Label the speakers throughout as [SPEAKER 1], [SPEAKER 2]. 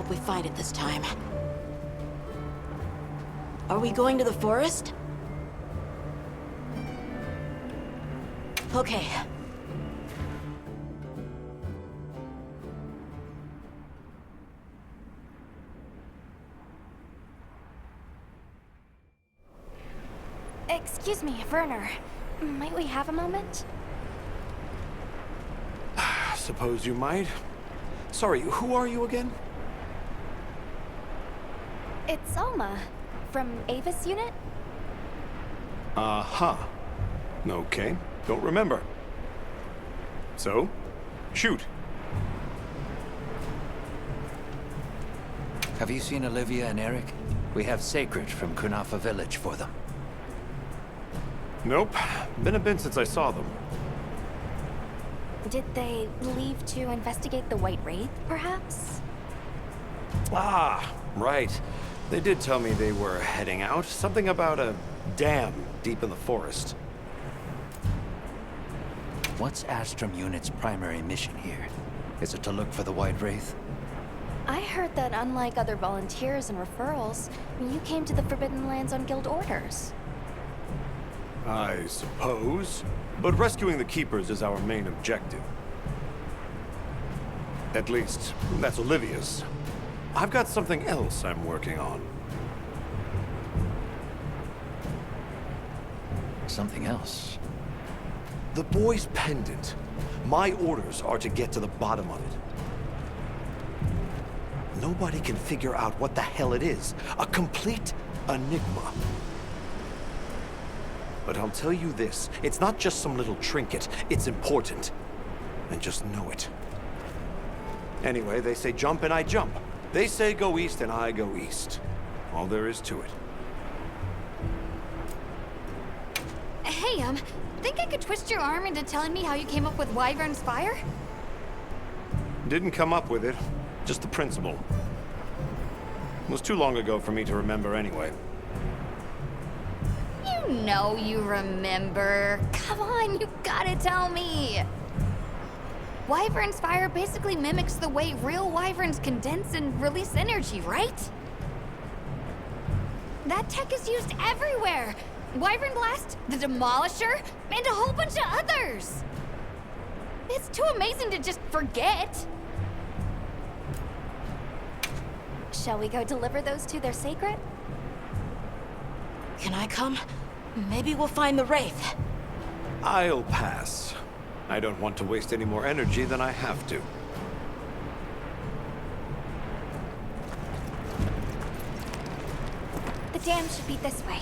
[SPEAKER 1] hope we find it this time. Are we going to the forest? Okay.
[SPEAKER 2] Excuse me, Werner. Might we have a moment?
[SPEAKER 3] Suppose you might. Sorry, who are you again?
[SPEAKER 2] It's Alma, from Ava's unit.
[SPEAKER 3] Uh-huh. Okay, don't remember. So, shoot.
[SPEAKER 4] Have you seen Olivia and Eric? We have Sacred from Kunafa Village for them.
[SPEAKER 3] Nope. Been a bit since I saw them.
[SPEAKER 2] Did they leave to investigate the White Wraith, perhaps?
[SPEAKER 3] Ah, right. They did tell me they were heading out. Something about a dam deep in the forest.
[SPEAKER 4] What's Astrum Unit's primary mission here? Is it to look for the White Wraith?
[SPEAKER 2] I heard that unlike other volunteers and referrals, you came to the Forbidden Lands on guild orders.
[SPEAKER 3] I suppose. But rescuing the Keepers is our main objective. At least, that's Olivia's. I've got something else I'm working on.
[SPEAKER 4] Something else?
[SPEAKER 3] The boy's pendant. My orders are to get to the bottom of it. Nobody can figure out what the hell it is. A complete enigma. But I'll tell you this, it's not just some little trinket, it's important. And just know it. Anyway, they say jump and I jump. They say go east and I go east. All there is to it.
[SPEAKER 5] Hey, think I could twist your arm into telling me how you came up with Wyvern's Fire?
[SPEAKER 3] Didn't come up with it, just the principle. It was too long ago for me to remember anyway.
[SPEAKER 5] You know you remember. Come on, you gotta tell me. Wyvern's Fire basically mimics the way real wyverns condense and release energy, right? That tech is used everywhere. Wyvern Blast, the Demolisher, and a whole bunch of others. It's too amazing to just forget.
[SPEAKER 2] Shall we go deliver those to their sacred?
[SPEAKER 1] Can I come? Maybe we'll find the Wraith.
[SPEAKER 3] I'll pass. I don't want to waste any more energy than I have to.
[SPEAKER 2] The dam should be this way.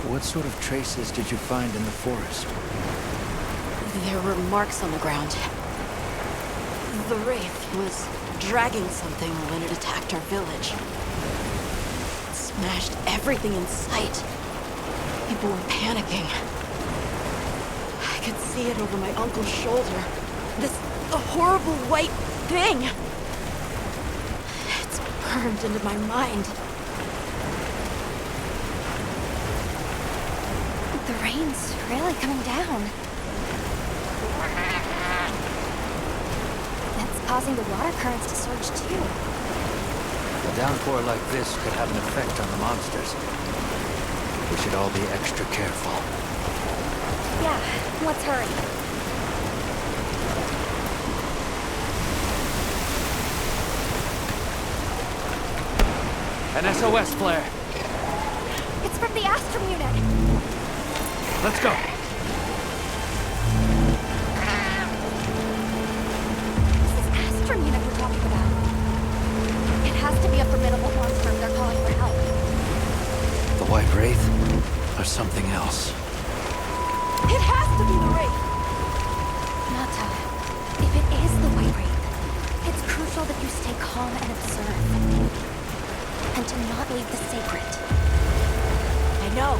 [SPEAKER 4] What sort of traces did you find in the forest?
[SPEAKER 1] There were marks on the ground. The Wraith was dragging something when it attacked our village. It smashed everything in sight. People were panicking. I could see it over my uncle's shoulder. This horrible white thing. It's burned into my mind.
[SPEAKER 2] The rain's really coming down. That's causing the water currents to surge too.
[SPEAKER 4] A downpour like this could have an effect on the monsters. We should all be extra careful.
[SPEAKER 2] Yeah, let's hurry.
[SPEAKER 4] An SOS flare!
[SPEAKER 2] It's from the Astrum unit.
[SPEAKER 4] Let's go!
[SPEAKER 2] This is Astrum unit we're talking about. It has to be a formidable monster if they're calling for help.
[SPEAKER 4] The White Wraith? Or something else?
[SPEAKER 1] It has to be the Wraith!
[SPEAKER 2] Nata, if it is the White Wraith, it's crucial that you stay calm and observe. And do not leave the sacred.
[SPEAKER 1] I know.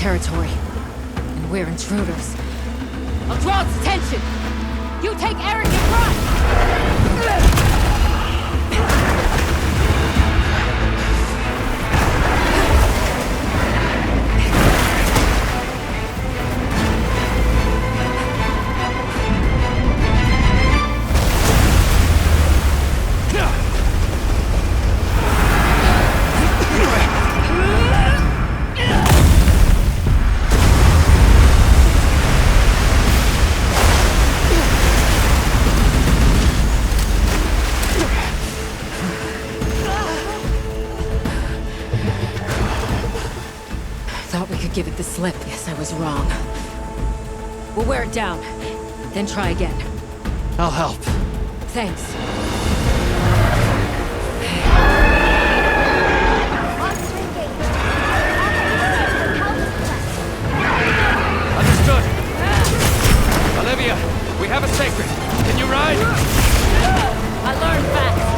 [SPEAKER 6] territory, and we're intruders. I'll draw its attention! You take Eric in front! Thought we could give it the slip. Yes, I was wrong. We'll wear it down, then try again.
[SPEAKER 4] I'll help.
[SPEAKER 6] Thanks.
[SPEAKER 2] Monster engaged.
[SPEAKER 7] Understood. Olivia, we have a sacred. Can you ride?
[SPEAKER 6] I learned fast.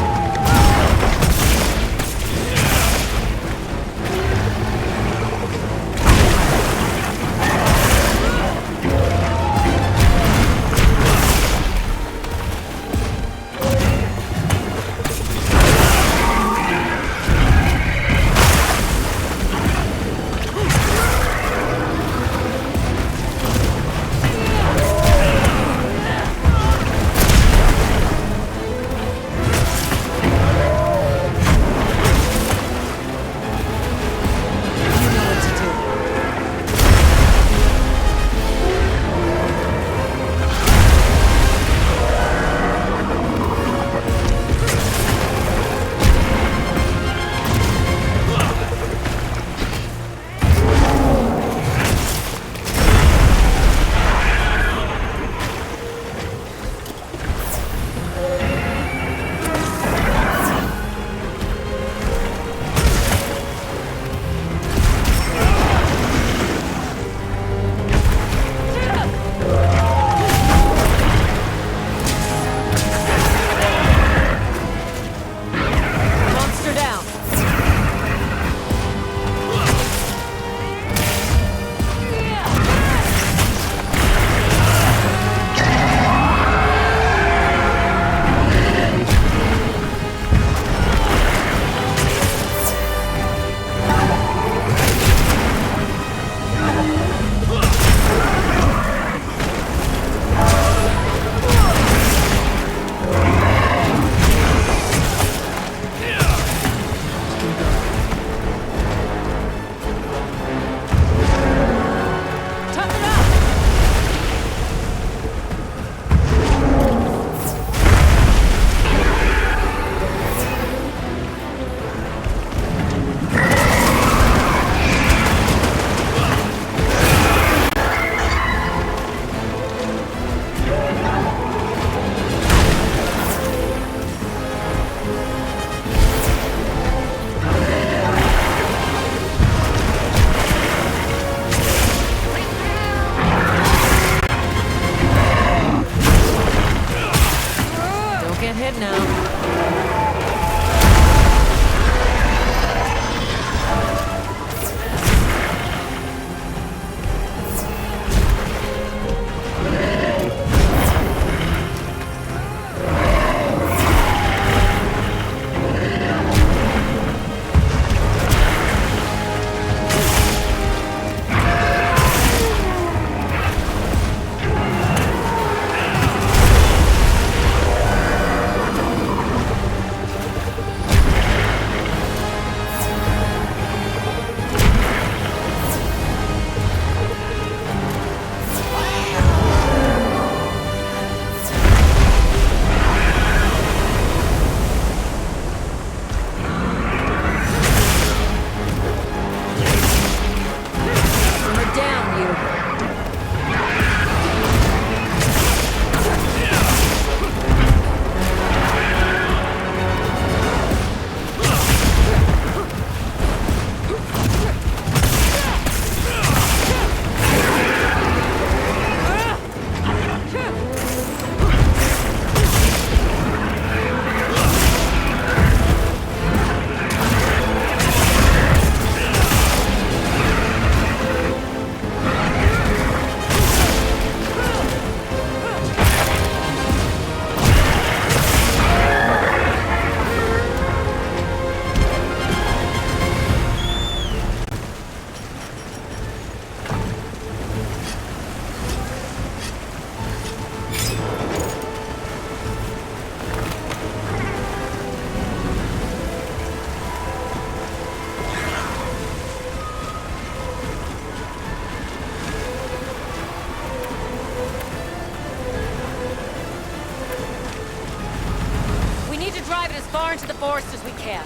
[SPEAKER 6] far into the forest as we can.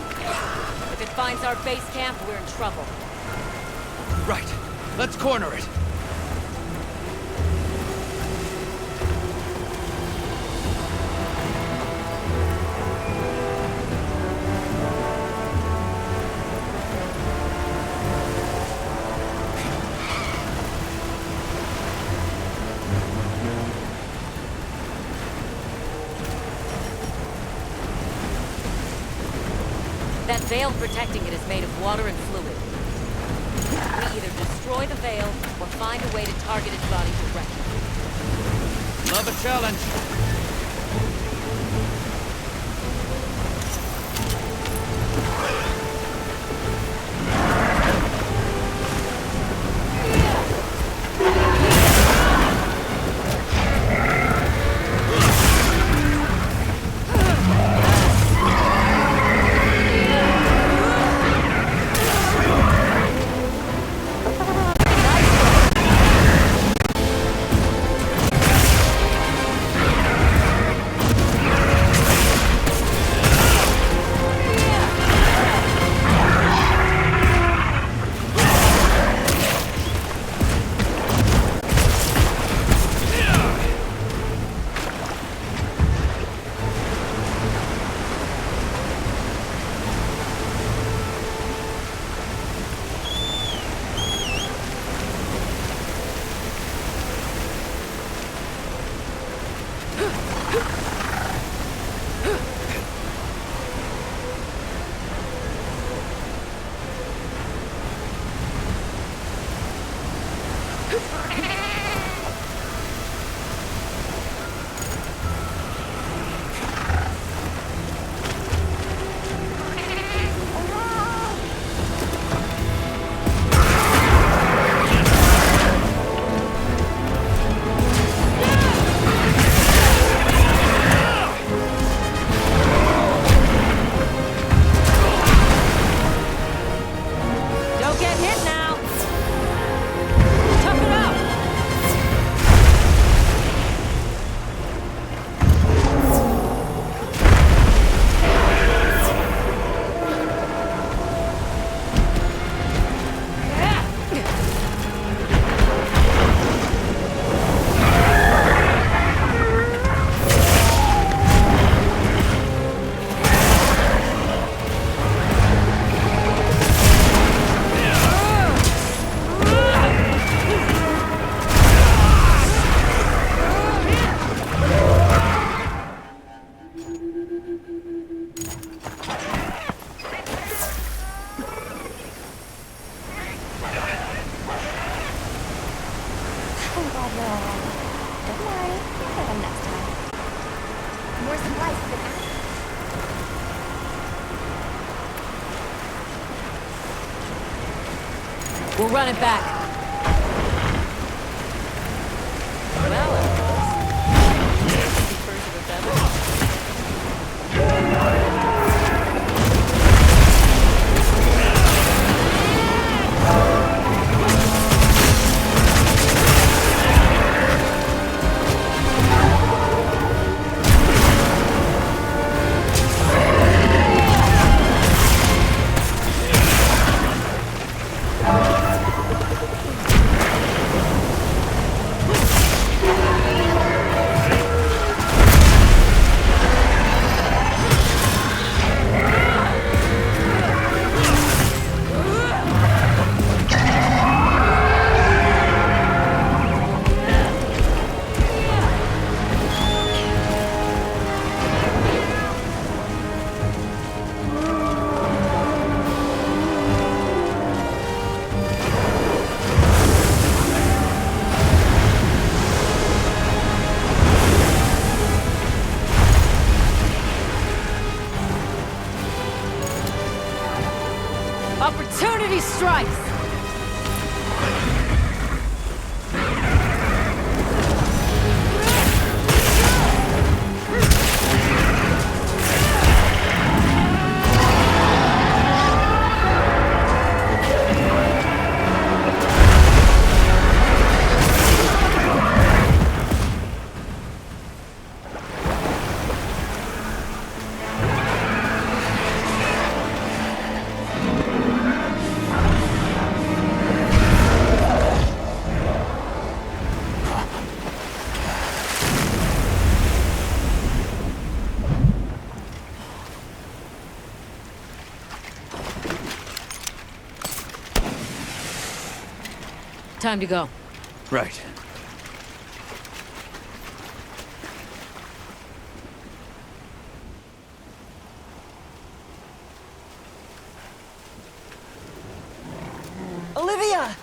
[SPEAKER 6] If it finds our base camp, we're in trouble.
[SPEAKER 7] Right. Let's corner it.
[SPEAKER 6] That veil protecting it is made of water and fluid. We either destroy the veil, or find a way to target its body directly.
[SPEAKER 7] Love a challenge.
[SPEAKER 2] Don't worry, you'll get them next time. More supplies for that.
[SPEAKER 6] We'll run it back. Well, keepers of the devil. Opportunity strikes! Time to go.
[SPEAKER 7] Right.
[SPEAKER 1] Olivia!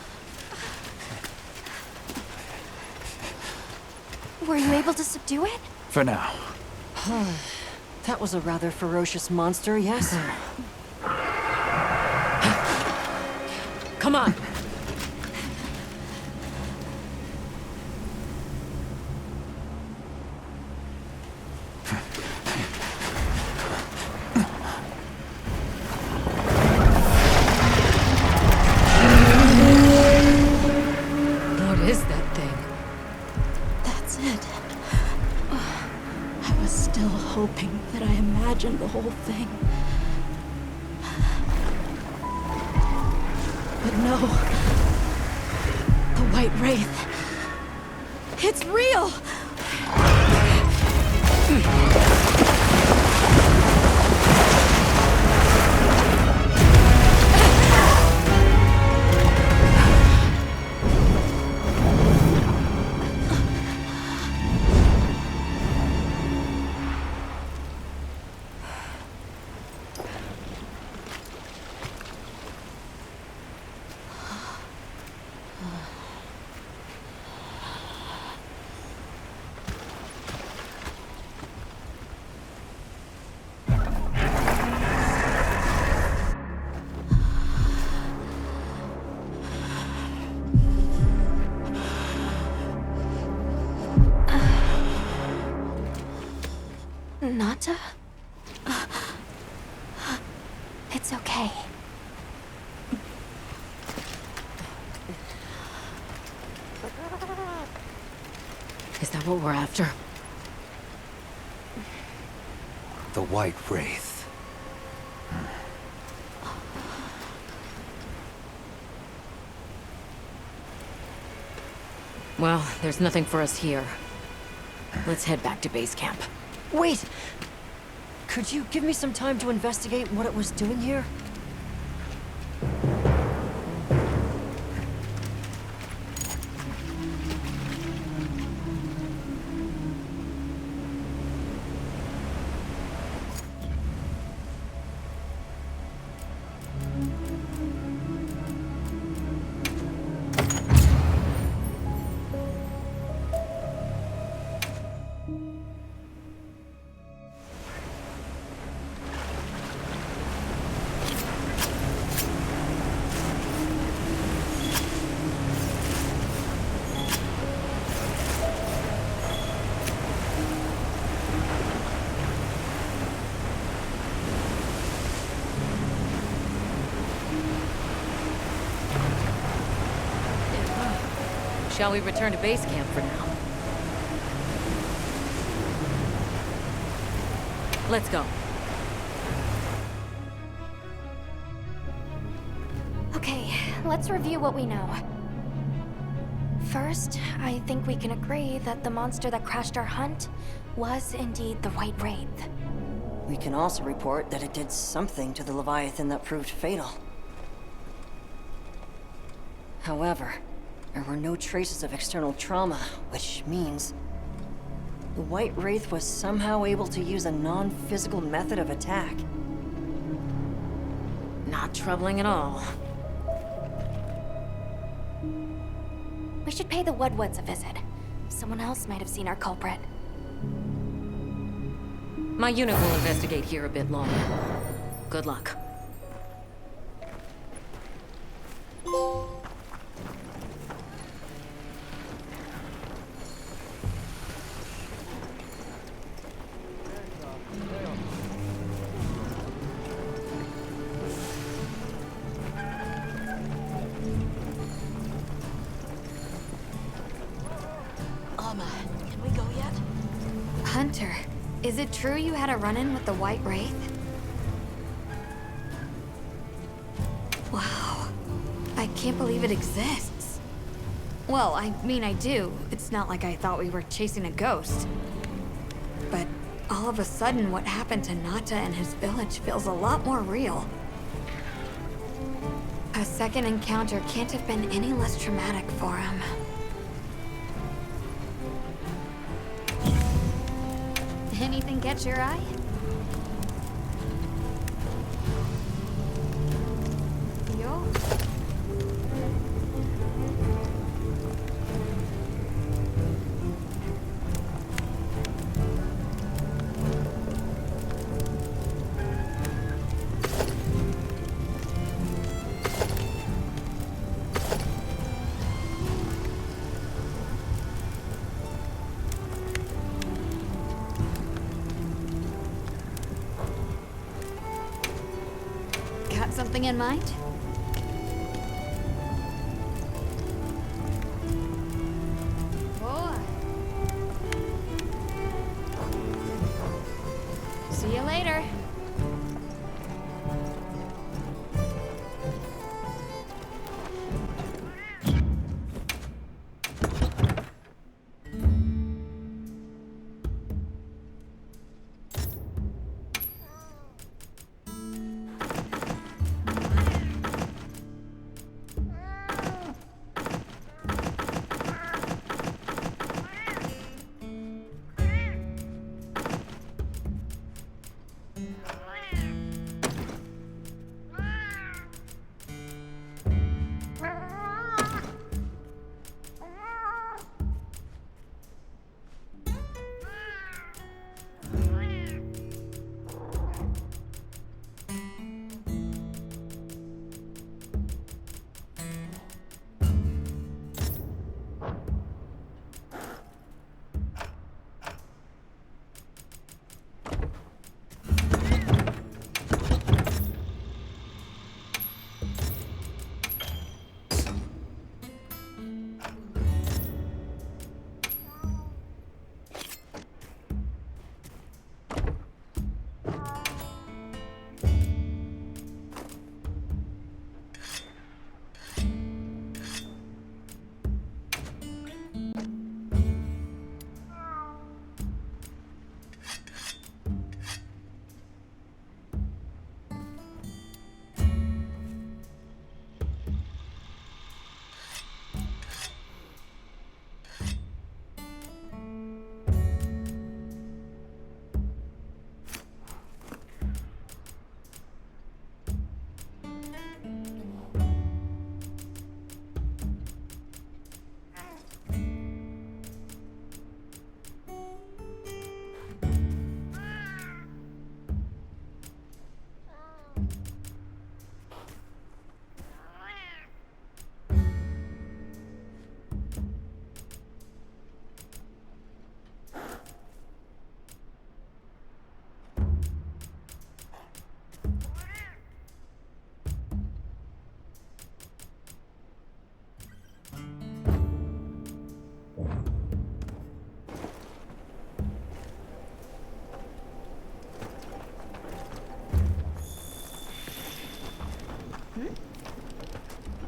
[SPEAKER 2] Were you able to subdue it?
[SPEAKER 7] For now.
[SPEAKER 1] That was a rather ferocious monster, yes?
[SPEAKER 6] Come on! What is that thing?
[SPEAKER 1] That's it. I was still hoping that I imagined the whole thing. But no. The White Wraith. It's real!
[SPEAKER 2] Nata? It's okay.
[SPEAKER 6] Is that what we're after?
[SPEAKER 4] The White Wraith.
[SPEAKER 6] Well, there's nothing for us here. Let's head back to base camp.
[SPEAKER 1] Wait! Could you give me some time to investigate what it was doing here?
[SPEAKER 6] Shall we return to base camp for now? Let's go.
[SPEAKER 2] Okay, let's review what we know. First, I think we can agree that the monster that crashed our hunt was indeed the White Wraith.
[SPEAKER 8] We can also report that it did something to the Leviathan that proved fatal. However, there were no traces of external trauma, which means the White Wraith was somehow able to use a non-physical method of attack.
[SPEAKER 6] Not troubling at all.
[SPEAKER 2] We should pay the Woodwoods a visit. Someone else might have seen our culprit.
[SPEAKER 6] My unit will investigate here a bit longer. Good luck.
[SPEAKER 1] Can we go yet?
[SPEAKER 5] Hunter, is it true you had a run-in with the White Wraith? Wow. I can't believe it exists. Well, I mean, I do. It's not like I thought we were chasing a ghost. But all of a sudden, what happened to Nata and his village feels a lot more real. A second encounter can't have been any less traumatic for him. Anything catch your eye? Yo. Got something in mind? Boy. See you later.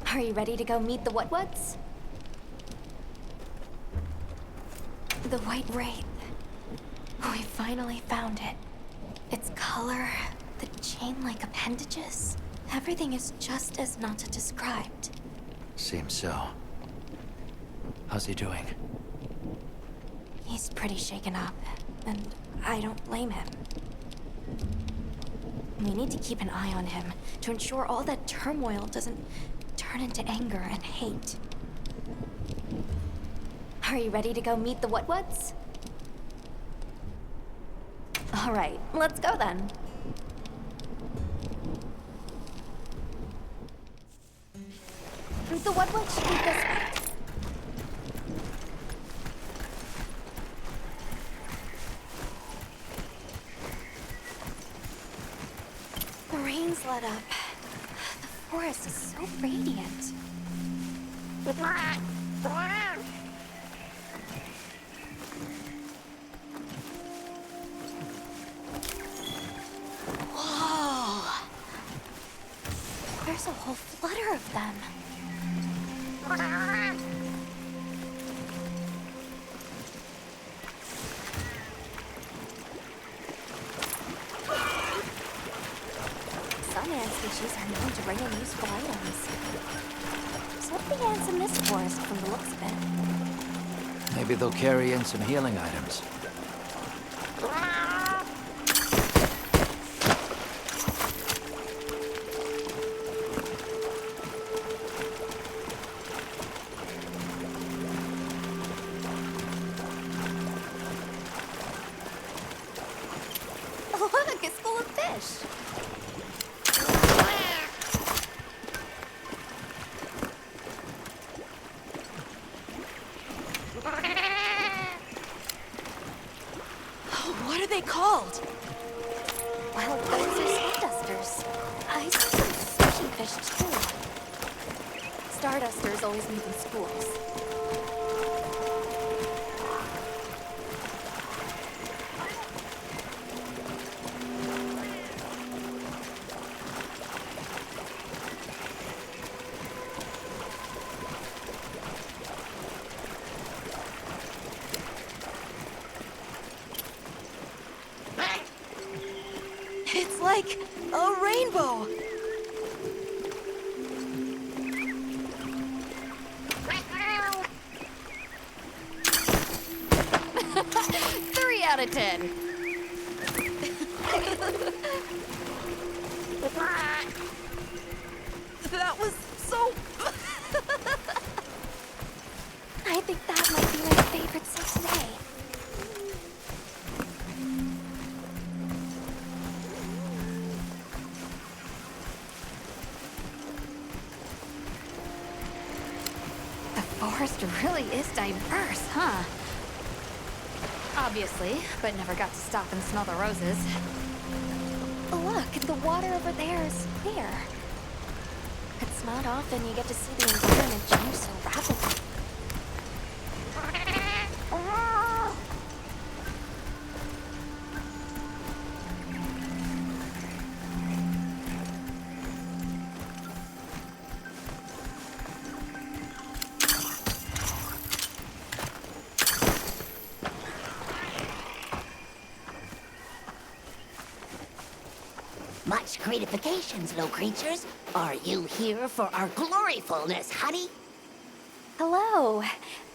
[SPEAKER 2] Are you ready to go meet the what-whats? The White Wraith. We finally found it. Its color, the chain-like appendages. Everything is just as Nata described.
[SPEAKER 4] Seems so. How's he doing?
[SPEAKER 2] He's pretty shaken up, and I don't blame him. We need to keep an eye on him to ensure all that turmoil doesn't turn into anger and hate. Are you ready to go meet the what-whats? All right, let's go then. The what-what should be this way. The rain's let up. The forest is so radiant. Whoa! There's a whole flutter of them. Some ants can species are known to bring in useful items. So what are the ants in this forest from the looks of it?
[SPEAKER 4] Maybe they'll carry in some healing items.
[SPEAKER 2] Look, it's full of fish.
[SPEAKER 1] What are they called?
[SPEAKER 2] Well, those are stardusters. I see some sushi fish too. Stardusters always meet in schools.
[SPEAKER 1] It's like a rainbow.
[SPEAKER 5] Three out of 10.
[SPEAKER 1] That was so...
[SPEAKER 2] I think that might be my favorite sight today.
[SPEAKER 5] The forest really is diverse, huh? Obviously, but never got to stop and smell the roses.
[SPEAKER 2] Look, the water over there is clear. It's not often you get to see the environment change so rapidly.
[SPEAKER 9] Much gratifications, low creatures. Are you here for our gloryfulness, honey?
[SPEAKER 2] Hello.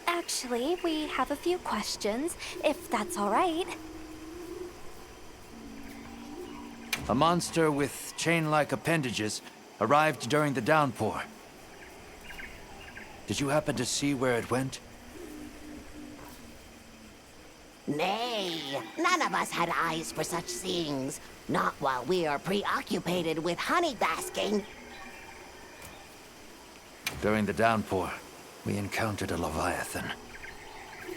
[SPEAKER 2] Actually, we have a few questions, if that's all right.
[SPEAKER 4] A monster with chain-like appendages arrived during the downpour. Did you happen to see where it went?
[SPEAKER 9] Nay, none of us had eyes for such things. Not while we are preoccupied with honey basking.
[SPEAKER 4] During the downpour, we encountered a leviathan.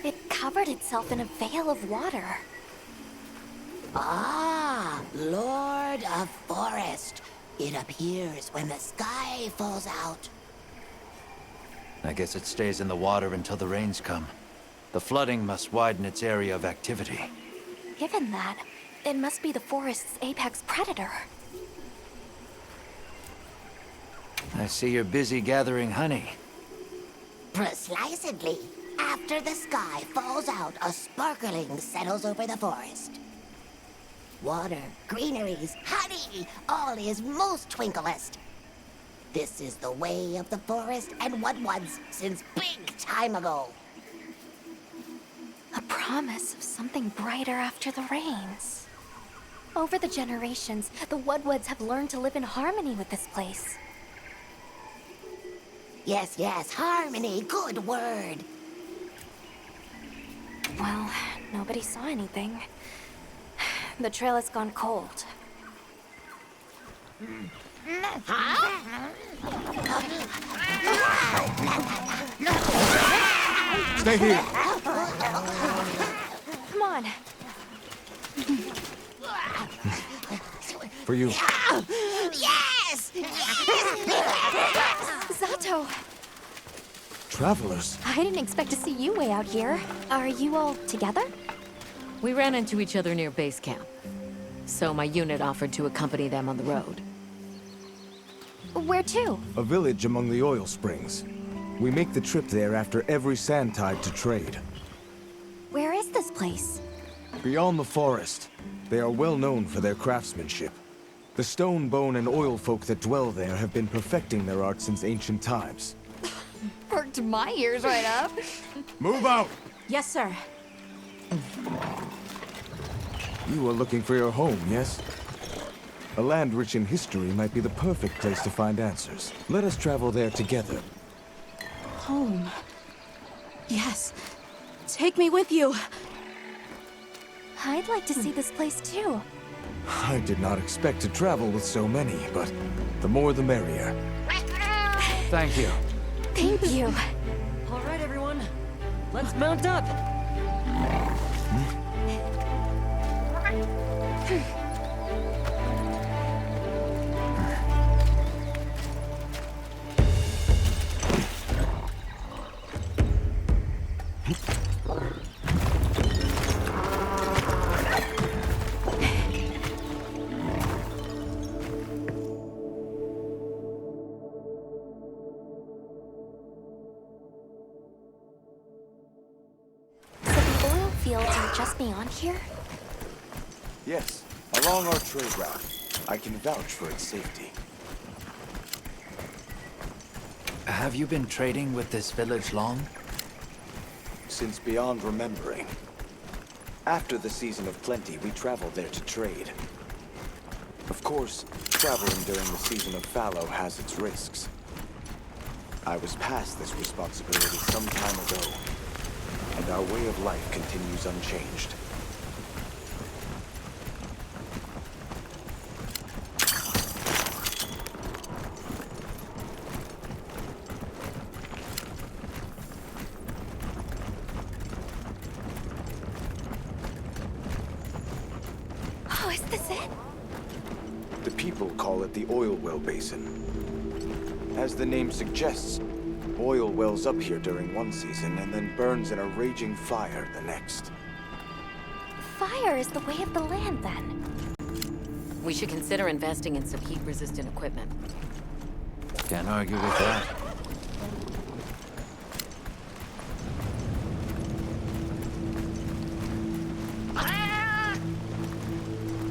[SPEAKER 2] It covered itself in a veil of water.
[SPEAKER 9] Ah, Lord of Forest. It appears when the sky falls out.
[SPEAKER 4] I guess it stays in the water until the rains come. The flooding must widen its area of activity.
[SPEAKER 2] Given that, it must be the forest's apex predator.
[SPEAKER 4] I see you're busy gathering honey.
[SPEAKER 9] Precisely. After the sky falls out, a sparkling settles over the forest. Water, greeneries, honey, all is most twinklest. This is the way of the forest and what was since big time ago.
[SPEAKER 2] A promise of something brighter after the rains. Over the generations, the Woodwoods have learned to live in harmony with this place.
[SPEAKER 9] Yes, yes, harmony, good word.
[SPEAKER 2] Well, nobody saw anything. The trail has gone cold.
[SPEAKER 10] Stay here.
[SPEAKER 2] Come on.
[SPEAKER 10] For you.
[SPEAKER 9] Yes!
[SPEAKER 2] Zato!
[SPEAKER 10] Travelers.
[SPEAKER 2] I didn't expect to see you way out here. Are you all together?
[SPEAKER 6] We ran into each other near base camp, so my unit offered to accompany them on the road.
[SPEAKER 2] Where to?
[SPEAKER 10] A village among the oil springs. We make the trip there after every sand tide to trade.
[SPEAKER 2] Where is this place?
[SPEAKER 10] Beyond the forest, they are well known for their craftsmanship. The stone, bone, and oil folk that dwell there have been perfecting their art since ancient times.
[SPEAKER 5] Perked my ears right up.
[SPEAKER 10] Move out!
[SPEAKER 1] Yes, sir.
[SPEAKER 10] You are looking for your home, yes? A land rich in history might be the perfect place to find answers. Let us travel there together.
[SPEAKER 1] Home. Yes. Take me with you.
[SPEAKER 2] I'd like to see this place too.
[SPEAKER 10] I did not expect to travel with so many, but the more the merrier.
[SPEAKER 4] Thank you.
[SPEAKER 2] Thank you.
[SPEAKER 8] All right, everyone. Let's mount up.
[SPEAKER 2] Fields are just beyond here?
[SPEAKER 3] Yes, along our trade route. I can vouch for its safety.
[SPEAKER 4] Have you been trading with this village long?
[SPEAKER 3] Since beyond remembering. After the season of plenty, we traveled there to trade. Of course, traveling during the season of fallow has its risks. I was past this responsibility some time ago, and our way of life continues unchanged.
[SPEAKER 2] Oh, is this it?
[SPEAKER 3] The people call it the oil well basin. As the name suggests, oil wells up here during one season and then burns in a raging fire the next.
[SPEAKER 2] Fire is the way of the land, then.
[SPEAKER 6] We should consider investing in some heat-resistant equipment.
[SPEAKER 4] Can't argue with that.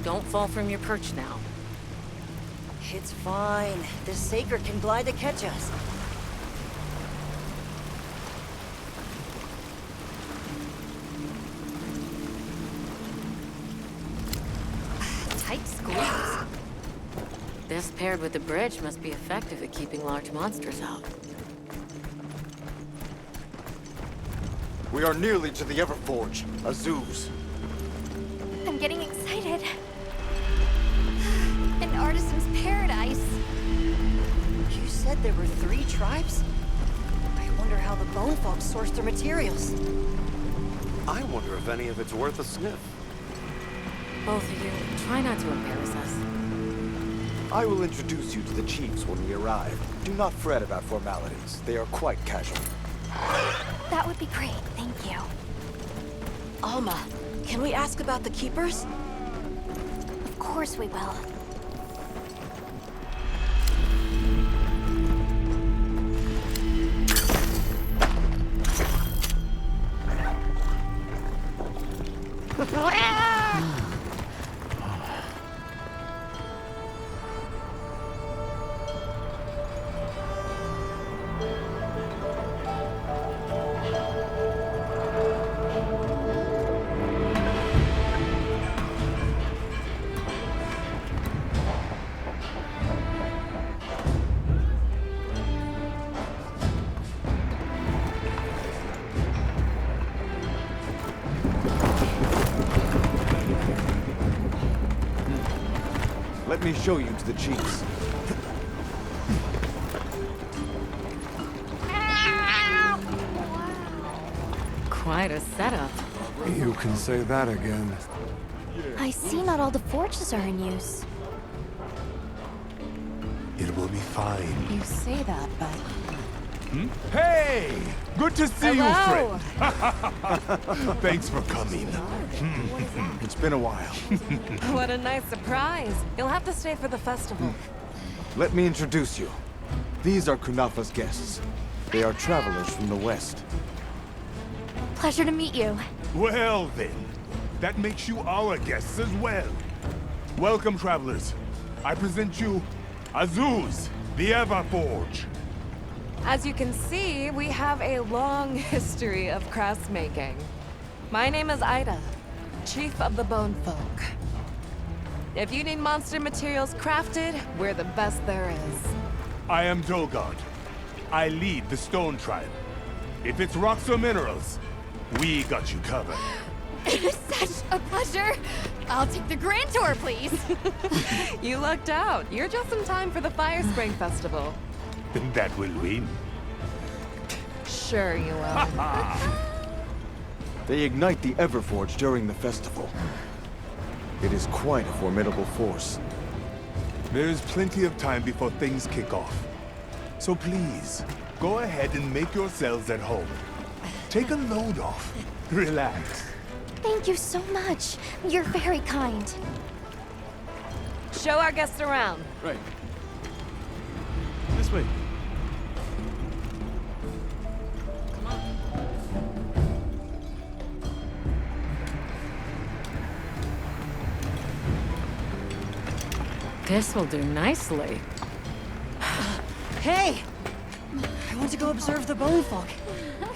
[SPEAKER 6] Don't fall from your perch now.
[SPEAKER 8] It's fine. This Saker can glide to catch us.
[SPEAKER 6] Tight squeeze. This paired with the bridge must be effective at keeping large monsters out.
[SPEAKER 3] We are nearly to the Everforge, Azuz.
[SPEAKER 2] I'm getting excited. An artisan's paradise.
[SPEAKER 8] You said there were 3 tribes? I wonder how the bone folks source their materials.
[SPEAKER 3] I wonder if any of it's worth a sniff.
[SPEAKER 6] Both of you, try not to embarrass us.
[SPEAKER 3] I will introduce you to the chiefs when we arrive. Do not fret about formalities. They are quite casual.
[SPEAKER 2] That would be great, thank you.
[SPEAKER 1] Alma, can we ask about the keepers?
[SPEAKER 2] Of course we will.
[SPEAKER 10] Let me show you to the chiefs.
[SPEAKER 6] Quite a setup.
[SPEAKER 10] You can say that again.
[SPEAKER 2] I see not all the forges are in use.
[SPEAKER 11] It will be fine.
[SPEAKER 6] You say that, but...
[SPEAKER 11] Hey! Good to see
[SPEAKER 6] Hello.
[SPEAKER 11] you, friend. Thanks for coming.
[SPEAKER 10] It's been a while.
[SPEAKER 6] What a nice surprise. You'll have to stay for the festival.
[SPEAKER 10] Let me introduce you. These are Kunafa's guests. They are travelers from the west.
[SPEAKER 2] Pleasure to meet you.
[SPEAKER 11] Well then, that makes you our guests as well. Welcome, travelers. I present you Azuz, the Everforge.
[SPEAKER 12] As you can see, we have a long history of crafts making. My name is Ida, Chief of the Bone Folk. If you need monster materials crafted, we're the best there is.
[SPEAKER 11] I am Dolgard. I lead the Stone Tribe. If it's rocks or minerals, we got you covered.
[SPEAKER 5] It is such a pleasure. I'll take the grand tour, please.
[SPEAKER 12] You lucked out. You're just in time for the Fire Spring Festival.
[SPEAKER 11] That will win.
[SPEAKER 12] Sure you will.
[SPEAKER 10] They ignite the Everforge during the festival. It is quite a formidable force.
[SPEAKER 11] There is plenty of time before things kick off. So please, go ahead and make yourselves at home. Take a load off. Relax.
[SPEAKER 2] Thank you so much. You're very kind.
[SPEAKER 12] Show our guests around.
[SPEAKER 10] Right. This way.
[SPEAKER 6] This will do nicely.
[SPEAKER 8] Hey! I want to go observe the bone folk.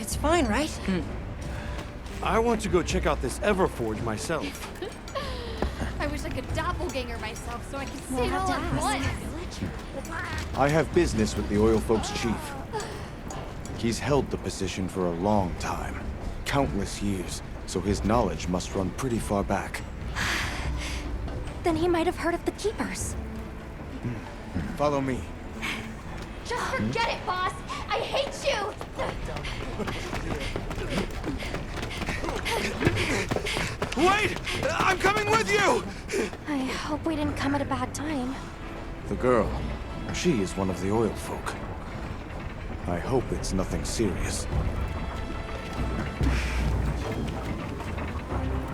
[SPEAKER 8] It's fine, right?
[SPEAKER 3] I want to go check out this Everforge myself.
[SPEAKER 5] I wish I could doppelganger myself so I could see it
[SPEAKER 2] have
[SPEAKER 5] all
[SPEAKER 2] to
[SPEAKER 5] at
[SPEAKER 2] ask.
[SPEAKER 5] once.
[SPEAKER 10] I have business with the Oil Folks' chief. He's held the position for a long time. Countless years, so his knowledge must run pretty far back.
[SPEAKER 2] Then he might have heard of the Keepers.
[SPEAKER 10] Follow me.
[SPEAKER 5] Just forget it, boss. I hate you.
[SPEAKER 3] Wait! I'm coming with you!
[SPEAKER 2] I hope we didn't come at a bad time.
[SPEAKER 10] The girl. She is one of the Oil Folk. I hope it's nothing serious.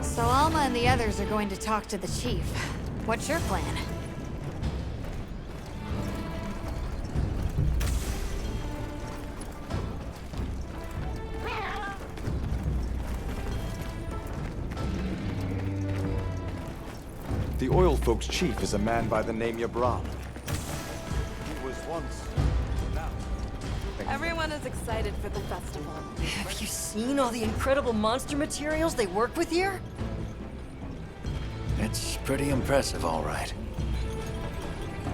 [SPEAKER 5] So Alma and the others are going to talk to the chief. What's your plan?
[SPEAKER 10] The Oil Folks' chief is a man by the name Yabran. He was once...
[SPEAKER 12] Everyone is excited for the festival.
[SPEAKER 8] Have you seen all the incredible monster materials they work with here?
[SPEAKER 4] It's pretty impressive, all right.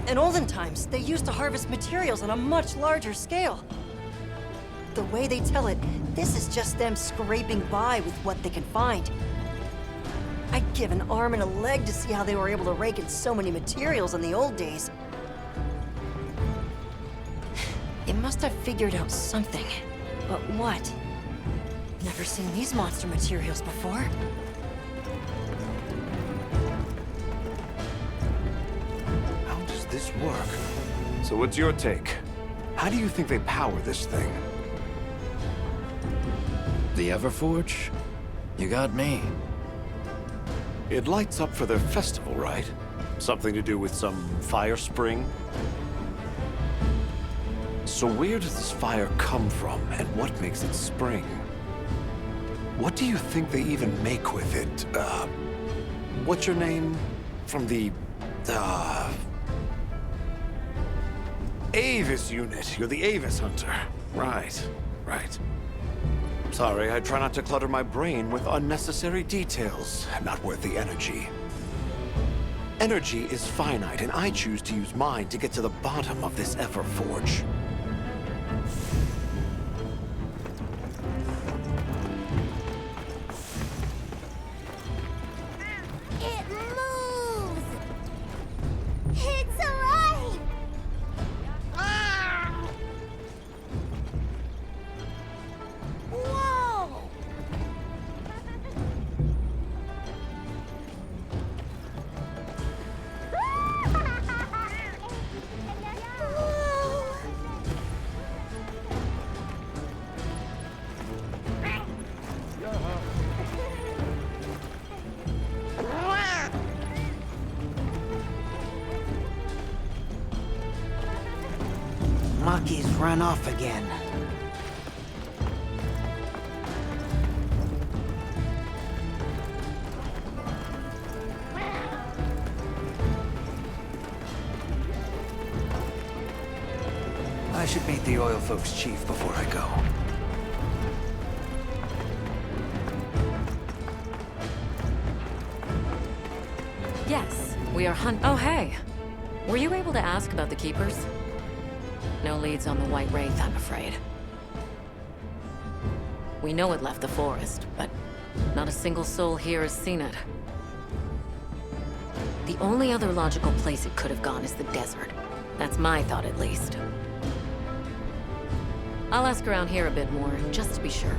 [SPEAKER 8] In olden times, they used to harvest materials on a much larger scale. The way they tell it, this is just them scraping by with what they can find. I'd give an arm and a leg to see how they were able to rake in so many materials in the old days. They must have figured out something. But what? Never seen these monster materials before.
[SPEAKER 3] How does this work? So what's your take? How do you think they power this thing?
[SPEAKER 4] The Everforge? You got me.
[SPEAKER 3] It lights up for their festival, right? Something to do with some fire spring? So where does this fire come from, and what makes it spring? What do you think they even make with it? What's your name? From the, Avis unit. You're the Avis hunter. Right, right. Sorry, I try not to clutter my brain with unnecessary details. Not worth the energy. Energy is finite, and I choose to use mine to get to the bottom of this Everforge.
[SPEAKER 9] It moves! It's alive! Ah! Whoa! Whoa!
[SPEAKER 13] Monkeys run off again.
[SPEAKER 4] should meet the oil folks' chief before I go.
[SPEAKER 6] Yes, we are Oh, hey. Were you able to ask about the Keepers? No leads on the White Wraith, I'm afraid. We know it left the forest, but not a single soul here has seen it. The only other logical place it could have gone is the desert. That's my thought, at least. I'll ask around here a bit more, just to be sure.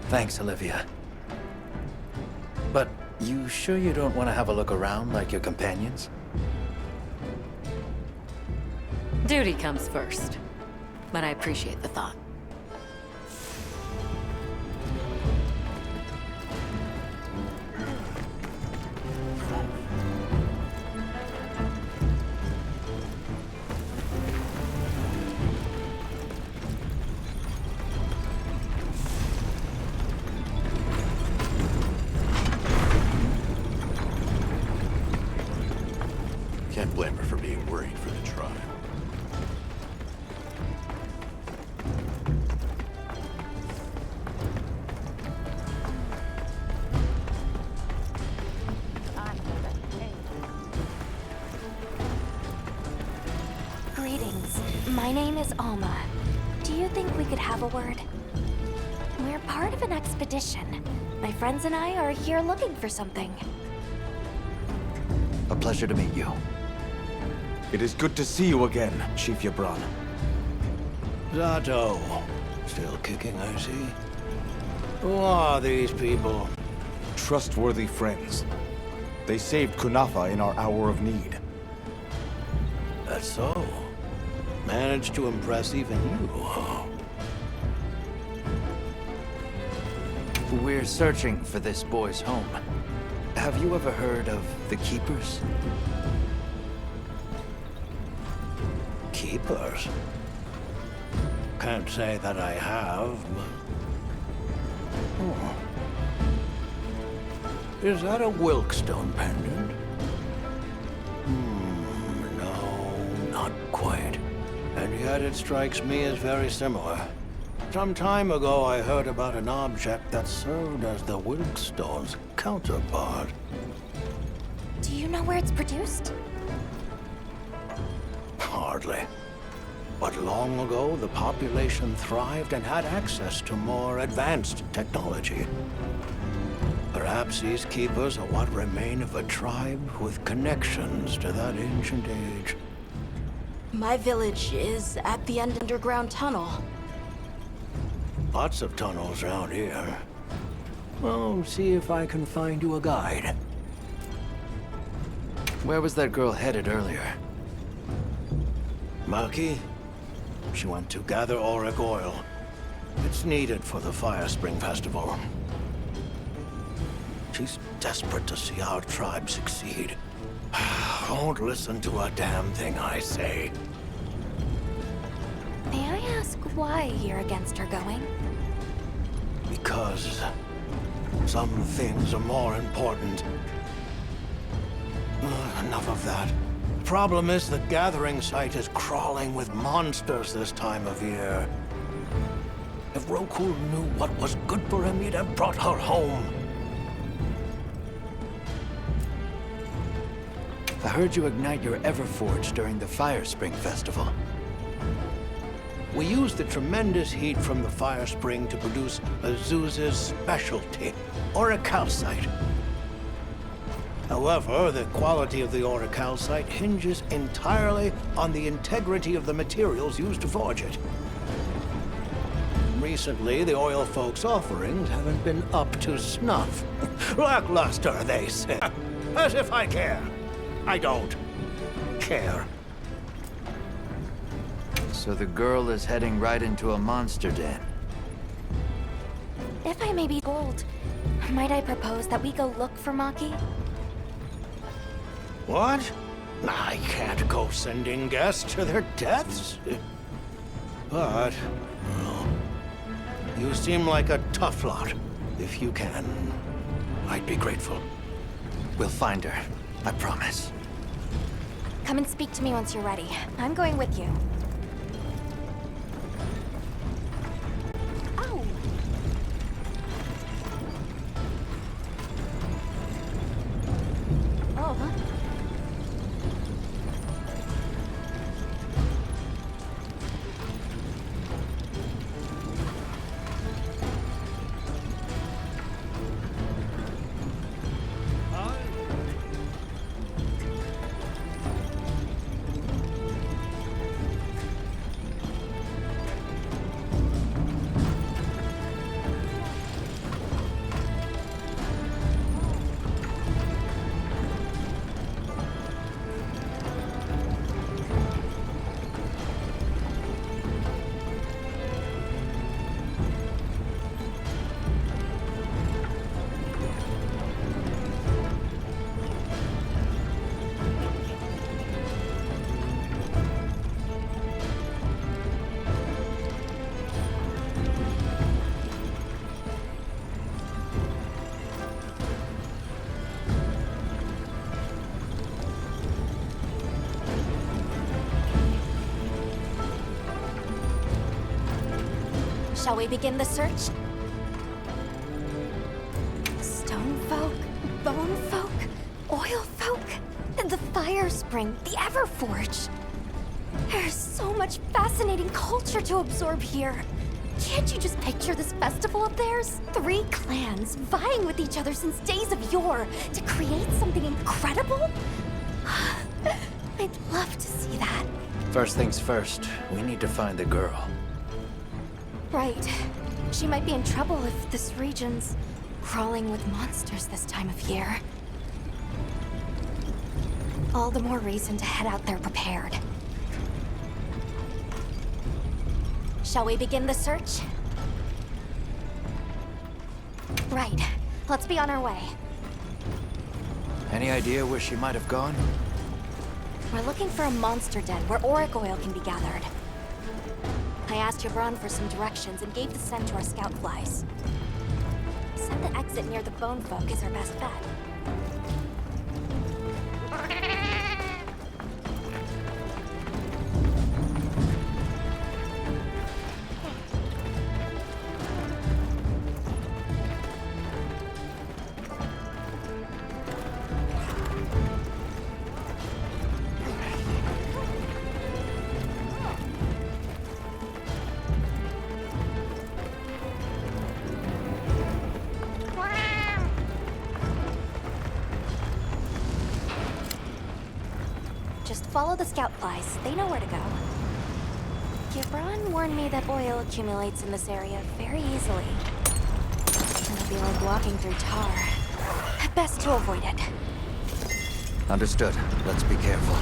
[SPEAKER 4] Thanks, Olivia. But you sure you don't want to have a look around like your companions?
[SPEAKER 6] Duty comes first, but I appreciate the thought.
[SPEAKER 14] Can't blame her for being worried for the tribe.
[SPEAKER 2] Greetings. My name is Alma. Do you think we could have a word? We're part of an expedition. My friends and I are here looking for something.
[SPEAKER 4] A pleasure to meet you.
[SPEAKER 10] It is good to see you again, Chief Yabran.
[SPEAKER 15] Zato. Still kicking, I see. Who are these people?
[SPEAKER 10] Trustworthy friends. They saved Kunafa in our hour of need.
[SPEAKER 15] That's so. Managed to impress even you, huh?
[SPEAKER 4] We're searching for this boy's home. Have you ever heard of the Keepers?
[SPEAKER 15] Keepers? Can't say that I have, but... Oh. Is that a Wilkstone pendant? No, not quite. And yet it strikes me as very similar. Some time ago I heard about an object that served as the Wilkstone's counterpart.
[SPEAKER 2] Do you know where it's produced?
[SPEAKER 15] Hardly. But long ago, the population thrived and had access to more advanced technology. Perhaps these keepers are what remain of a tribe with connections to that ancient age.
[SPEAKER 1] My village is at the end underground tunnel.
[SPEAKER 15] Lots of tunnels around here. Well, see if I can find you a guide.
[SPEAKER 4] Where was that girl headed earlier?
[SPEAKER 15] Maki? She went to gather auric oil. It's needed for the Fire Spring Festival. She's desperate to see our tribe succeed. Won't listen to a damn thing I say.
[SPEAKER 2] May I ask why you're against her going?
[SPEAKER 15] Because some things are more important. Enough of that. Problem is the gathering site is crawling with monsters this time of year. If Roku knew what was good for him, he'd have brought her home.
[SPEAKER 4] I heard you ignite your Everforge during the Fire Spring Festival.
[SPEAKER 15] We used the tremendous heat from the fire spring to produce Azuz's specialty, auricalcite. However, the quality of the auricalcite hinges entirely on the integrity of the materials used to forge it. Recently, the oil folks' offerings haven't been up to snuff. Lackluster, they say. As if I care. I don't care.
[SPEAKER 4] So the girl is heading right into a monster den.
[SPEAKER 2] If I may be bold, might I propose that we go look for Maki?
[SPEAKER 15] What? I can't go sending guests to their deaths. But, well, you seem like a tough lot. If you can, I'd be grateful.
[SPEAKER 4] We'll find her, I promise.
[SPEAKER 2] Come and speak to me once you're ready. I'm going with you. Shall we begin the search? Stone folk, bone folk, oil folk, and the fire spring, the Everforge. There's so much fascinating culture to absorb here. Can't you just picture this festival of theirs? 3 clans vying with each other since days of yore to create something incredible? I'd love to see that.
[SPEAKER 4] First things first, we need to find the girl.
[SPEAKER 2] Right. She might be in trouble if this region's crawling with monsters this time of year. All the more reason to head out there prepared. Shall we begin the search? Right. Let's be on our way.
[SPEAKER 4] Any idea where she might have gone?
[SPEAKER 2] We're looking for a monster den where auric oil can be gathered. I asked Jabron for some directions and gave the scent to our scout flies. He said the exit near the bone folk is our best bet. Just follow the scout flies. They know where to go. Gibran warned me that oil accumulates in this area very easily. It'll be like walking through tar. Best to avoid it.
[SPEAKER 4] Understood. Let's be careful.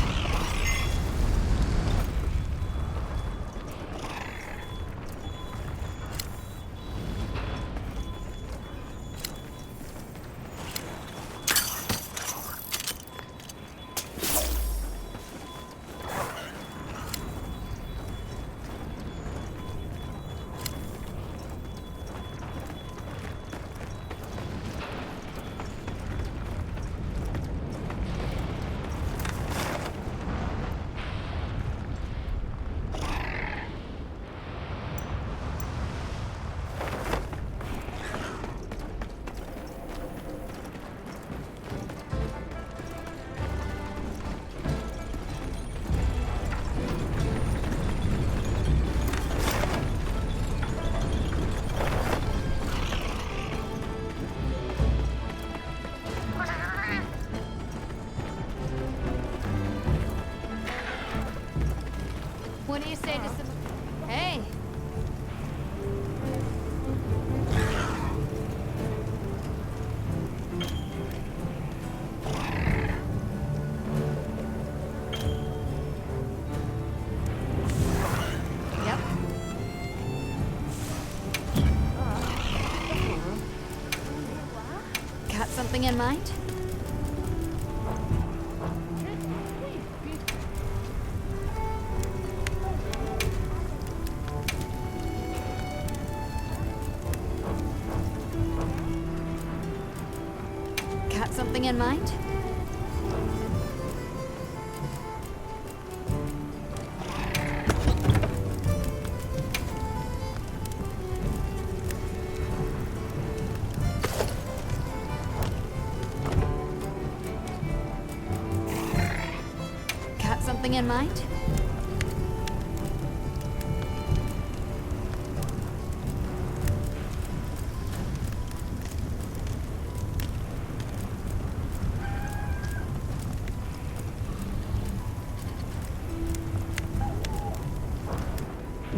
[SPEAKER 5] What do you say to some... Hey! Yep. Got something in mind? Something in mind? something in mind?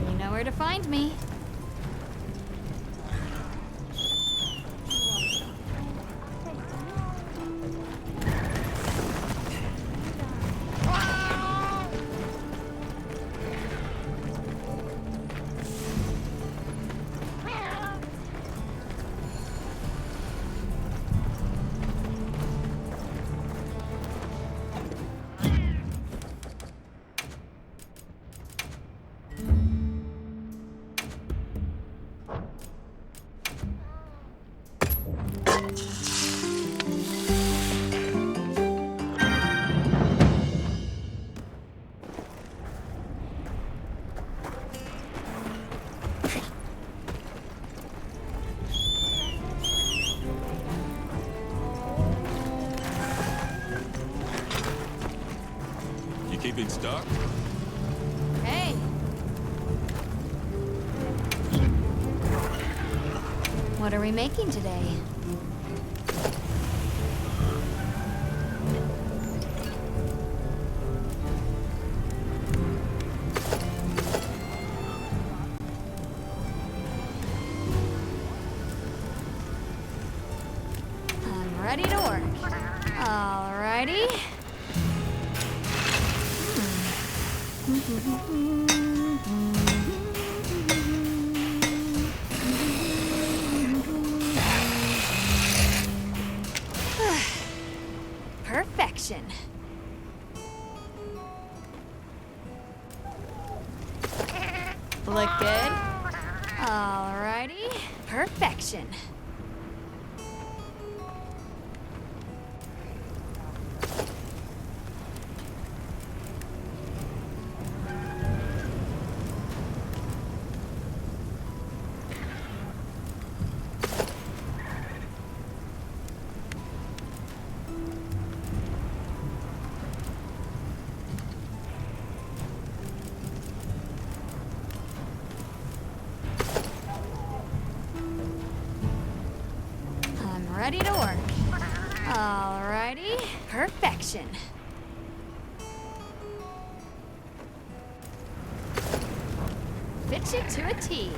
[SPEAKER 5] You know where to find me.
[SPEAKER 16] You keeping stock?
[SPEAKER 5] Hey. What are we making today? I'm ready to work. Alrighty. Perfection. Look good? Alrighty. Perfection. I'm ready to work. Alrighty. Perfection. Fit you to a T.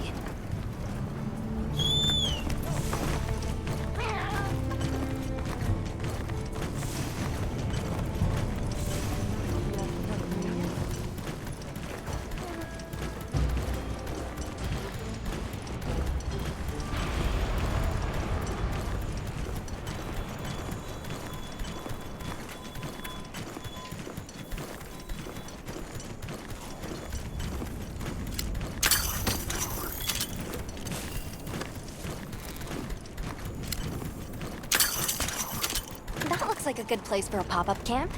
[SPEAKER 2] That looks like a good place for a pop-up camp.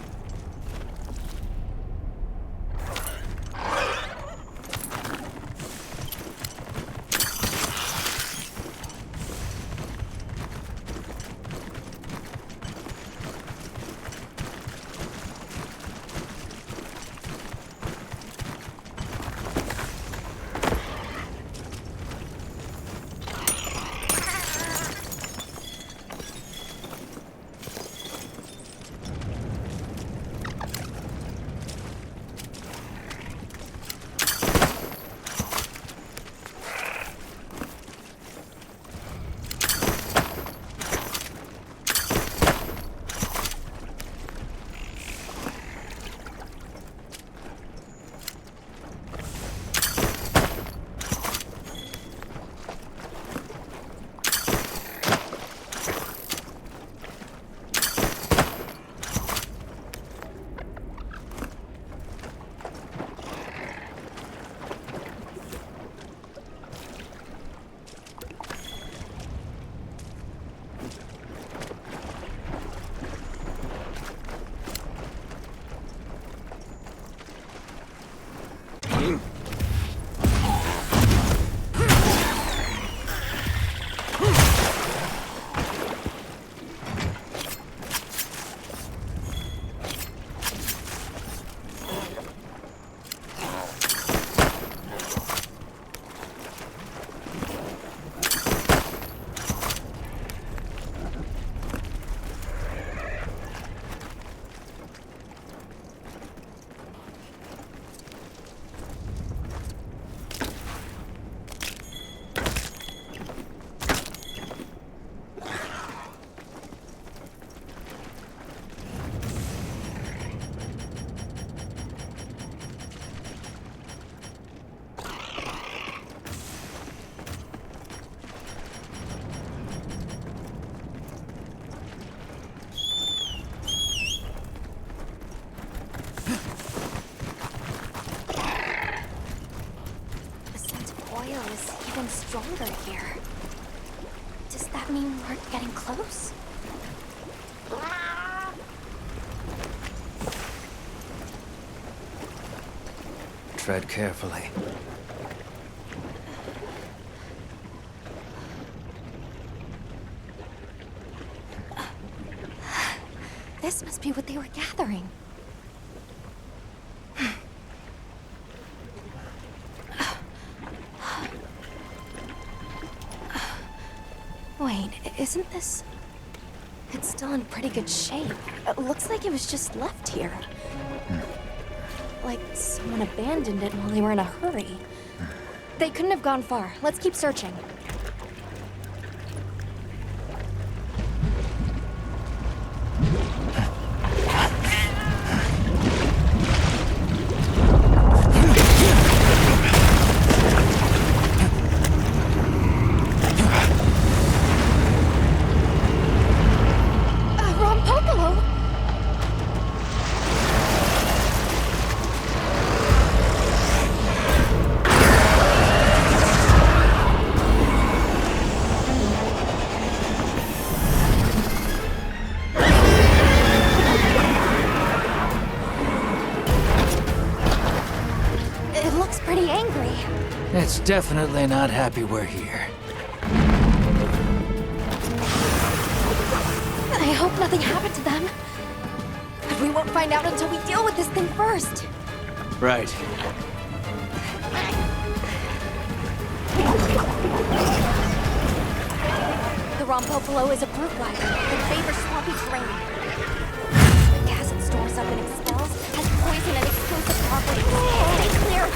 [SPEAKER 2] stronger here. Does that mean we're getting close?
[SPEAKER 4] Tread carefully.
[SPEAKER 2] This must be what they were gathering. Wait, isn't this... It's still in pretty good shape. It looks like it was just left here. Like someone abandoned it while they were in a hurry. They couldn't have gone far. Let's keep searching.
[SPEAKER 4] It's definitely not happy we're here.
[SPEAKER 2] I hope nothing happened to them. But we won't find out until we deal with this thing first.
[SPEAKER 4] Right.
[SPEAKER 2] The Rompopolo is a brute wire that favors swampy terrain. The gas it stores up and expels has poison and explosive properties. Stay clear!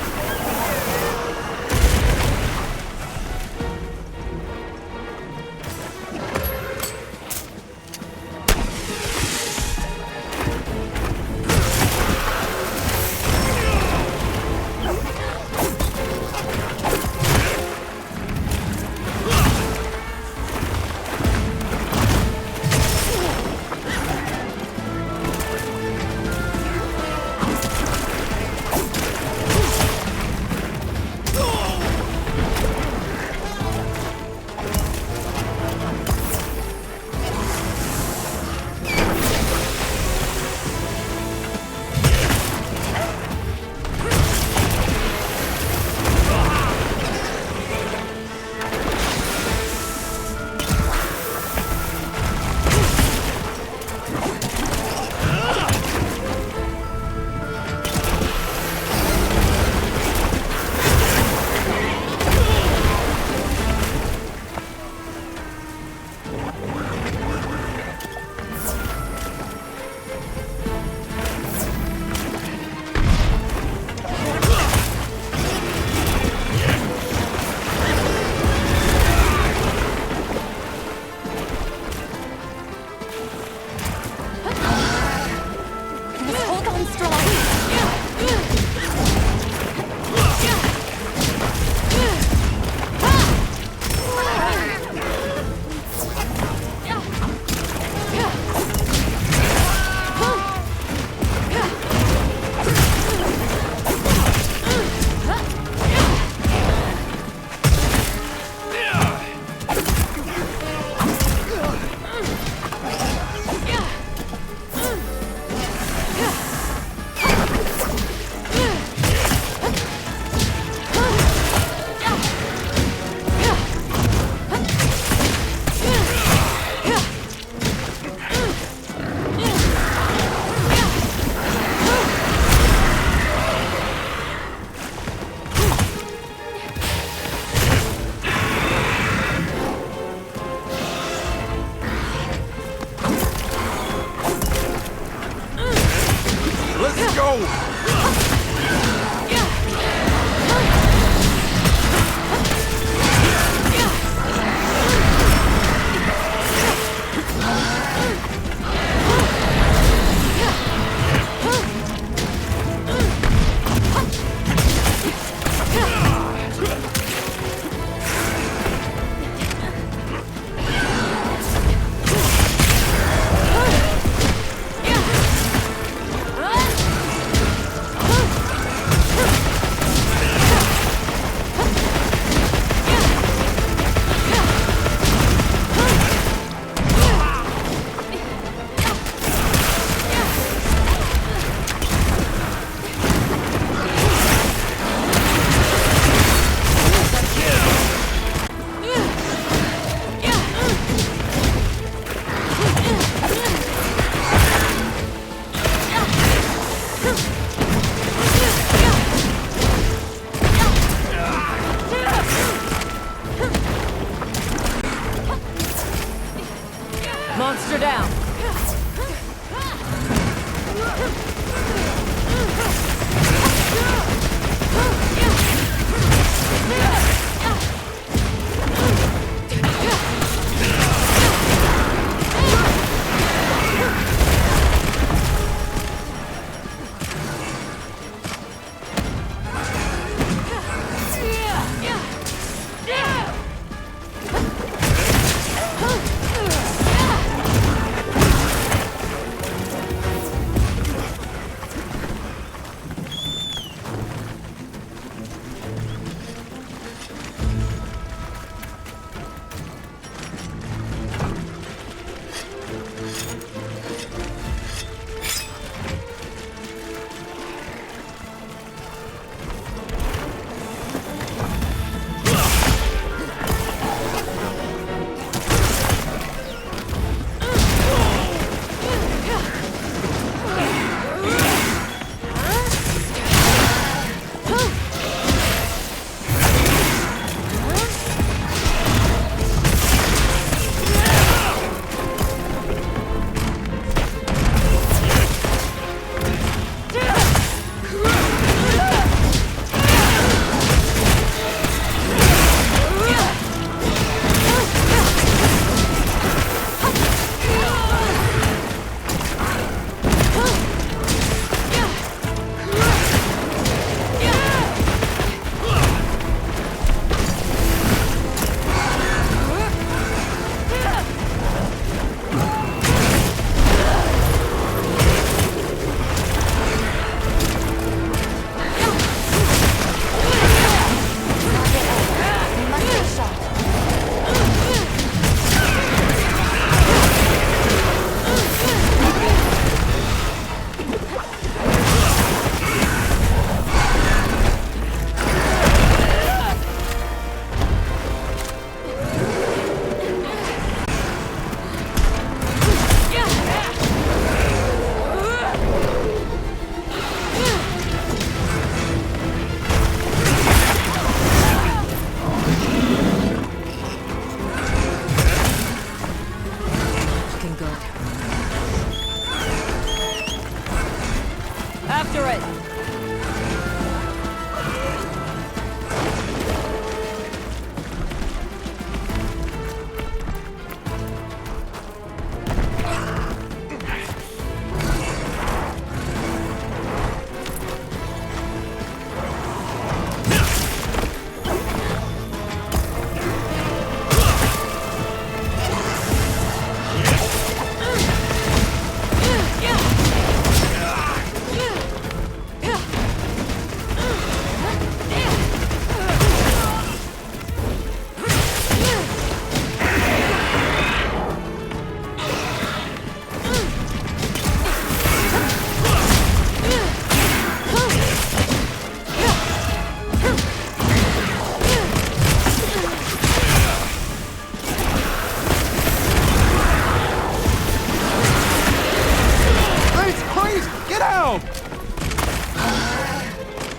[SPEAKER 6] after it!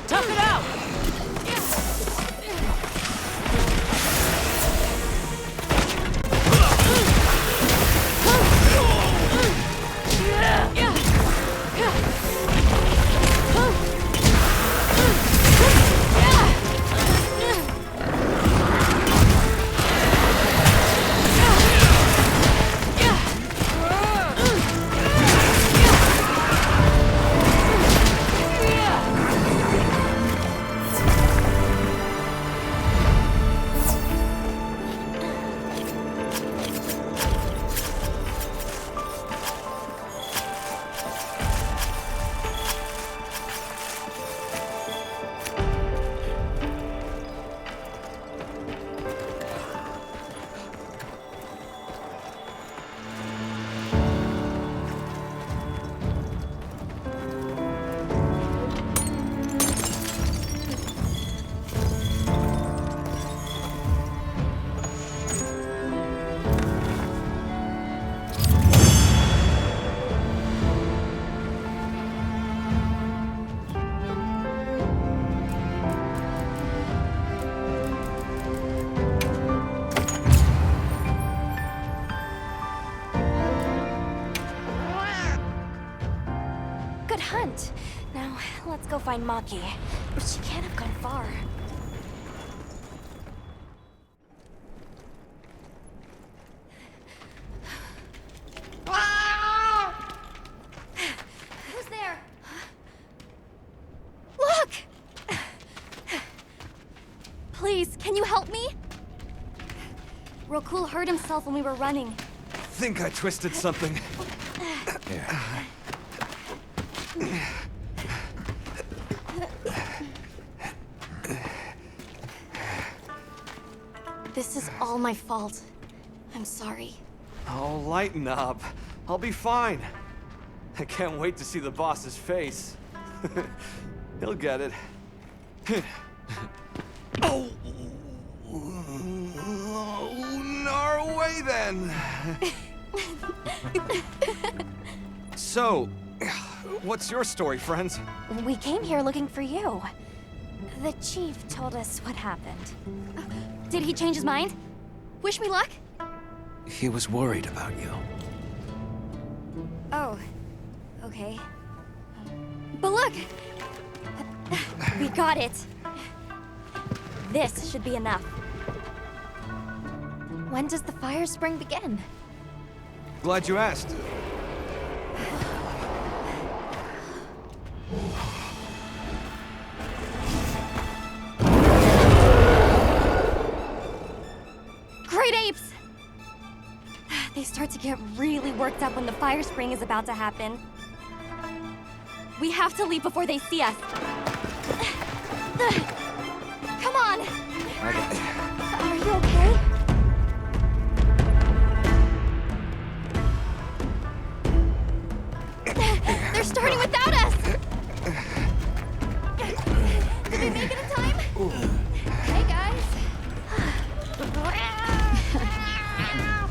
[SPEAKER 6] Tough it out!
[SPEAKER 2] Good hunt. Now, let's go find Maki. She can't have gone far.
[SPEAKER 5] Who's there?
[SPEAKER 2] Look! Please, can you help me? Rokul hurt himself when we were running.
[SPEAKER 3] Think I twisted something.
[SPEAKER 4] Here.
[SPEAKER 2] This is all my fault. I'm sorry.
[SPEAKER 3] Oh, lighten up. I'll be fine. I can't wait to see the boss's face. He'll get it. Oh! No way then! So, what's your story, friends?
[SPEAKER 2] We came here looking for you. The chief told us what happened. Did he change his mind? Wish me luck?
[SPEAKER 4] He was worried about you.
[SPEAKER 2] Oh, okay. But look! We got it. This should be enough. When does the fire spring begin?
[SPEAKER 3] Glad you asked.
[SPEAKER 2] Great apes! They start to get really worked up when the fire spring is about to happen. We have to leave before they see us. Come on! Are you okay? They're starting without us! Did we make it in time?
[SPEAKER 5] Hey, guys.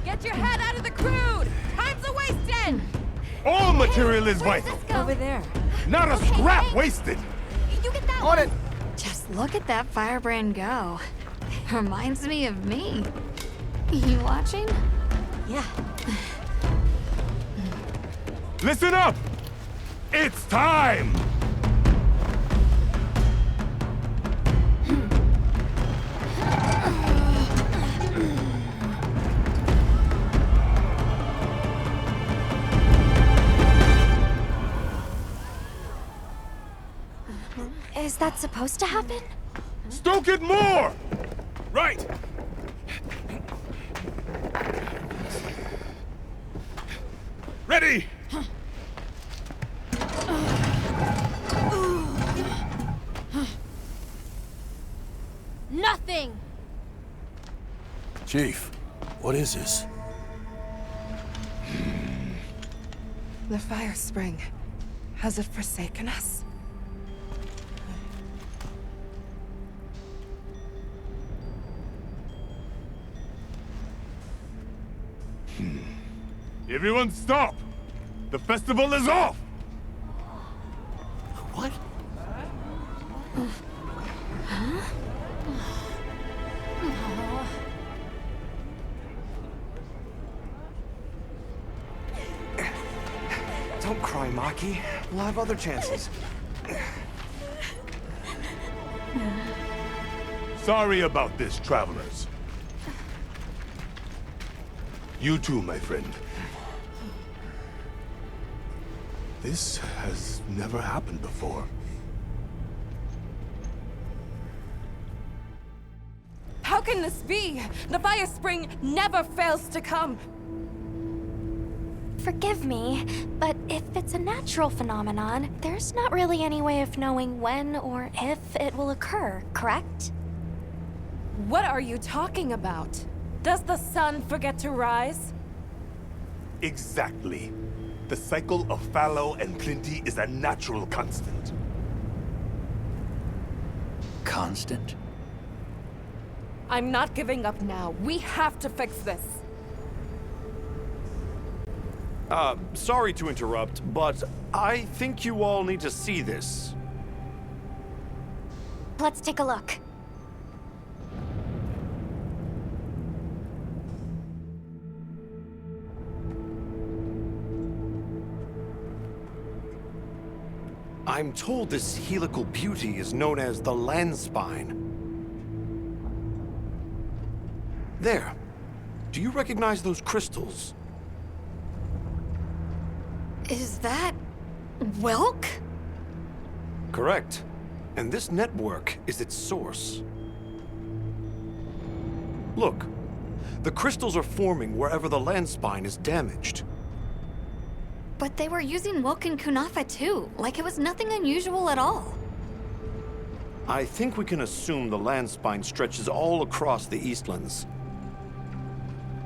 [SPEAKER 12] Get your head out of the crude! Time's a-wasting!
[SPEAKER 11] All material is vital.
[SPEAKER 12] Over there.
[SPEAKER 11] Not a scrap wasted.
[SPEAKER 2] You get that
[SPEAKER 11] On
[SPEAKER 2] one.
[SPEAKER 11] it.
[SPEAKER 5] Just look at that firebrand go. Reminds me of me. You watching?
[SPEAKER 2] Yeah.
[SPEAKER 11] Listen up. It's time.
[SPEAKER 2] Is that supposed to happen?
[SPEAKER 11] Stoke it more! Right! Ready!
[SPEAKER 1] Nothing!
[SPEAKER 14] Chief, what is this?
[SPEAKER 12] The fire spring. Has it forsaken us?
[SPEAKER 11] Everyone stop! The festival is off!
[SPEAKER 3] What? Don't cry, Maki. We'll have other chances.
[SPEAKER 11] Sorry about this, travelers. You too, my friend. This has never happened before.
[SPEAKER 12] How can this be? The fire spring never fails to come.
[SPEAKER 2] Forgive me, but if it's a natural phenomenon, there's not really any way of knowing when or if it will occur, correct?
[SPEAKER 12] What are you talking about? Does the sun forget to rise?
[SPEAKER 11] Exactly. The cycle of fallow and plenty is a natural constant.
[SPEAKER 4] Constant?
[SPEAKER 12] I'm not giving up now. We have to fix this.
[SPEAKER 3] Sorry to interrupt, but I think you all need to see this.
[SPEAKER 2] Let's take a look.
[SPEAKER 3] I'm told this helical beauty is known as the land spine. There. Do you recognize those crystals?
[SPEAKER 1] Is that... Welk?
[SPEAKER 3] Correct. And this network is its source. Look. The crystals are forming wherever the land spine is damaged.
[SPEAKER 5] But they were using Welk and Kunafa too, like it was nothing unusual at all.
[SPEAKER 3] I think we can assume the land spine stretches all across the Eastlands.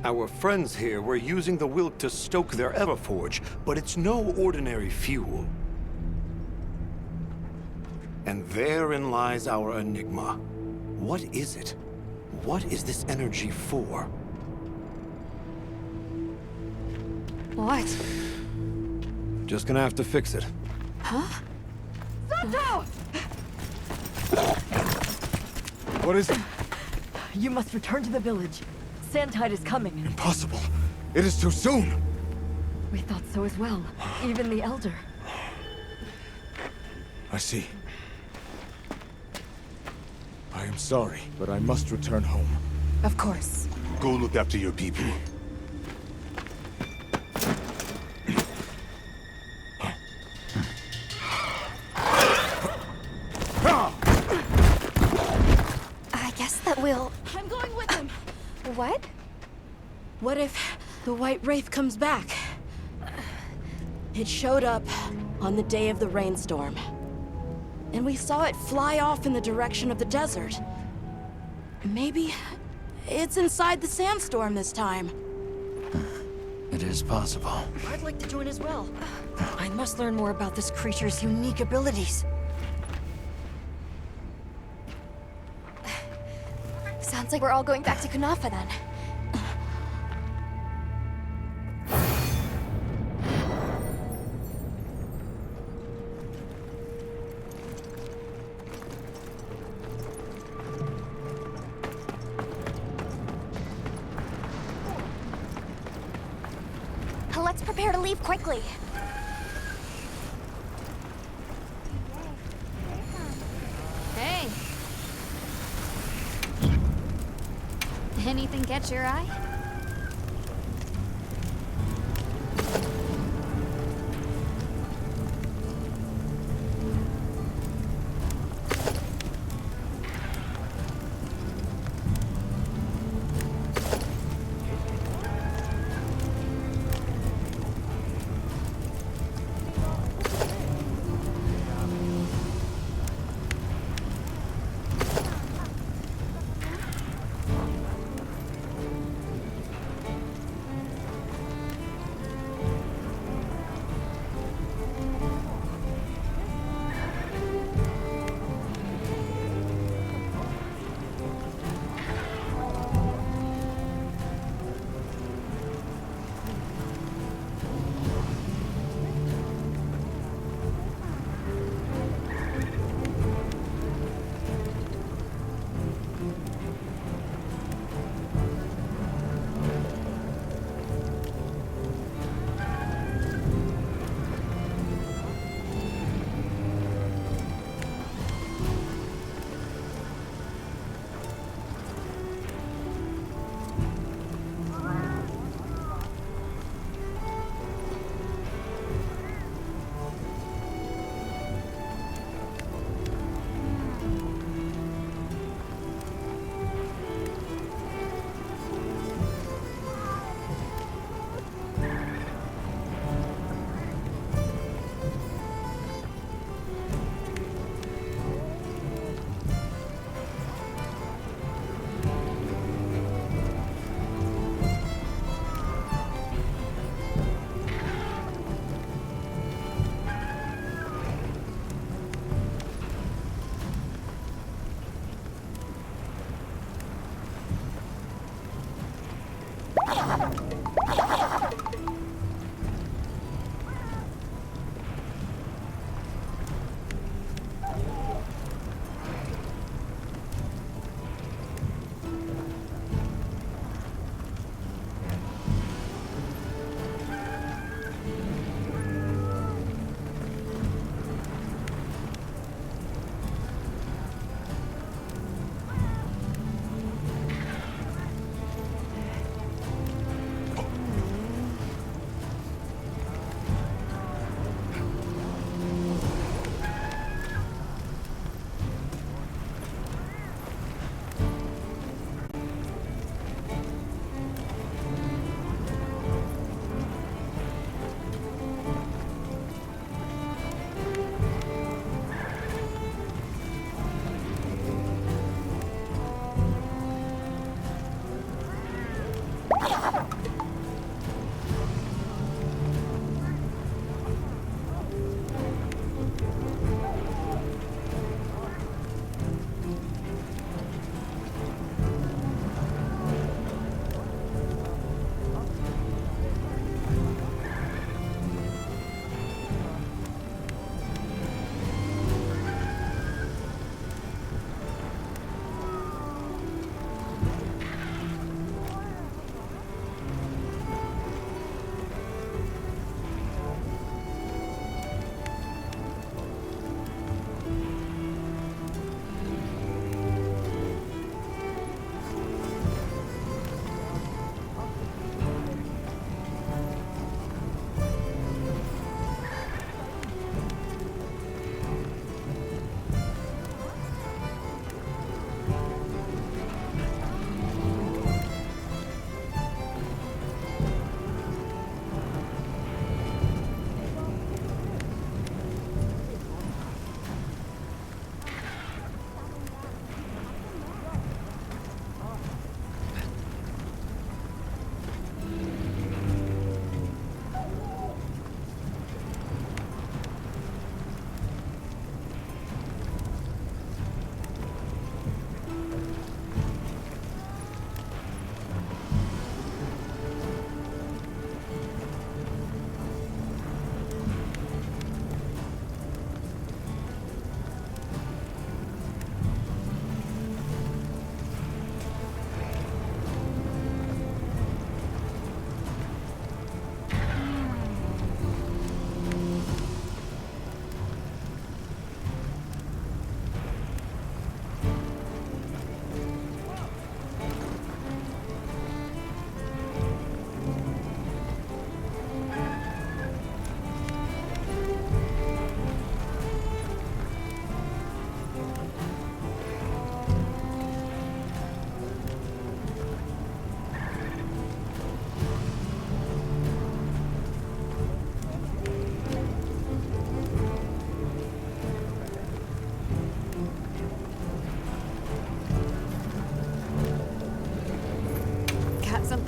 [SPEAKER 3] Our friends here were using the Wilk to stoke their Everforge, but it's no ordinary fuel. And therein lies our enigma. What is it? What is this energy for?
[SPEAKER 1] What?
[SPEAKER 3] Just gonna have to fix it.
[SPEAKER 1] Huh?
[SPEAKER 8] Sato!
[SPEAKER 10] What is it?
[SPEAKER 8] You must return to the village. Sandtide is coming.
[SPEAKER 10] Impossible. It is too soon.
[SPEAKER 8] We thought so as well. Even the Elder.
[SPEAKER 10] I see. I am sorry, but I must return home.
[SPEAKER 12] Of course.
[SPEAKER 11] Go look after your people.
[SPEAKER 2] I guess that we'll...
[SPEAKER 1] I'm going with him.
[SPEAKER 2] What?
[SPEAKER 1] What if the White Wraith comes back? It showed up on the day of the rainstorm. And we saw it fly off in the direction of the desert. Maybe it's inside the sandstorm this time.
[SPEAKER 4] It is possible.
[SPEAKER 8] I'd like to join as well. I must learn more about this creature's unique abilities.
[SPEAKER 2] Sounds like we're all going back to Kunafa then. Let's prepare to leave quickly.
[SPEAKER 5] Hey. Anything catch your eye?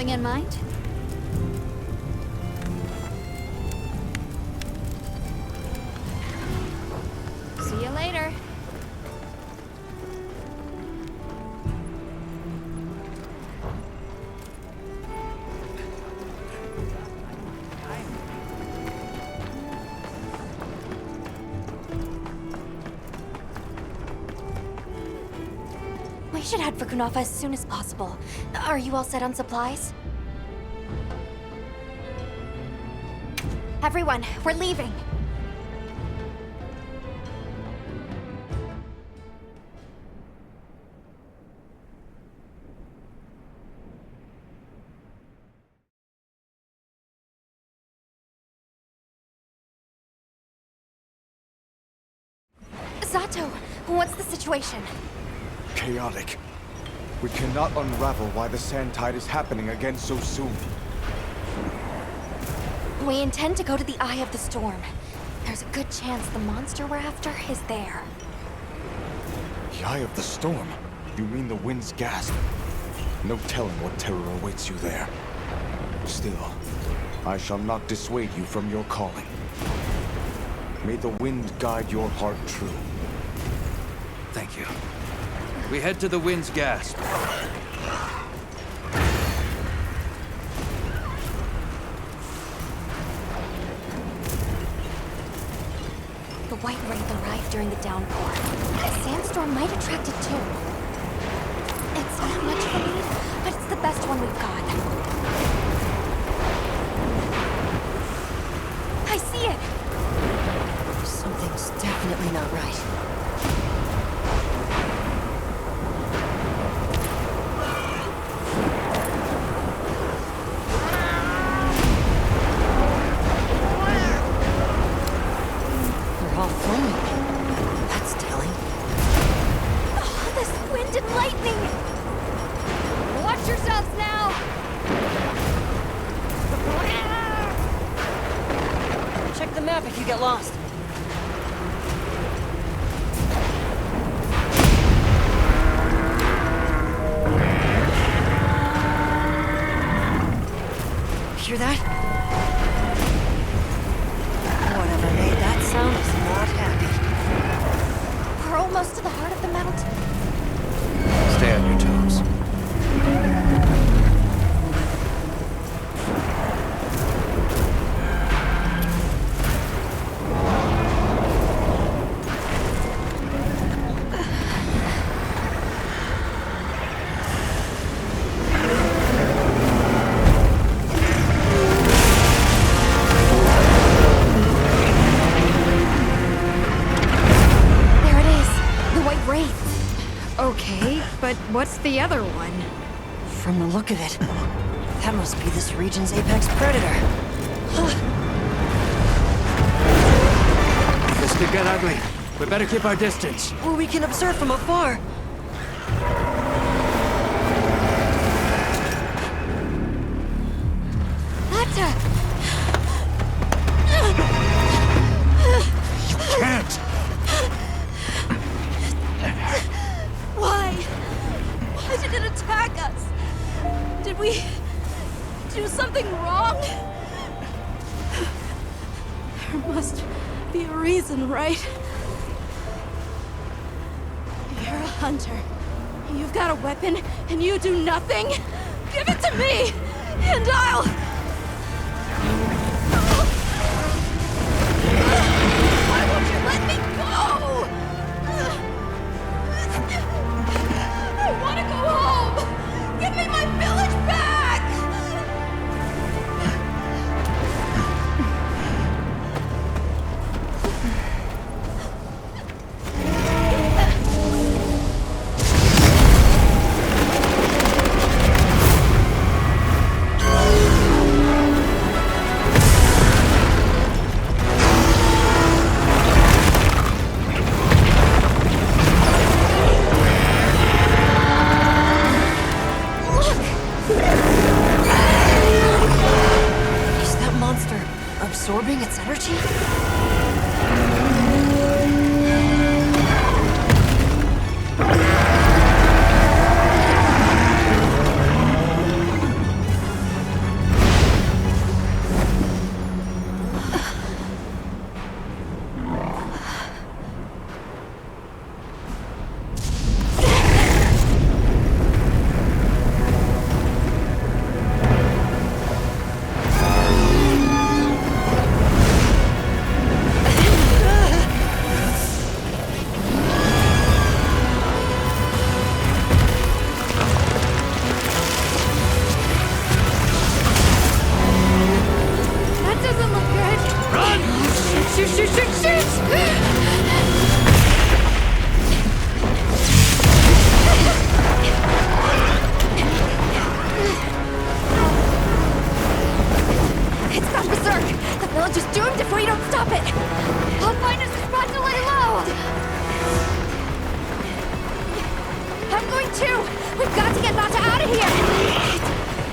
[SPEAKER 5] Anything in mind? See you later.
[SPEAKER 2] We should head for Kunafa as soon as possible. Are you all set on supplies? Everyone, we're leaving. Zato, what's the situation?
[SPEAKER 10] Chaotic. We cannot unravel why the sand tide is happening again so soon.
[SPEAKER 2] We intend to go to the Eye of the Storm. There's a good chance the monster we're after is there.
[SPEAKER 10] The Eye of the Storm? You mean the wind's gasp? No telling what terror awaits you there. Still, I shall not dissuade you from your calling. May the wind guide your heart true.
[SPEAKER 4] Thank you. We head to the wind's gasp.
[SPEAKER 2] The White Wraith arrived during the downpour. A sandstorm might attract it too. It's not much of a lead, but it's the best one we've got. I see it!
[SPEAKER 8] Something's definitely not right. They're all flaming. That's telling.
[SPEAKER 2] Oh, this wind and lightning!
[SPEAKER 5] Watch yourselves now!
[SPEAKER 8] Check the map if you get lost. Hear that? Whatever made that sound is not happy.
[SPEAKER 2] We're almost to the heart of the mountain.
[SPEAKER 4] Stay on your toes.
[SPEAKER 2] There it is, the White Wraith.
[SPEAKER 1] Okay, but what's the other one?
[SPEAKER 8] From the look of it, that must be this region's apex predator.
[SPEAKER 4] This could get ugly. We better keep our distance.
[SPEAKER 8] Well, we can observe from afar.
[SPEAKER 2] Atta!
[SPEAKER 4] Can't!
[SPEAKER 1] Why? Why did it attack us? Did we do something wrong? There must be a reason, right? You're a hunter. You've got a weapon, and you do nothing? Give it to me, and I'll... Why won't you let me go? I want to go home! Give me my village back!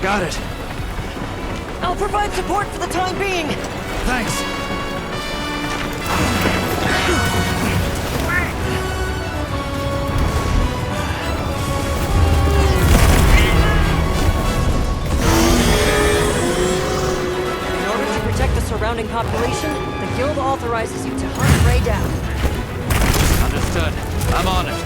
[SPEAKER 4] Got it.
[SPEAKER 8] I'll provide support for the time being.
[SPEAKER 4] Thanks.
[SPEAKER 8] In order to protect the surrounding population, the guild authorizes you to hunt Ray down.
[SPEAKER 4] Understood. I'm on it.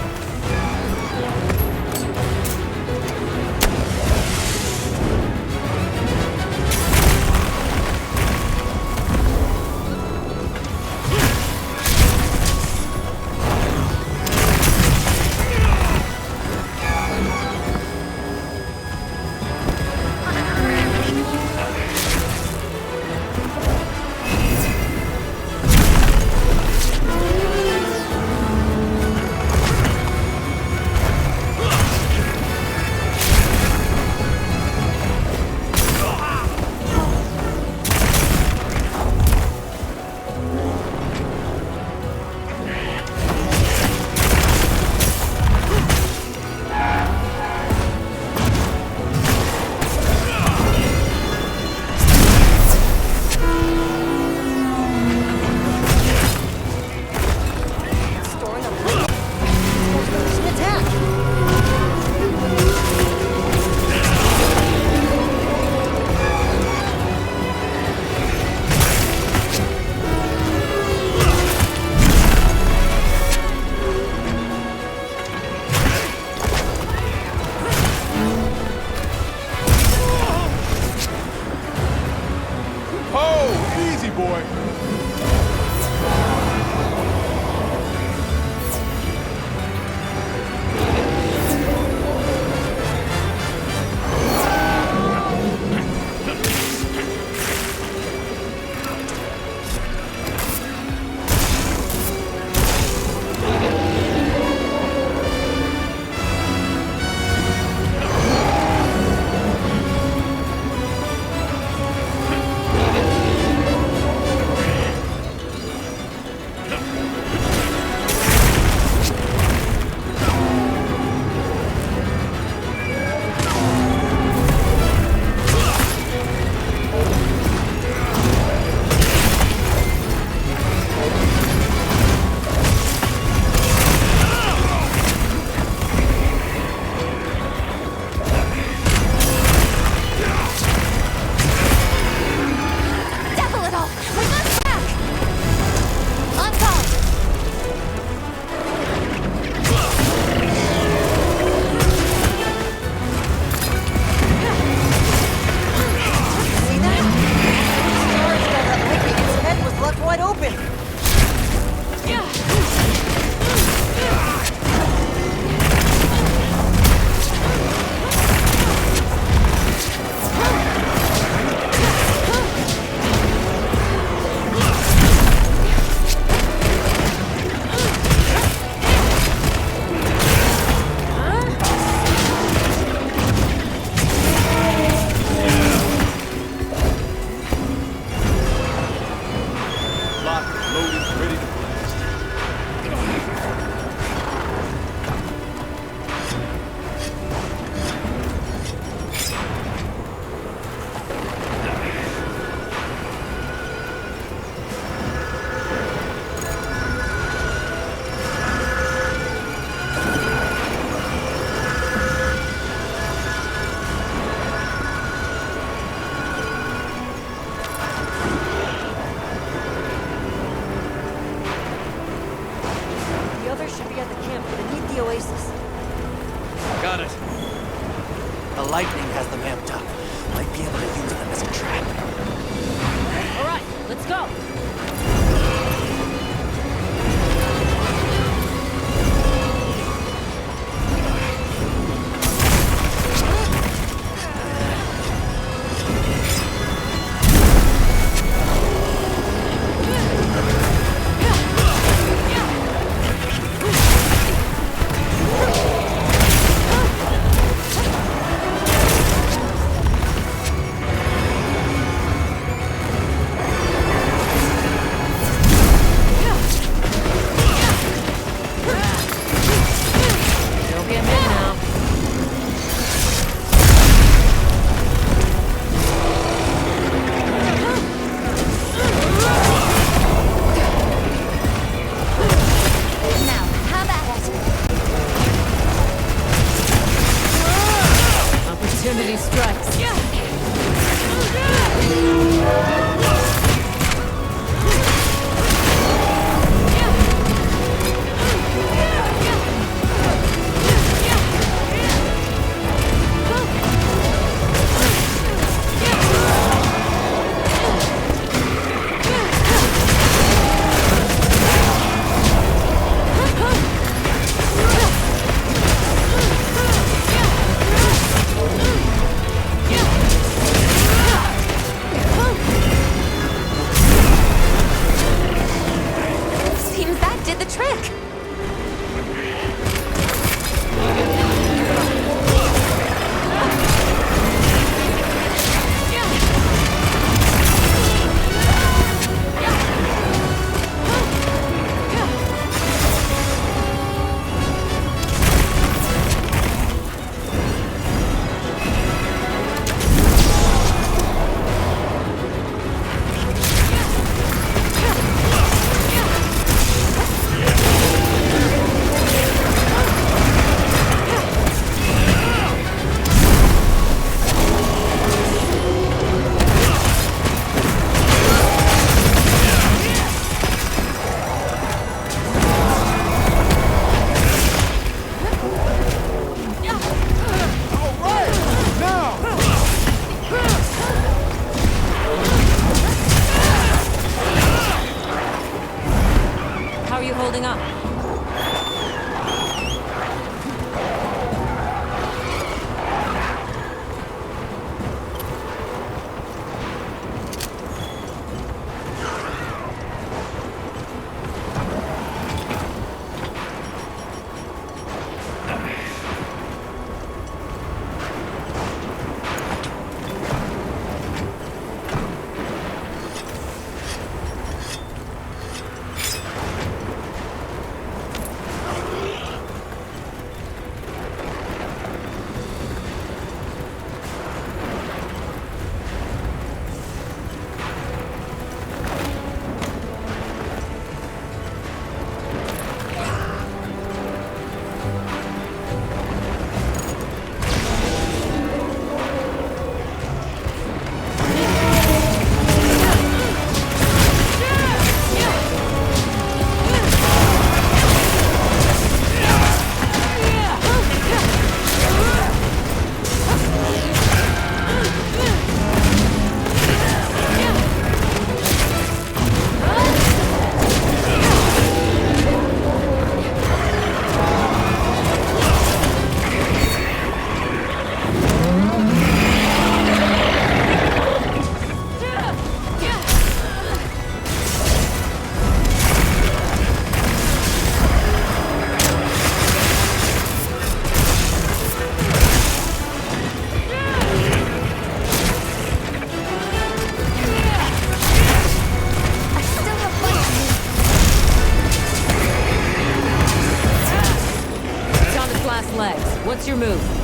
[SPEAKER 11] Easy, boy.
[SPEAKER 4] Got it. The lightning has them amped up. Might be able to use them as a trap.
[SPEAKER 6] All right, let's go. did the trick! How are you holding up? What's your move?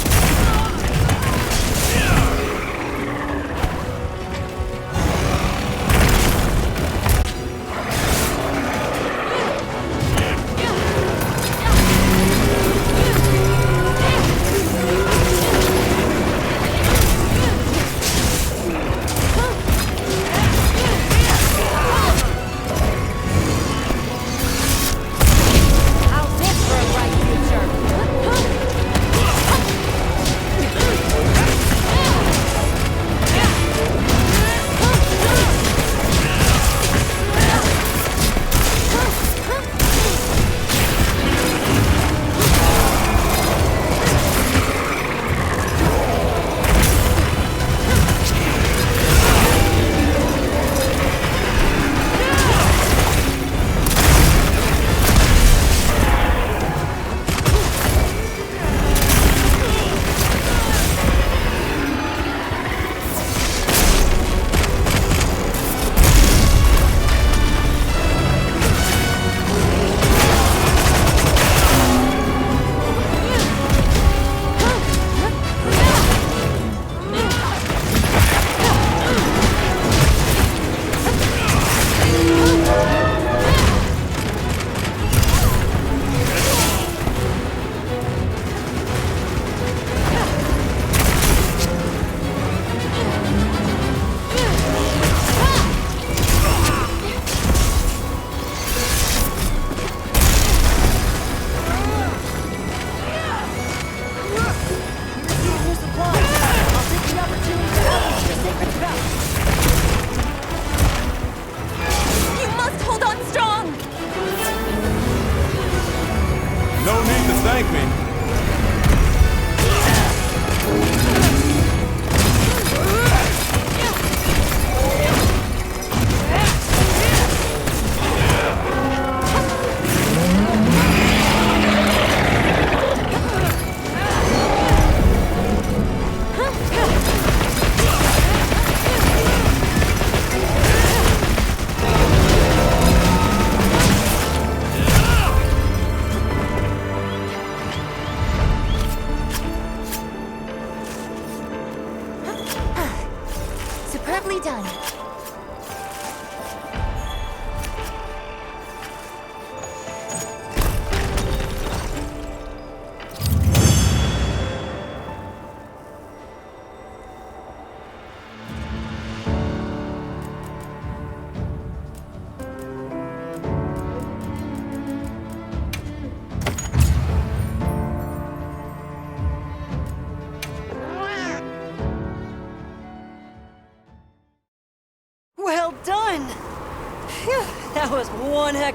[SPEAKER 11] Thank me.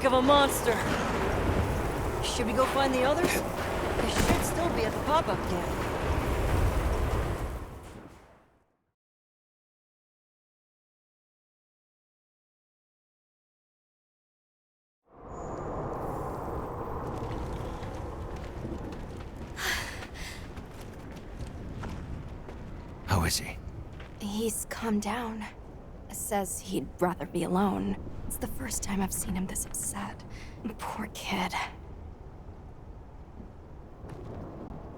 [SPEAKER 8] heck of a monster. Should we go find the others? They should still be at the pop-up camp.
[SPEAKER 4] How is he?
[SPEAKER 2] He's calmed down. Says he'd rather be alone. It's the first time I've seen him this upset. Poor kid.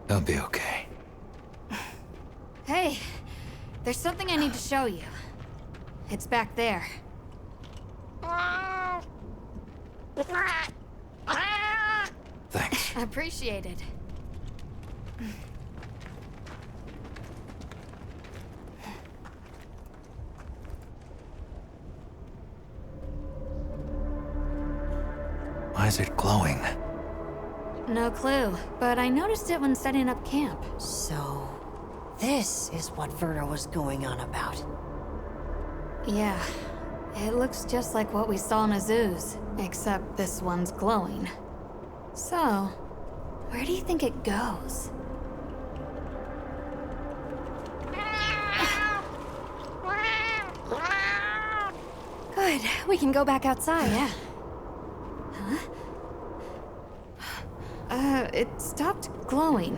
[SPEAKER 4] He'll be okay.
[SPEAKER 5] Hey, there's something I need to show you. It's back there.
[SPEAKER 4] Thanks.
[SPEAKER 5] Appreciated.
[SPEAKER 4] Why is it glowing?
[SPEAKER 5] No clue, but I noticed it when setting up camp.
[SPEAKER 8] So, this is what Werner was going on about.
[SPEAKER 5] Yeah, it looks just like what we saw in Azu's, except this one's glowing. So, where do you think it goes?
[SPEAKER 2] Good, we can go back outside.
[SPEAKER 5] Yeah. It stopped glowing.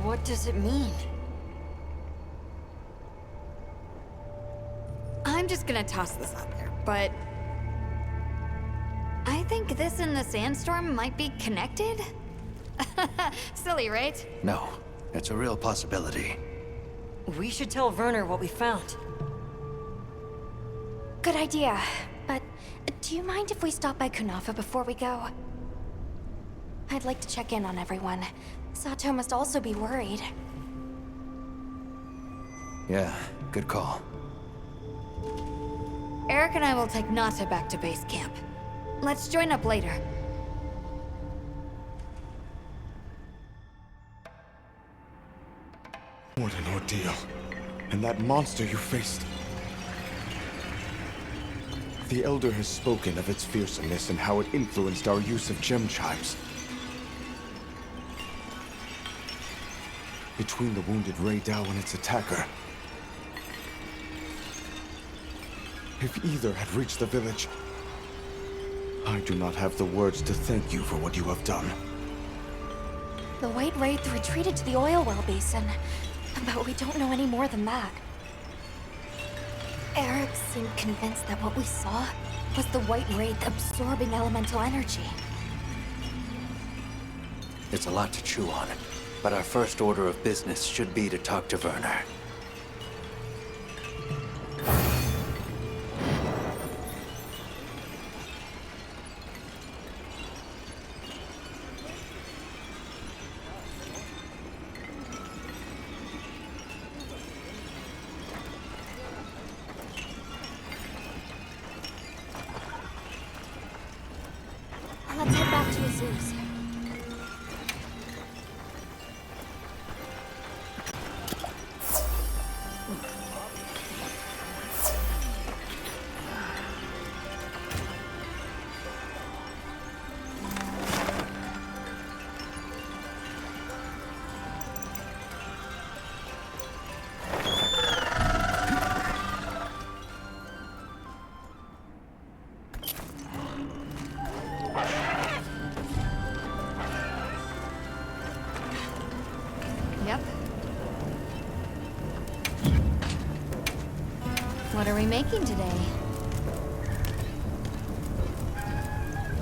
[SPEAKER 8] What does it mean?
[SPEAKER 5] I'm just gonna toss this out there, but I think this and the sandstorm might be connected? Silly, right?
[SPEAKER 4] No, it's a real possibility.
[SPEAKER 8] We should tell Werner what we found.
[SPEAKER 2] Good idea. But do you mind if we stop by Kunafa before we go? I'd like to check in on everyone. Sato must also be worried.
[SPEAKER 4] Yeah, good call.
[SPEAKER 5] Eric and I will take Nata back to base camp. Let's join up later.
[SPEAKER 10] What an ordeal. And that monster you faced. The Elder has spoken of its fearsomeness and how it influenced our use of gem chimes. Between the wounded Rei Dao and its attacker, if either had reached the village, I do not have the words to thank you for what you have done.
[SPEAKER 2] The White Wraith retreated to the oil well basin, but we don't know any more than that. Eric seemed convinced that what we saw was the White Wraith absorbing elemental energy.
[SPEAKER 4] It's a lot to chew on, but our first order of business should be to talk to Werner.
[SPEAKER 2] Let's head back to Azu's.
[SPEAKER 5] Yep. What are we making today?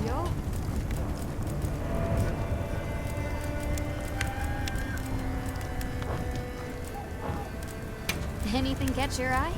[SPEAKER 5] Yo. Anything catch your eye?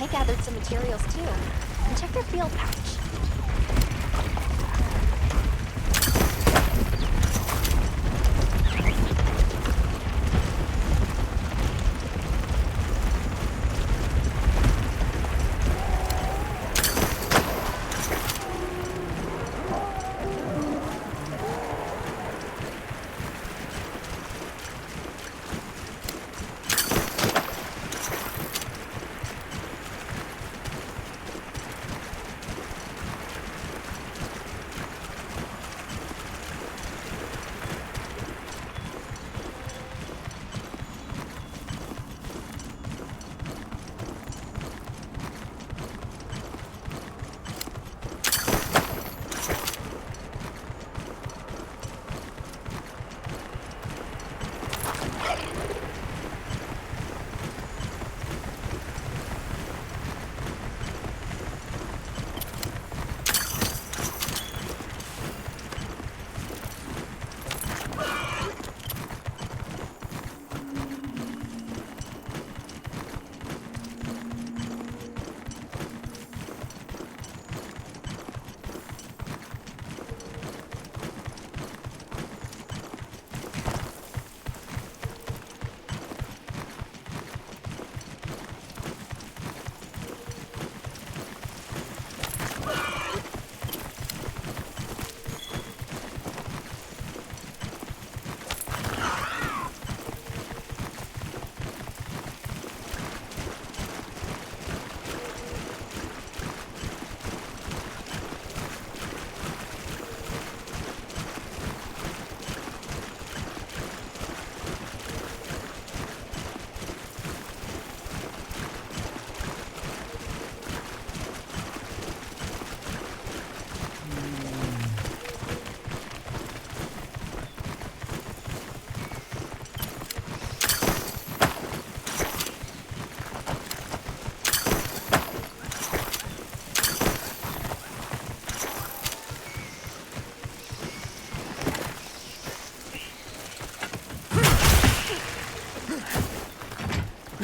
[SPEAKER 2] I gathered some materials too. And check their field pouch.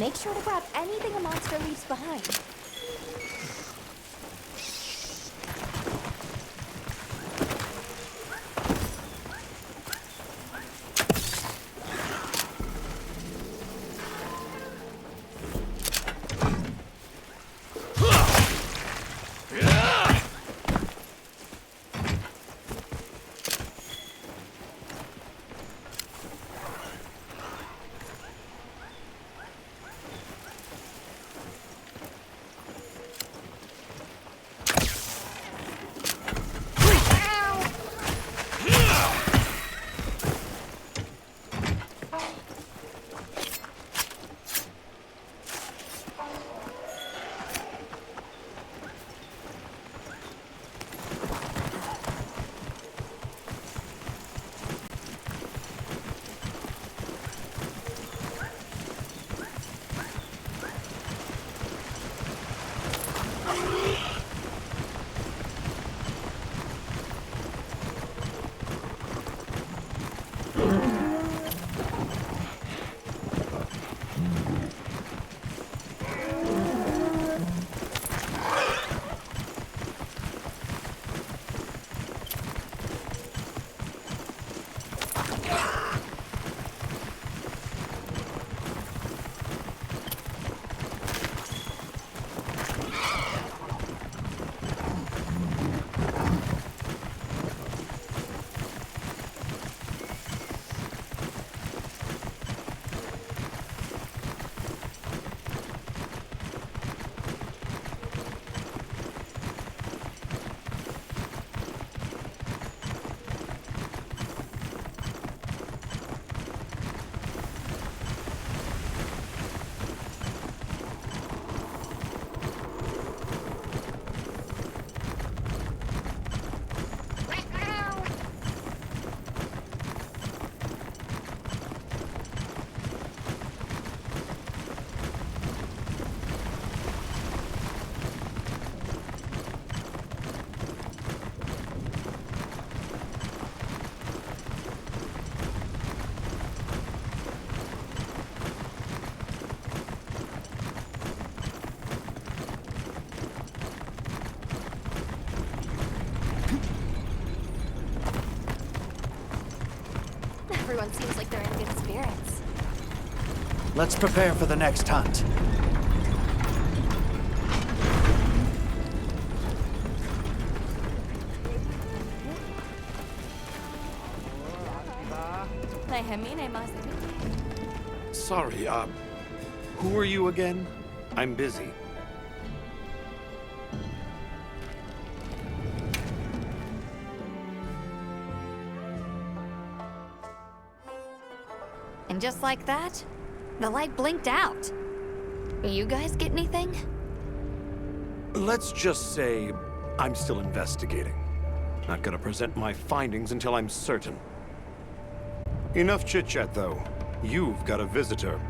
[SPEAKER 2] Make sure to grab anything a monster leaves behind. Everyone seems like they're in good spirits.
[SPEAKER 4] Let's prepare for the next hunt.
[SPEAKER 3] Sorry, who are you again? I'm busy.
[SPEAKER 5] And just like that, the light blinked out. You guys get anything?
[SPEAKER 3] Let's just say I'm still investigating. Not gonna present my findings until I'm certain. Enough chit-chat, though. You've got a visitor.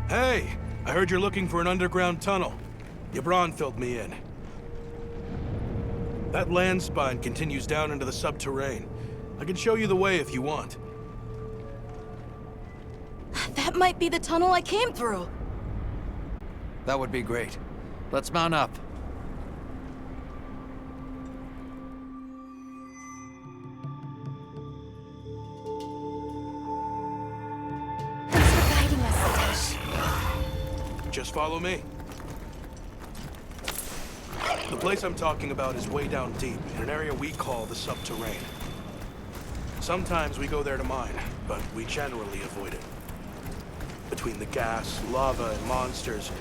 [SPEAKER 17] Hey! I heard you're looking for an underground tunnel. Yabron filled me in. That land spine continues down into the subterrane. I can show you the way if you want.
[SPEAKER 1] That might be the tunnel I came through.
[SPEAKER 4] That would be great. Let's mount up.
[SPEAKER 2] Thanks for guiding us,
[SPEAKER 17] Just follow me. The place I'm talking about is way down deep, in an area we call the subterrane. Sometimes we go there to mine, but we generally avoid it. Between the gas, lava, and monsters,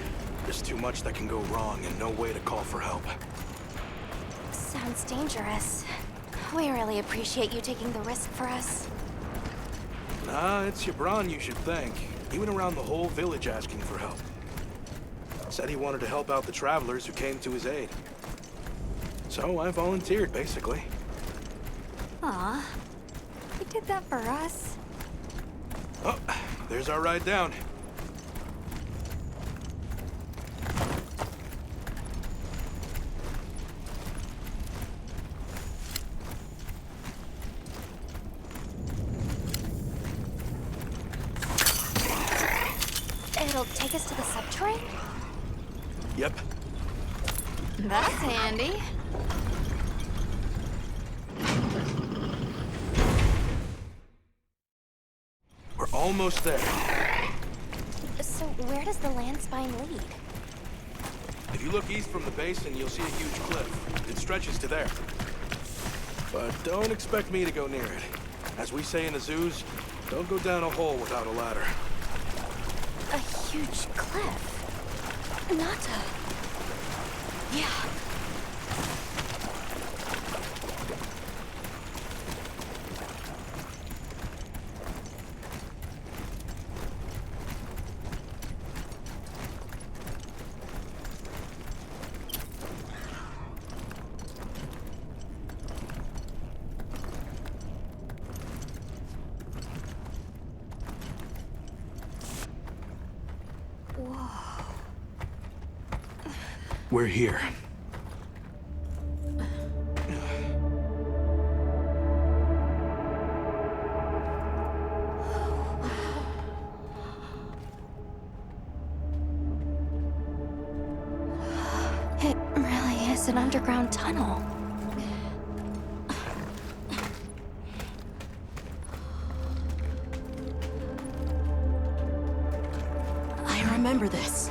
[SPEAKER 17] there's too much that can go wrong and no way to call for help.
[SPEAKER 2] Sounds dangerous. We really appreciate you taking the risk for us.
[SPEAKER 17] Nah, it's Yabron you should thank. He went around the whole village asking for help. Said he wanted to help out the travelers who came to his aid. So I volunteered, basically.
[SPEAKER 2] Aw, you did that for us.
[SPEAKER 17] Oh, there's our ride down.
[SPEAKER 2] It'll take us to the subterrane?
[SPEAKER 17] Yep.
[SPEAKER 5] That's handy.
[SPEAKER 17] We're almost there.
[SPEAKER 2] So where does the land spine lead?
[SPEAKER 17] If you look east from the basin, you'll see a huge cliff. It stretches to there. But don't expect me to go near it. As we say in the zoos, don't go down a hole without a ladder.
[SPEAKER 2] A huge cliff. Nata. Yeah.
[SPEAKER 17] We're here.
[SPEAKER 2] It really is an underground tunnel.
[SPEAKER 1] I remember this.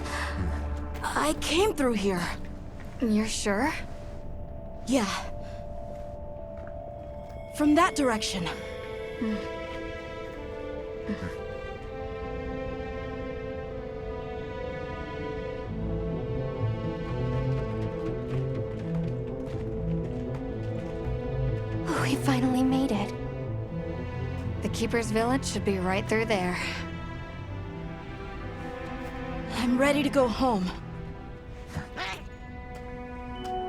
[SPEAKER 1] I came through here.
[SPEAKER 5] You're sure?
[SPEAKER 1] Yeah. From that direction.
[SPEAKER 2] We finally made it.
[SPEAKER 5] The Keeper's village should be right through there.
[SPEAKER 1] I'm ready to go home.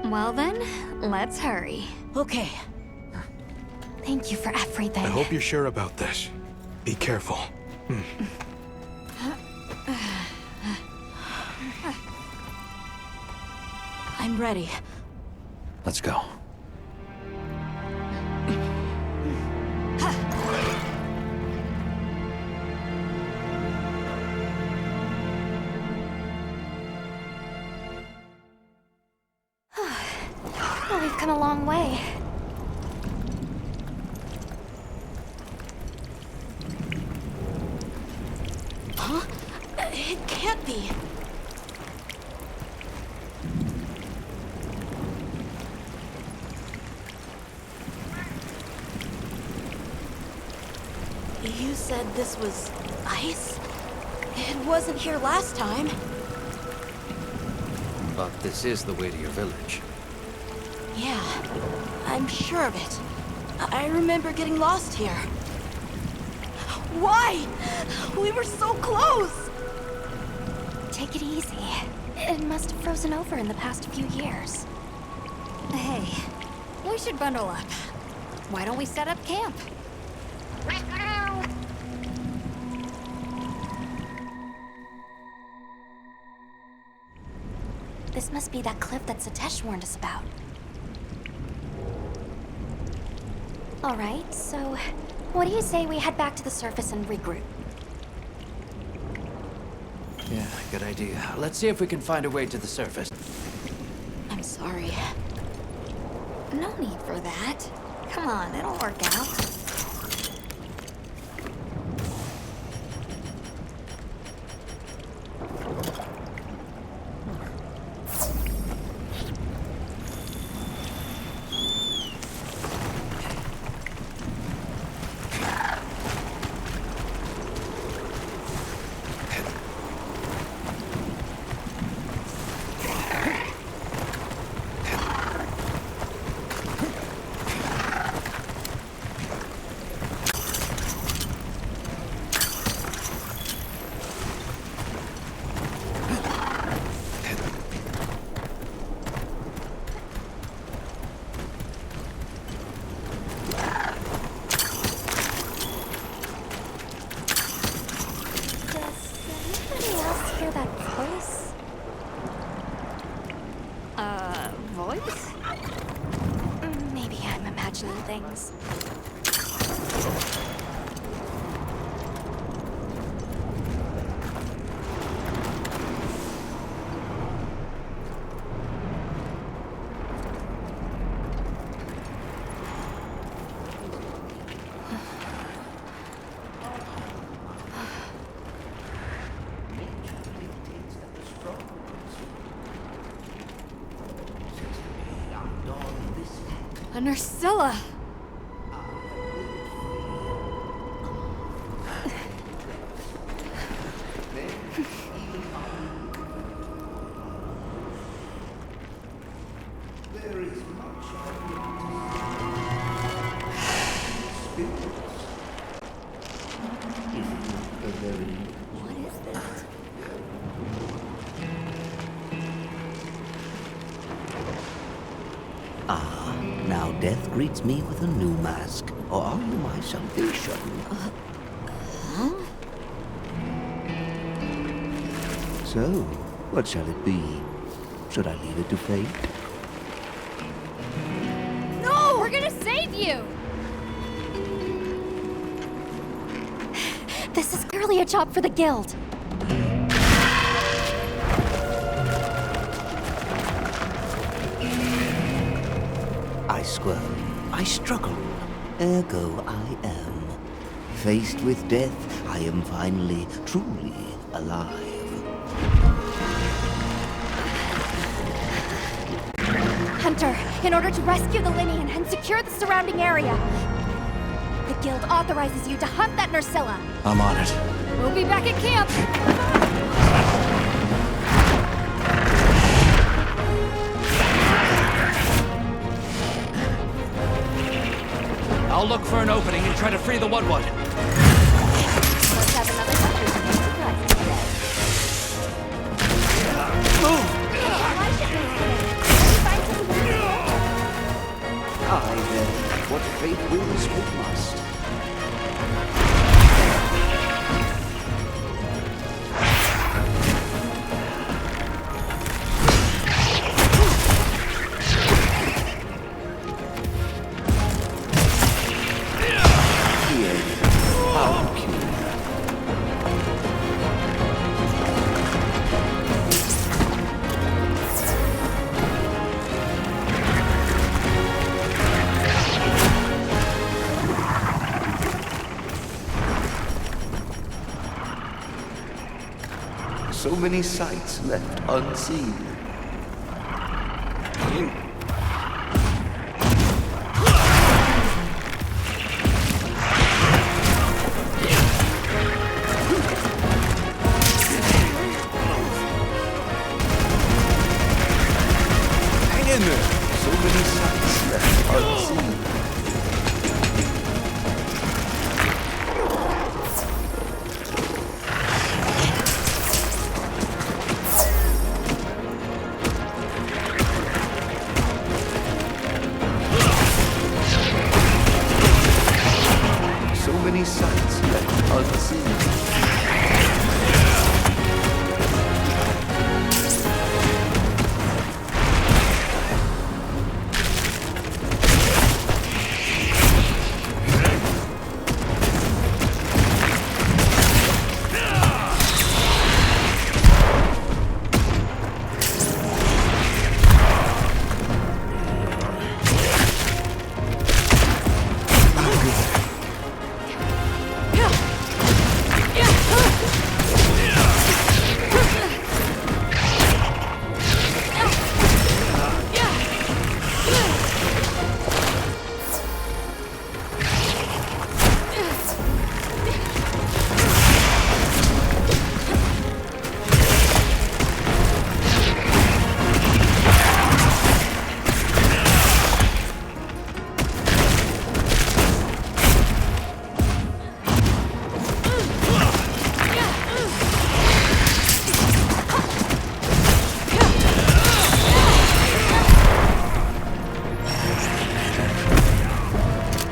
[SPEAKER 5] Well then, let's hurry.
[SPEAKER 1] Okay.
[SPEAKER 2] Thank you for everything.
[SPEAKER 17] I hope you're sure about this. Be careful.
[SPEAKER 1] I'm ready.
[SPEAKER 4] Let's go.
[SPEAKER 2] Well, we've come a long way.
[SPEAKER 1] easy. You said this was ice? It wasn't here last time.
[SPEAKER 4] But this is the way to your village.
[SPEAKER 1] Yeah, I'm sure of it. I remember getting lost here. Why? We were so close!
[SPEAKER 2] Take it easy. It must have frozen over in the past few years.
[SPEAKER 5] Hey, we should bundle up. Why don't we set up camp?
[SPEAKER 2] This must be that cliff that Satesh warned us about. All right, so what do you say we head back to the surface and regroup?
[SPEAKER 4] Yeah, good idea. Let's see if we can find a way to the surface.
[SPEAKER 1] I'm sorry.
[SPEAKER 5] No need for that. Come on, it'll work out.
[SPEAKER 2] Voice? Maybe I'm imagining things.
[SPEAKER 5] A Nursilla!
[SPEAKER 18] Now death greets me with a new mask. Or are you my salvation? So, what shall it be? Should I leave it to fate?
[SPEAKER 5] No! We're gonna save you!
[SPEAKER 2] This is clearly a job for the guild.
[SPEAKER 18] I squirm, I struggle, ergo I am. Faced with death, I am finally, truly alive.
[SPEAKER 2] Hunter, in order to rescue the Linian and secure the surrounding area, the guild authorizes you to hunt that Nursilla.
[SPEAKER 4] I'm on it.
[SPEAKER 5] We'll be back at camp!
[SPEAKER 7] I'll look for an opening and try to free the Wud-Wud.
[SPEAKER 2] Let's have another hunter surprise today.
[SPEAKER 18] I then, what fate wills it must. So many sights left unseen.
[SPEAKER 10] Hang in there!
[SPEAKER 18] So many sights left unseen. So many sights left unseen.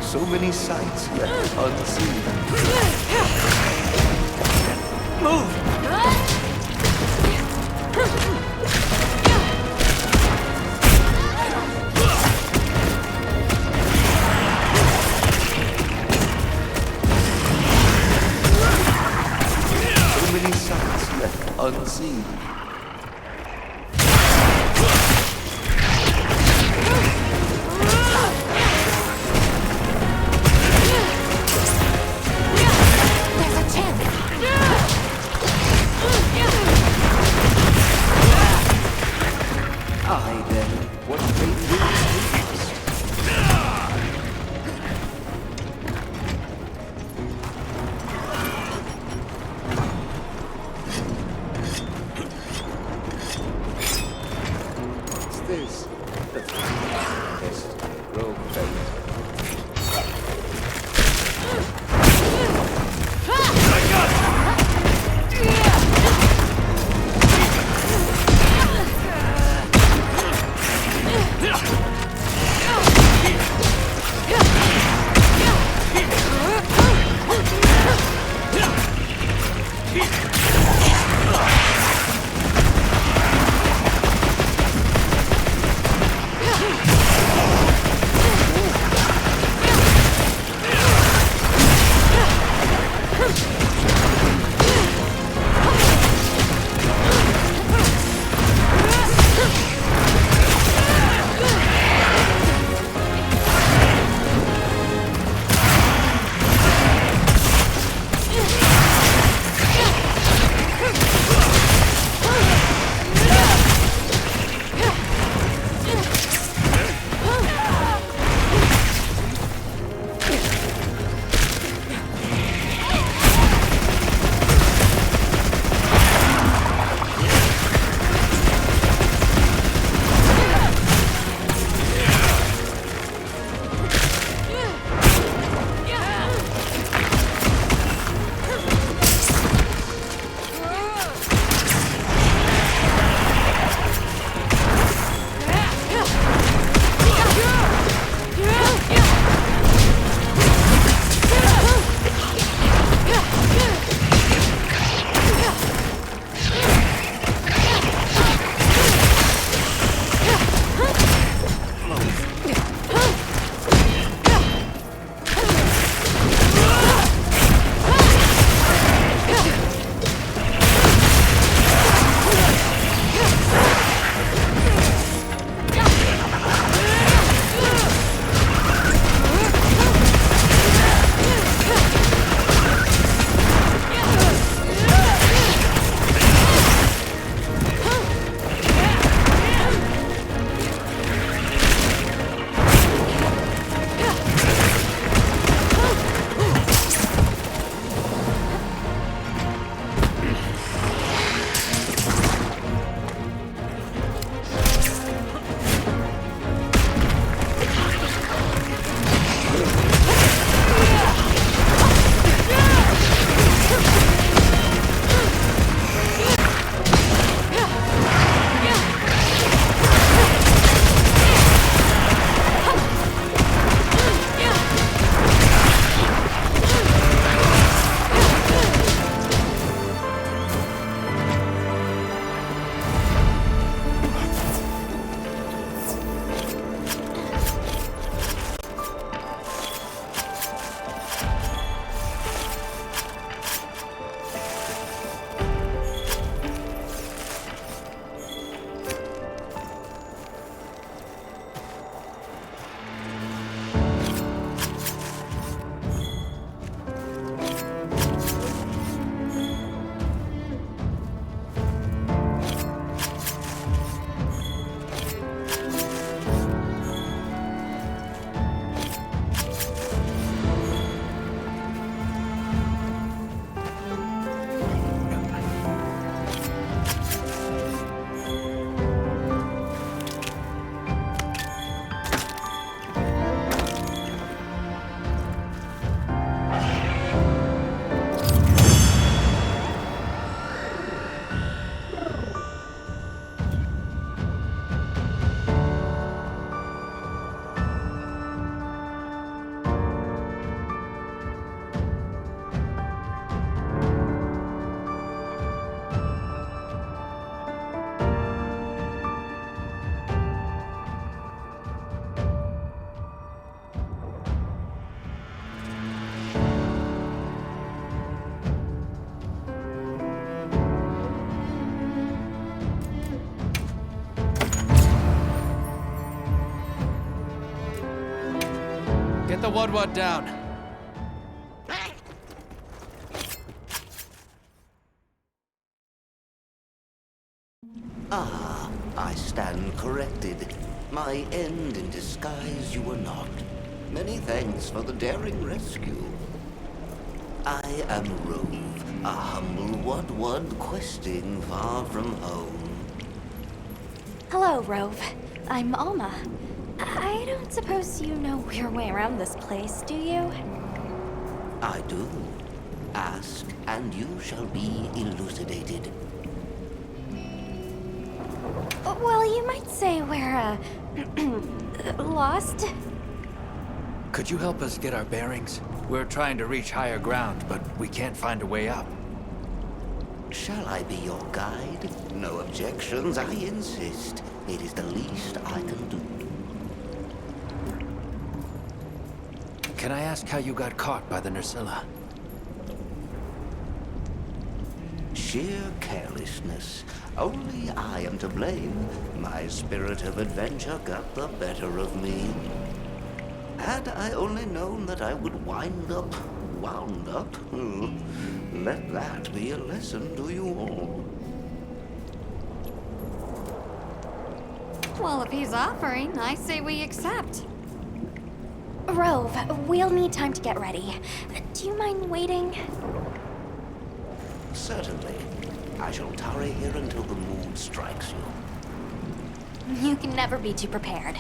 [SPEAKER 18] So many sights left unseen.
[SPEAKER 7] Move!
[SPEAKER 18] So many sights left unseen.
[SPEAKER 2] There's a chance.
[SPEAKER 18] I then, what fate will What's this? Rogue fate.
[SPEAKER 4] the WOD down.
[SPEAKER 18] Ah, I stand corrected. My end in disguise you were not. Many thanks for the daring rescue. I am Rove, a humble WOD questing far from home.
[SPEAKER 2] Hello, Rove. I'm Alma. I don't suppose you know your way around this place, do you?
[SPEAKER 18] I do. Ask, and you shall be elucidated.
[SPEAKER 2] Well, you might say we're, lost.
[SPEAKER 4] Could you help us get our bearings? We're trying to reach higher ground, but we can't find a way up.
[SPEAKER 18] Shall I be your guide? No objections, I insist. It is the least I can do.
[SPEAKER 4] Can I ask how you got caught by the Nursilla?
[SPEAKER 18] Sheer carelessness. Only I am to blame. My spirit of adventure got the better of me. Had I only known that I would wound up, let that be a lesson to you all.
[SPEAKER 5] Well, if he's offering, I say we accept.
[SPEAKER 2] Rove, we'll need time to get ready. Do you mind waiting?
[SPEAKER 18] Certainly. I shall tarry here until the mood strikes you.
[SPEAKER 2] You can never be too prepared.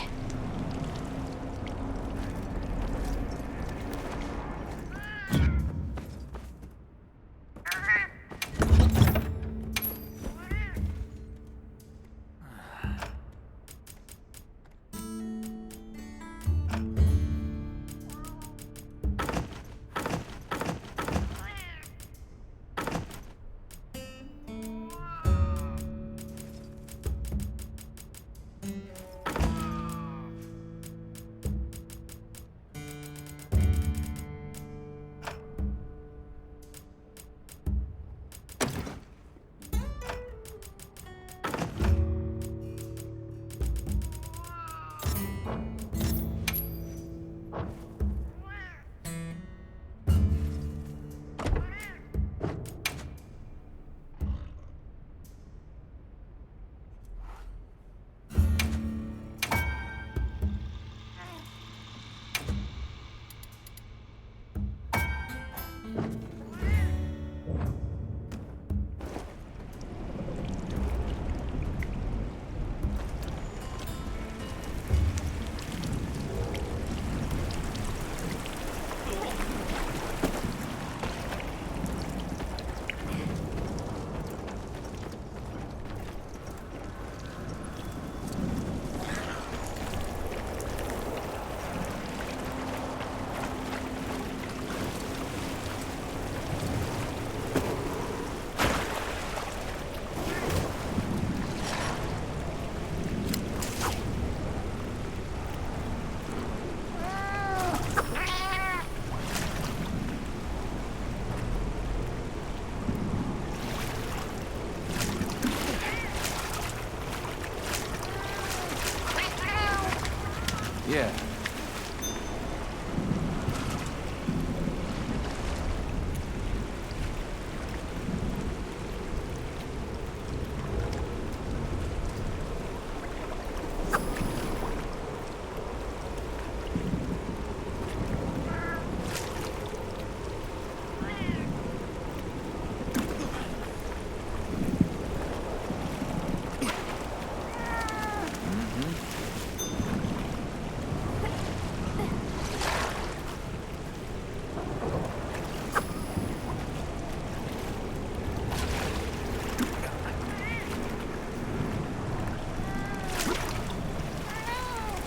[SPEAKER 4] Yeah.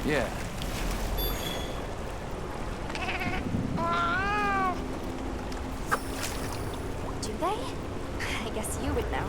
[SPEAKER 4] Yeah.
[SPEAKER 2] Do they? I guess you would know.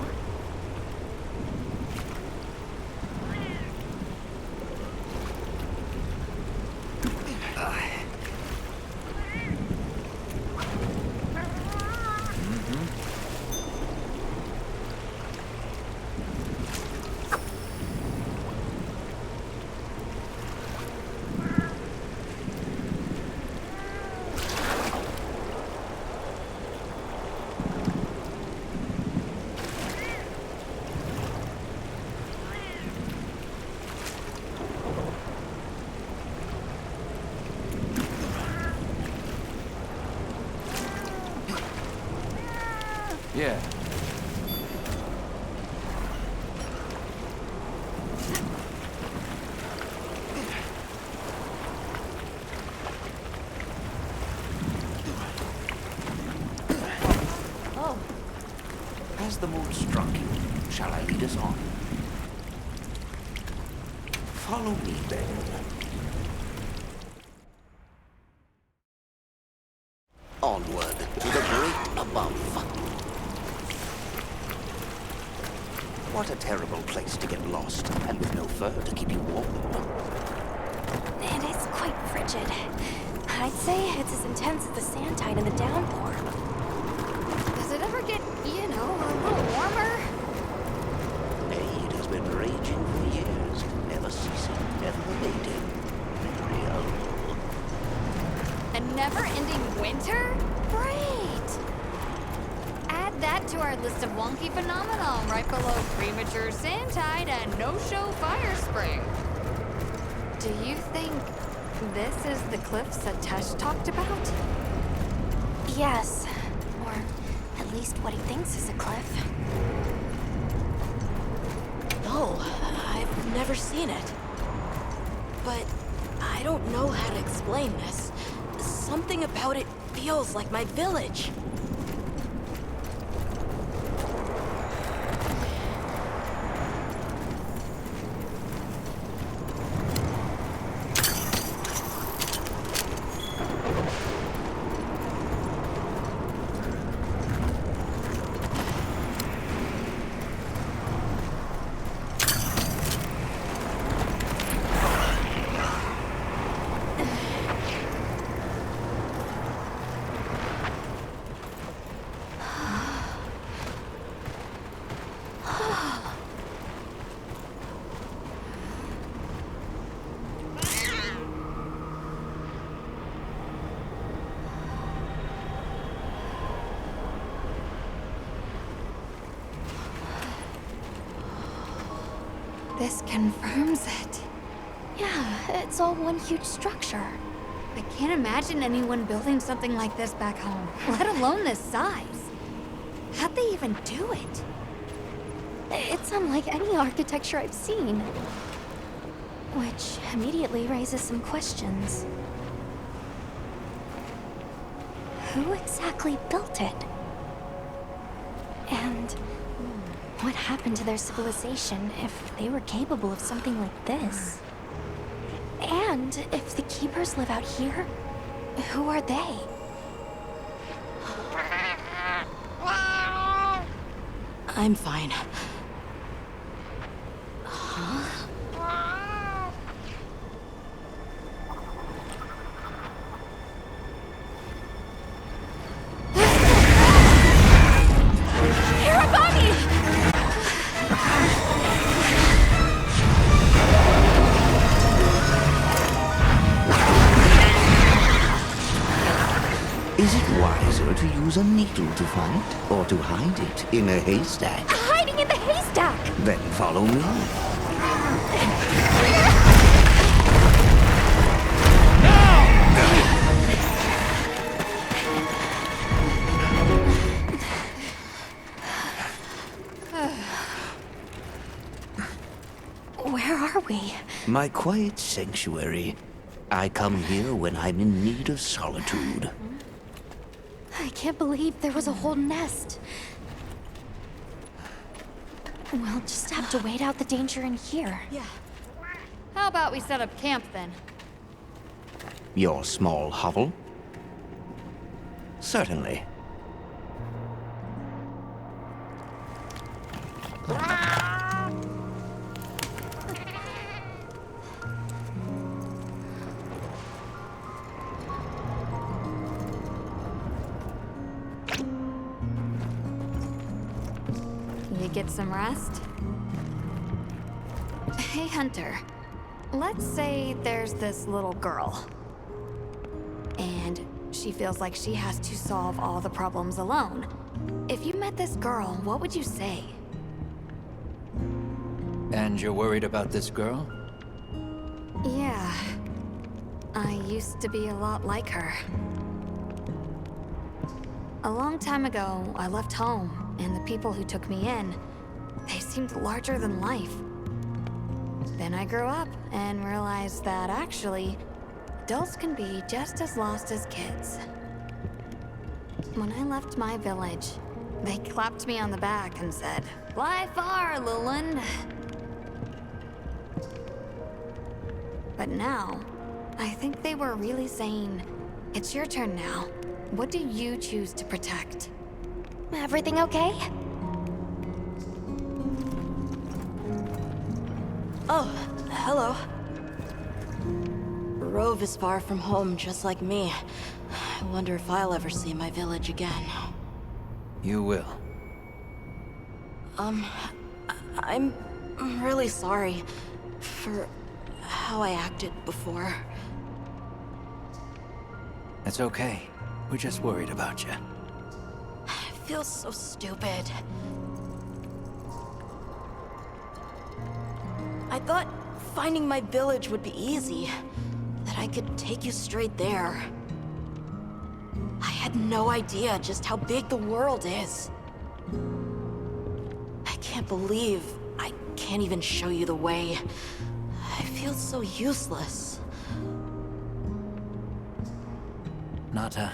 [SPEAKER 4] Yeah.
[SPEAKER 18] Oh. Has the mood struck you? Shall I lead us on? Follow me, then. Onward to the great above. What a terrible place to get lost, and with no fur to keep you warm.
[SPEAKER 2] It is quite frigid. I'd say it's as intense as the sand tide in the downpour.
[SPEAKER 5] Does it ever get, you know, a little warmer?
[SPEAKER 18] Nay, it has been raging for years, never ceasing, never abating. Real.
[SPEAKER 5] A never-ending winter? Great! Add that to our list of wonky phenomenon right below premature sand tide and no-show fire spring. Do you think this is the cliffs that Tesh talked about?
[SPEAKER 2] Yes. Or at least what he thinks is a cliff.
[SPEAKER 1] No, I've never seen it. But I don't know how to explain this. Something about it feels like my village.
[SPEAKER 5] This confirms it.
[SPEAKER 2] Yeah, it's all one huge structure.
[SPEAKER 5] I can't imagine anyone building something like this back home, let alone this size. How'd they even do it?
[SPEAKER 2] It's unlike any architecture I've seen. Which immediately raises some questions. Who exactly built it? And what happened to their civilization if they were capable of something like this? And if the Keepers live out here, who are they?
[SPEAKER 1] I'm fine.
[SPEAKER 18] Is it wiser to use a needle to fight, or to hide it in a haystack?
[SPEAKER 2] Hiding in the haystack!
[SPEAKER 18] Then follow me.
[SPEAKER 2] Where are we?
[SPEAKER 18] My quiet sanctuary. I come here when I'm in need of solitude.
[SPEAKER 2] I can't believe there was a whole nest. We'll just have to wait out the danger in here.
[SPEAKER 1] Yeah.
[SPEAKER 5] How about we set up camp then?
[SPEAKER 18] Your small hovel? Certainly.
[SPEAKER 5] You get some rest? Hey, Hunter. Let's say there's this little girl. And she feels like she has to solve all the problems alone. If you met this girl, what would you say?
[SPEAKER 4] And you're worried about this girl?
[SPEAKER 5] Yeah. I used to be a lot like her. A long time ago, I left home. and the people who took me in, they seemed larger than life. Then I grew up and realized that actually, adults can be just as lost as kids. When I left my village, they clapped me on the back and said, "Fly far, Lulund." But now, I think they were really saying, "It's your turn now. What do you choose to protect?"
[SPEAKER 2] Everything okay?
[SPEAKER 1] Oh, hello. Rove is far from home, just like me. I wonder if I'll ever see my village again.
[SPEAKER 4] You will.
[SPEAKER 1] I'm really sorry for how I acted before.
[SPEAKER 4] It's okay. We're just worried about you.
[SPEAKER 1] I feel so stupid. I thought finding my village would be easy. That I could take you straight there. I had no idea just how big the world is. I can't believe I can't even show you the way. I feel so useless.
[SPEAKER 4] Nata.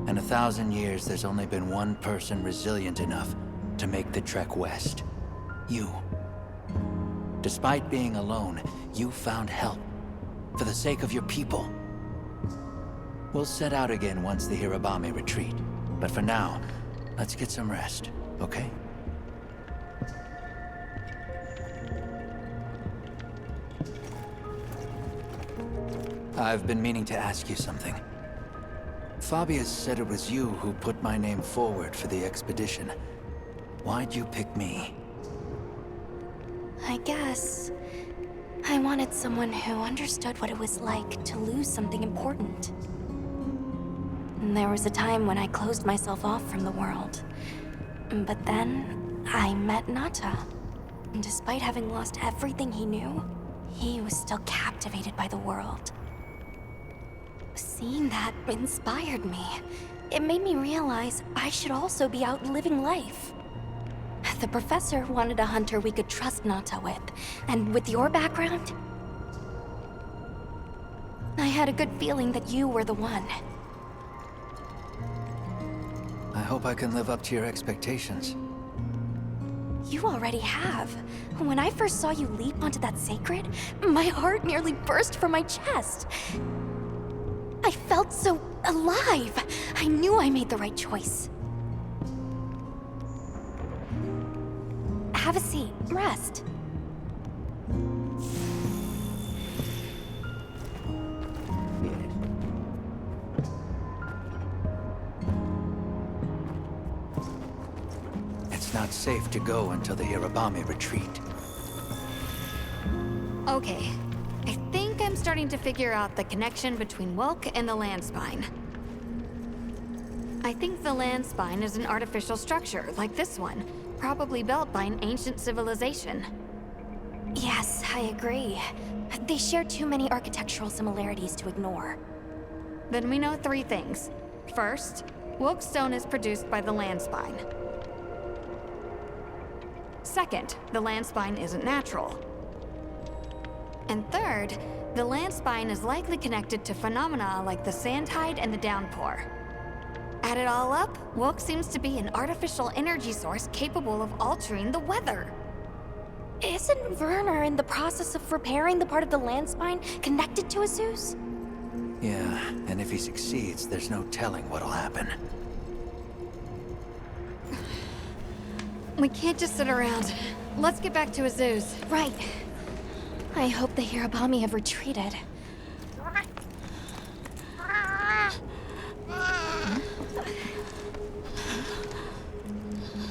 [SPEAKER 4] In 1,000 years, there's only been one person resilient enough to make the trek west. You. Despite being alone, you found help. For the sake of your people. We'll set out again once the Hirabame retreat. But for now, let's get some rest, okay? I've been meaning to ask you something. Fabius said it was you who put my name forward for the expedition. Why'd you pick me?
[SPEAKER 2] I guess I wanted someone who understood what it was like to lose something important. And there was a time when I closed myself off from the world. But then, I met Nata. And despite having lost everything he knew, he was still captivated by the world. Seeing that inspired me. It made me realize I should also be out living life. The professor wanted a hunter we could trust Nata with, and with your background, I had a good feeling that you were the one.
[SPEAKER 4] I hope I can live up to your expectations.
[SPEAKER 2] You already have. When I first saw you leap onto that sacred, my heart nearly burst from my chest. I felt so alive. I knew I made the right choice. Have a seat. Rest.
[SPEAKER 4] It's not safe to go until the Hirabame retreat.
[SPEAKER 5] Okay. I think I'm starting to figure out the connection between Wilk and the land spine. I think the land spine is an artificial structure, like this one. Probably built by an ancient civilization.
[SPEAKER 2] Yes, I agree. They share too many architectural similarities to ignore.
[SPEAKER 5] Then we know 3 things. First, Wilk stone is produced by the land spine. Second, the land spine isn't natural. And third, the land spine is likely connected to phenomena like the sand tide and the downpour. Add it all up, Wilk seems to be an artificial energy source capable of altering the weather.
[SPEAKER 2] Isn't Werner in the process of repairing the part of the land spine connected to Azuz?
[SPEAKER 4] Yeah, and if he succeeds, there's no telling what'll happen.
[SPEAKER 5] We can't just sit around. Let's get back to Azuz.
[SPEAKER 2] Right. I hope the Hirabame have retreated.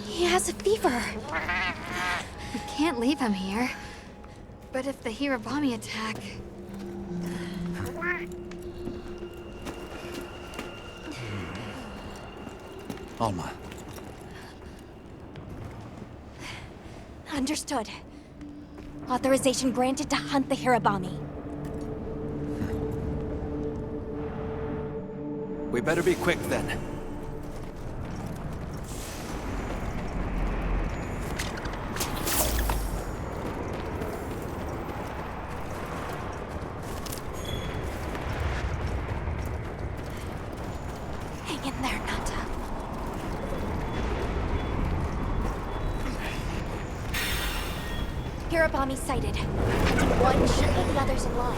[SPEAKER 2] He has a fever.
[SPEAKER 5] We can't leave him here. But if the Hirabame attack...
[SPEAKER 4] Alma.
[SPEAKER 2] Understood. Authorization granted to hunt the Hirabame.
[SPEAKER 4] We better be quick then.
[SPEAKER 2] Bami sighted. And one should put the others in line.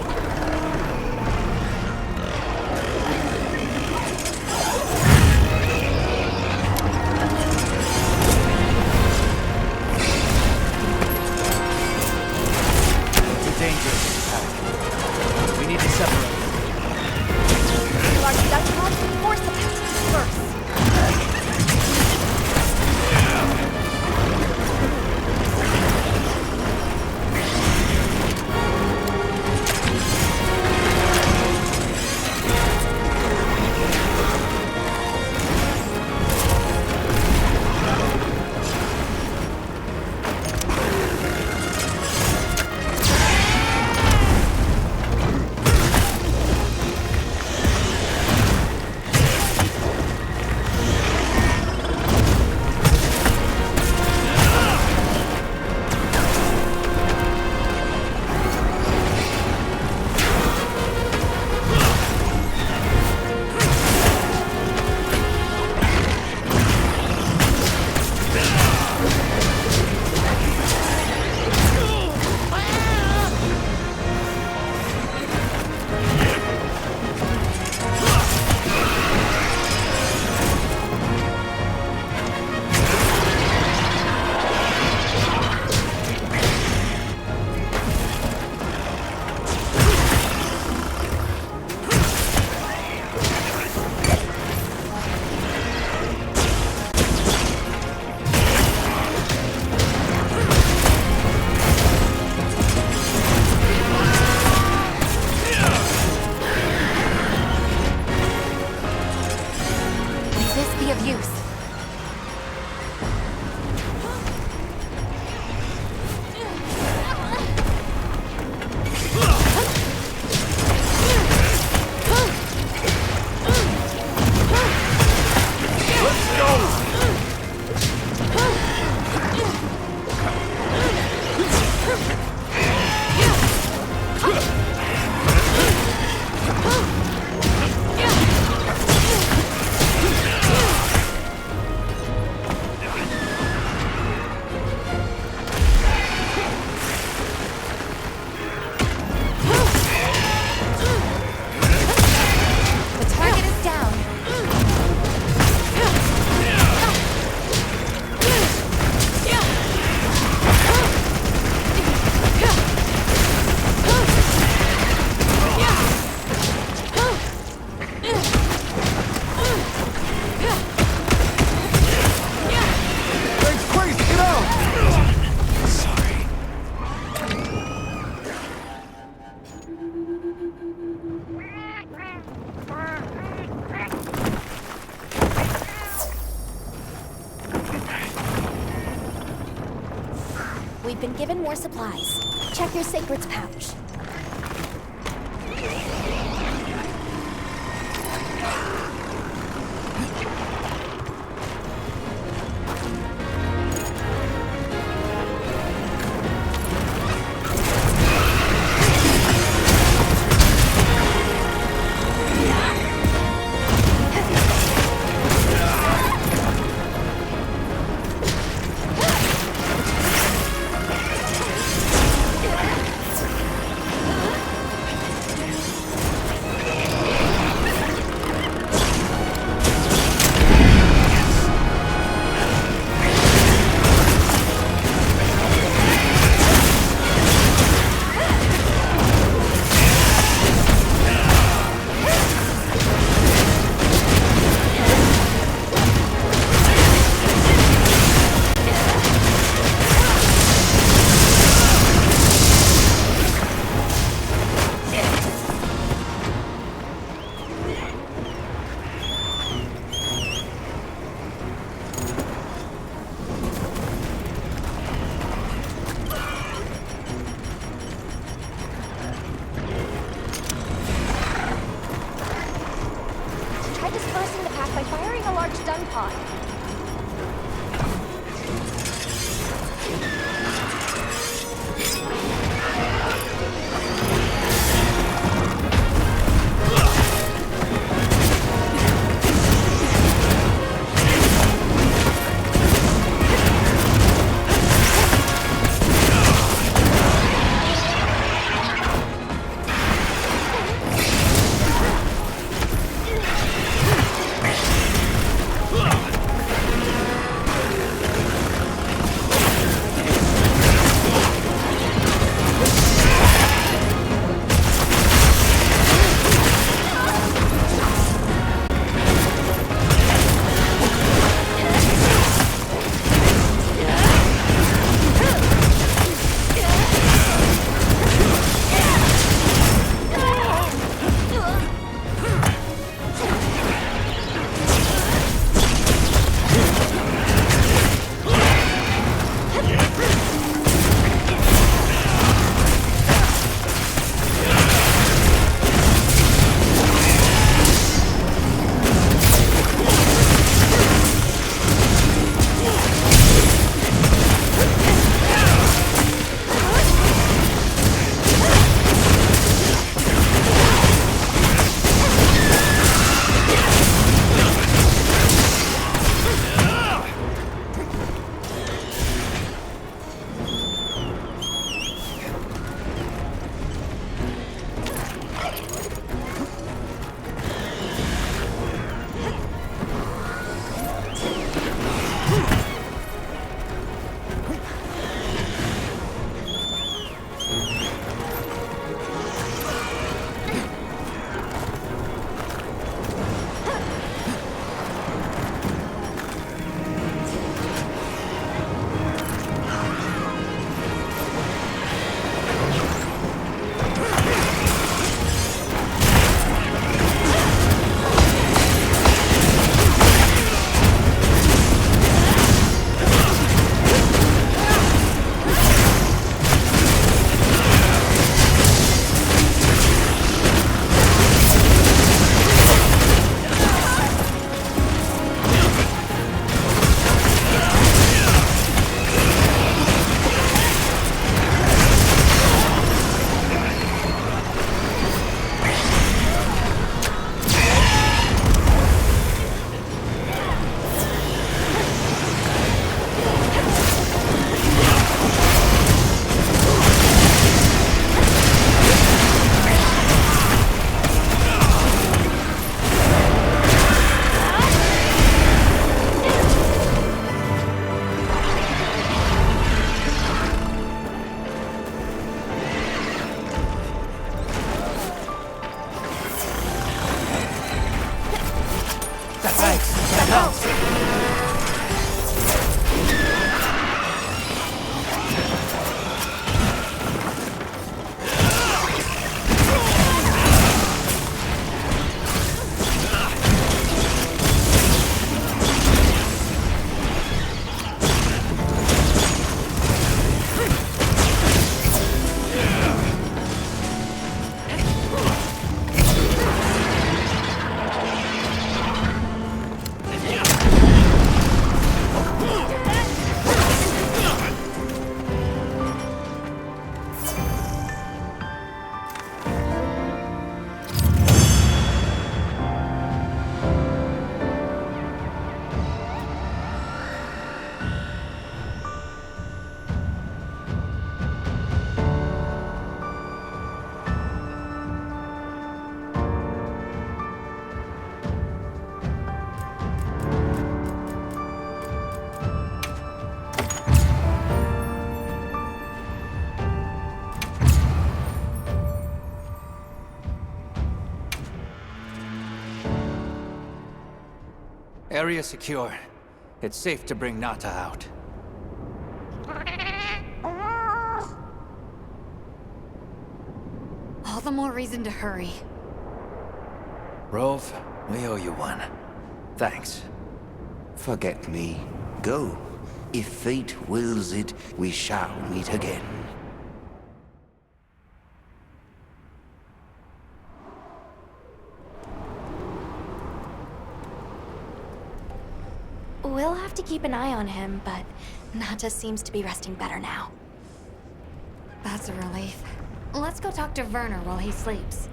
[SPEAKER 4] Too dangerous, Pack. We need to separate.
[SPEAKER 2] Large gun pods, force the passage first. We've been given more supplies. Check your sacred's pouch.
[SPEAKER 4] Area secure. It's safe to bring Nata out.
[SPEAKER 5] All the more reason to hurry.
[SPEAKER 4] Rove, we owe you one. Thanks.
[SPEAKER 18] Forget me. Go. If fate wills it, we shall meet again.
[SPEAKER 2] We'll have to keep an eye on him, but Nata seems to be resting better now.
[SPEAKER 5] That's a relief. Let's go talk to Werner while he sleeps.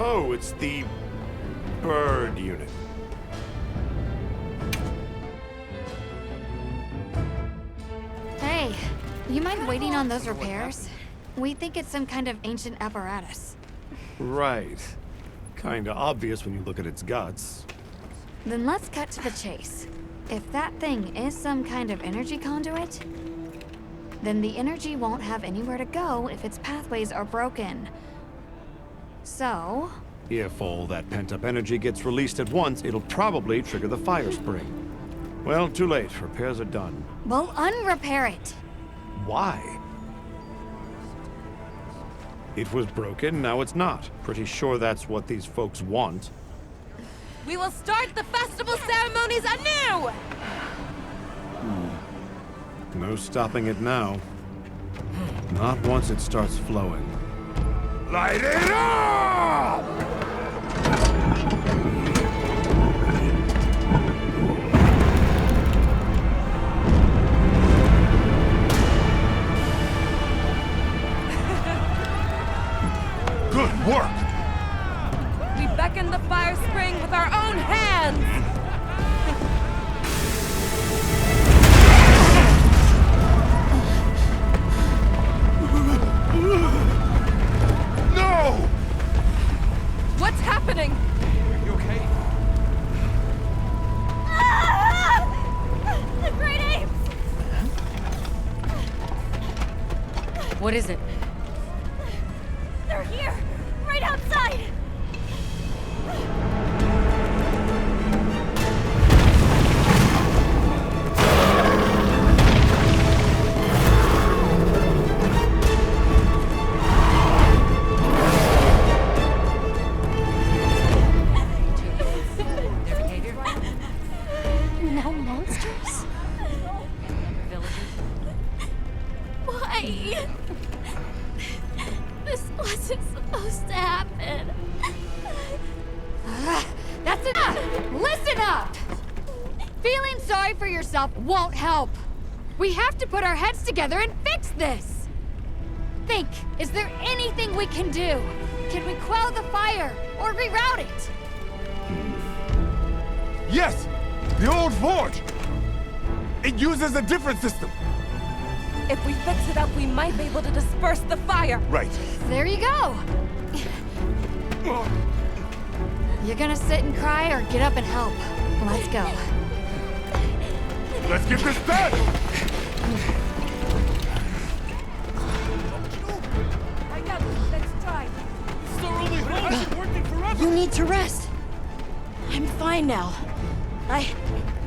[SPEAKER 3] Oh, it's the bird unit.
[SPEAKER 5] Hey, you mind waiting on those repairs? We think it's some kind of ancient apparatus.
[SPEAKER 3] Right. Kinda obvious when you look at its guts.
[SPEAKER 5] Then let's cut to the chase. If that thing is some kind of energy conduit, then the energy won't have anywhere to go if its pathways are broken. So...
[SPEAKER 3] If all that pent-up energy gets released at once, it'll probably trigger the fire spring. Well, too late. Repairs are done.
[SPEAKER 5] we'll unrepair it.
[SPEAKER 3] Why? It was broken, now it's not. Pretty sure that's what these folks want.
[SPEAKER 12] We will start the festival ceremonies anew!
[SPEAKER 3] No stopping it now. Not once it starts flowing. Light it up!
[SPEAKER 11] Good work!
[SPEAKER 12] We beckon the fire spring with our own hands!
[SPEAKER 11] No!
[SPEAKER 12] What's happening?
[SPEAKER 7] You okay?
[SPEAKER 2] The great apes!
[SPEAKER 6] What is it?
[SPEAKER 2] They're here! Right outside! Now monsters? Why? This wasn't supposed to happen.
[SPEAKER 5] That's enough! Listen up! Feeling sorry for yourself won't help. We have to put our heads together and fix this! Think, is there anything we can do? Can we quell the fire or reroute it?
[SPEAKER 11] Yes! The old forge! It uses a different system!
[SPEAKER 12] If we fix it up, we might be able to disperse the fire.
[SPEAKER 11] Right.
[SPEAKER 5] There you go! You're gonna sit and cry or get up and help? Let's go.
[SPEAKER 11] Let's get this done!
[SPEAKER 12] I got this. Let's try.
[SPEAKER 8] You need to rest. I'm fine now. I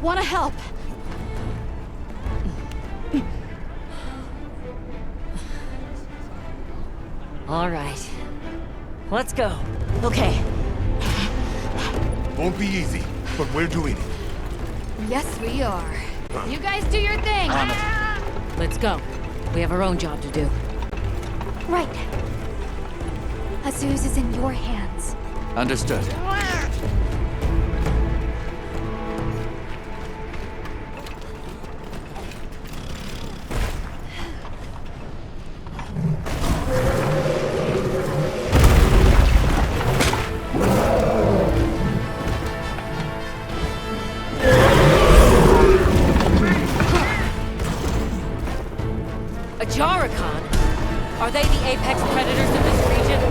[SPEAKER 8] want to help.
[SPEAKER 13] All right. Let's go. Okay.
[SPEAKER 11] Won't be easy, but we're doing it.
[SPEAKER 5] Yes, we are. You guys do your thing!
[SPEAKER 6] Let's go. We have our own job to do.
[SPEAKER 2] Right. Azuz is in your hands.
[SPEAKER 4] Understood.
[SPEAKER 6] apex predators in this region.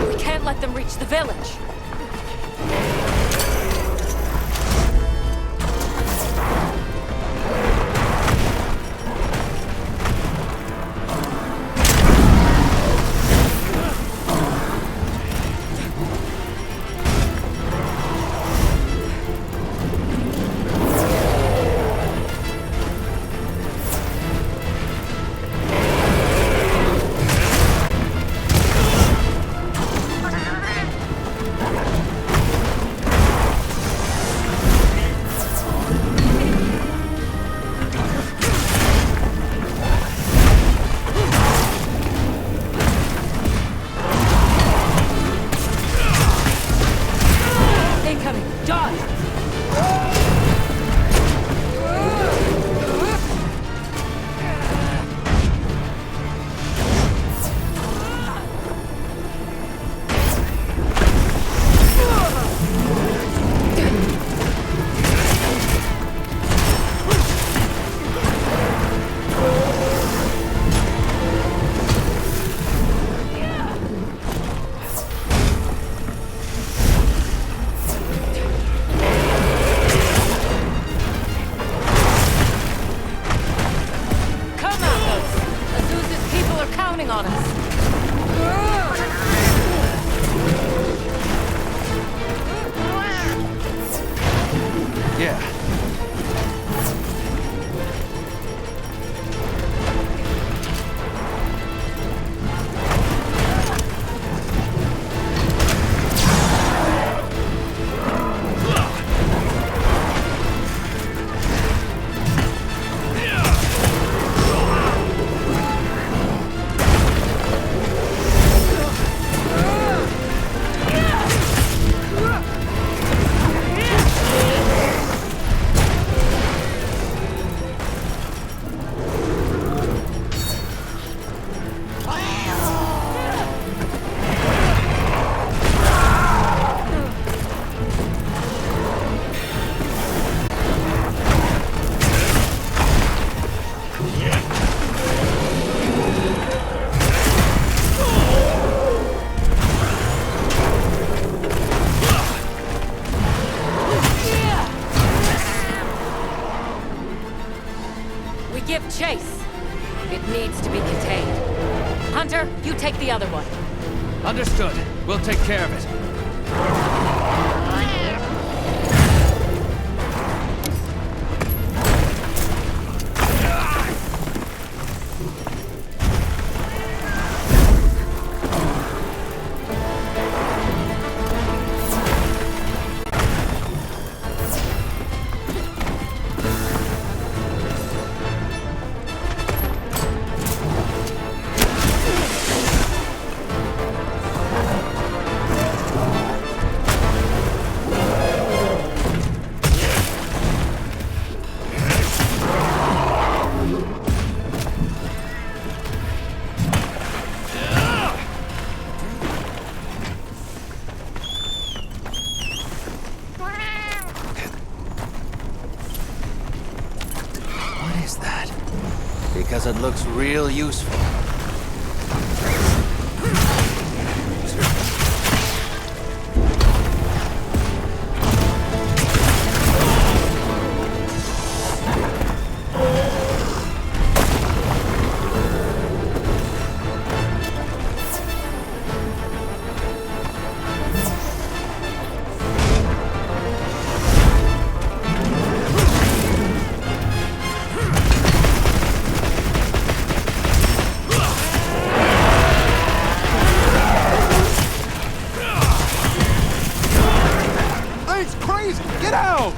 [SPEAKER 6] We can't let them reach the village. On us.
[SPEAKER 3] Yeah.
[SPEAKER 6] Give chase. It needs to be contained. Hunter, you take the other one.
[SPEAKER 7] Understood. We'll take care of it.
[SPEAKER 4] Because it looks real useful.
[SPEAKER 11] Get out!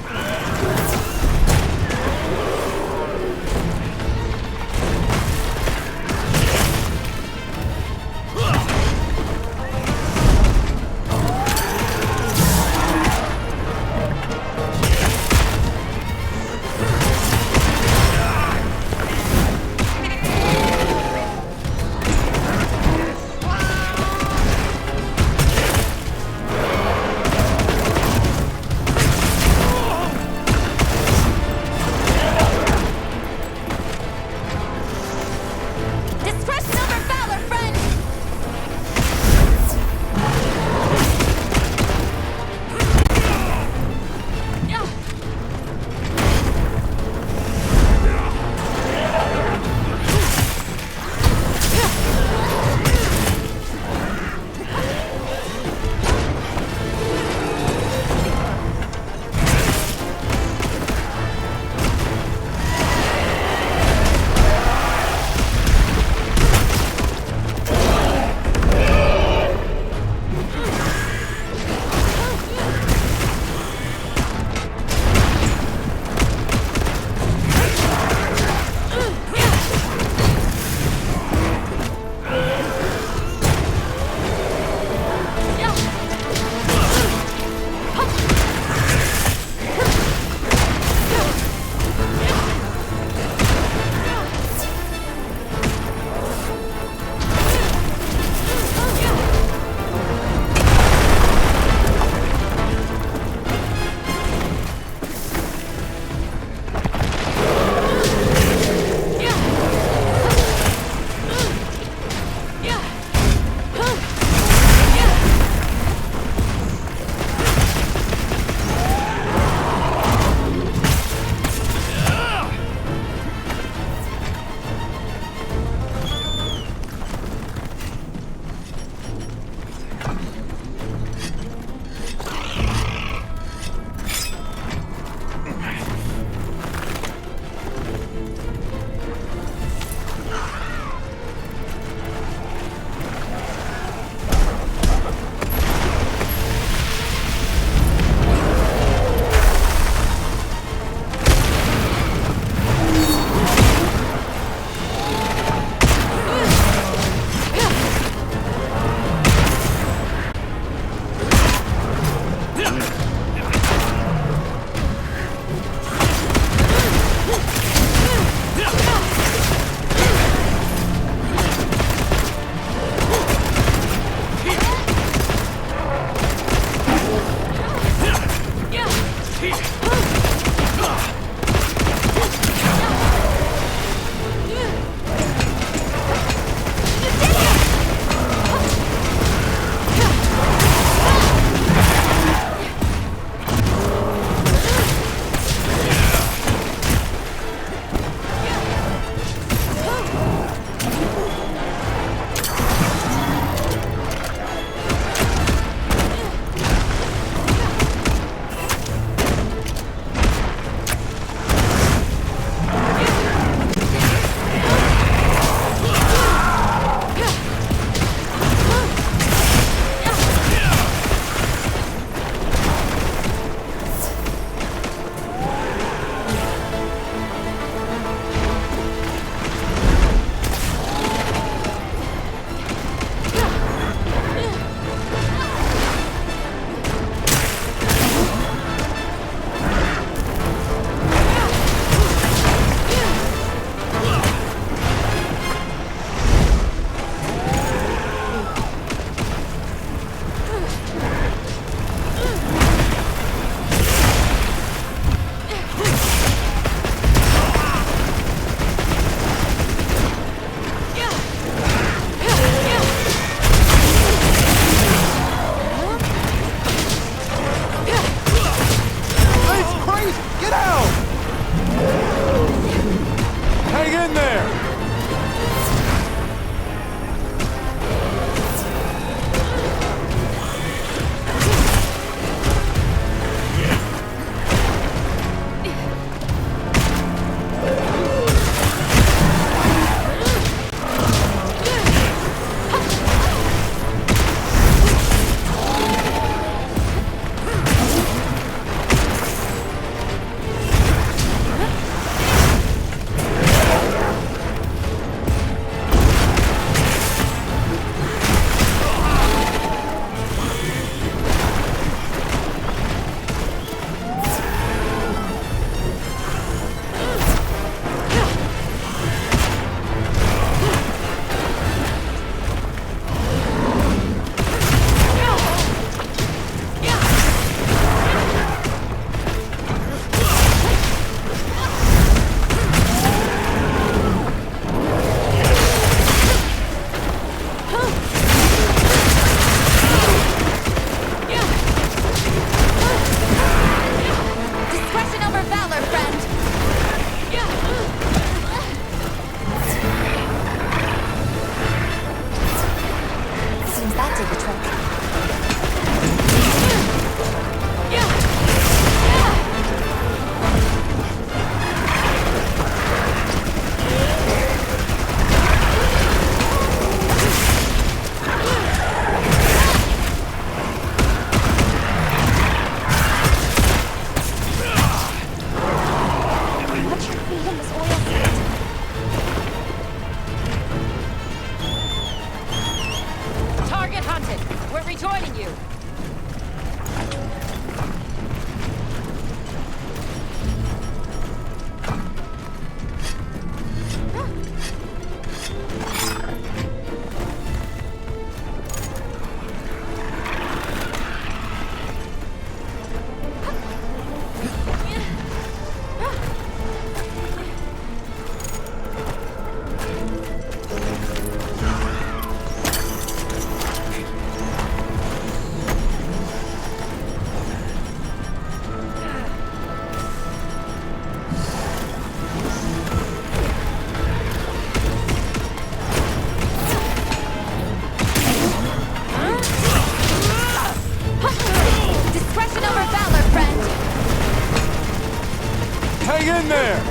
[SPEAKER 10] Hang in there!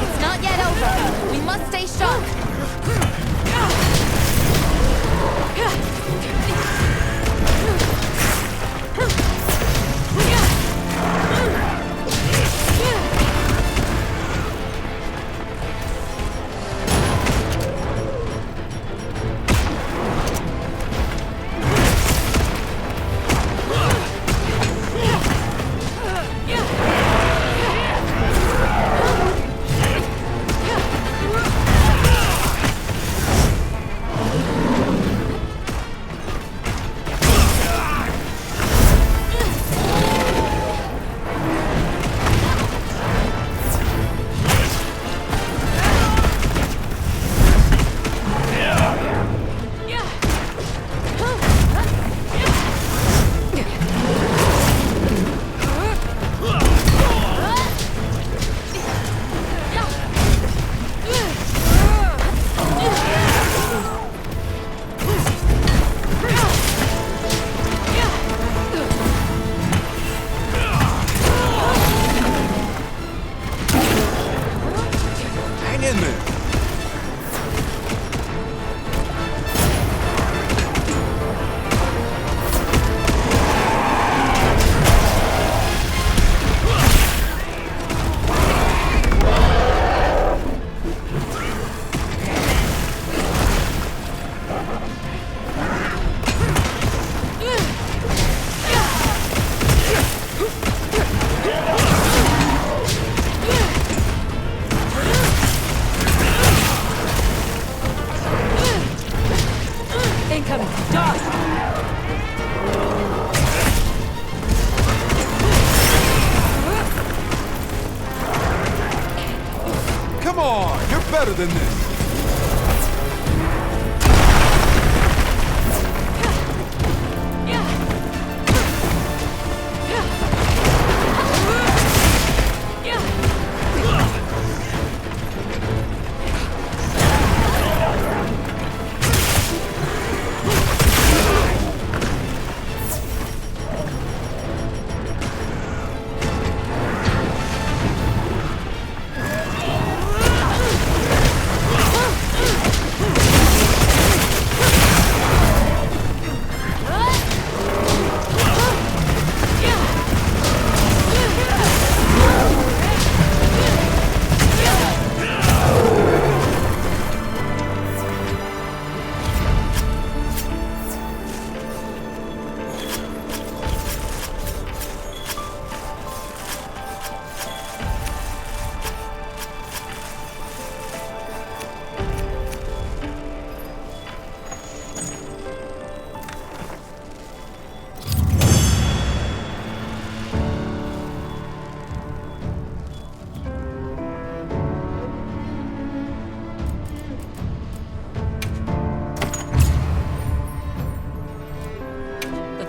[SPEAKER 5] It's not yet over. We must stay sharp.
[SPEAKER 10] Come on, you're better than this.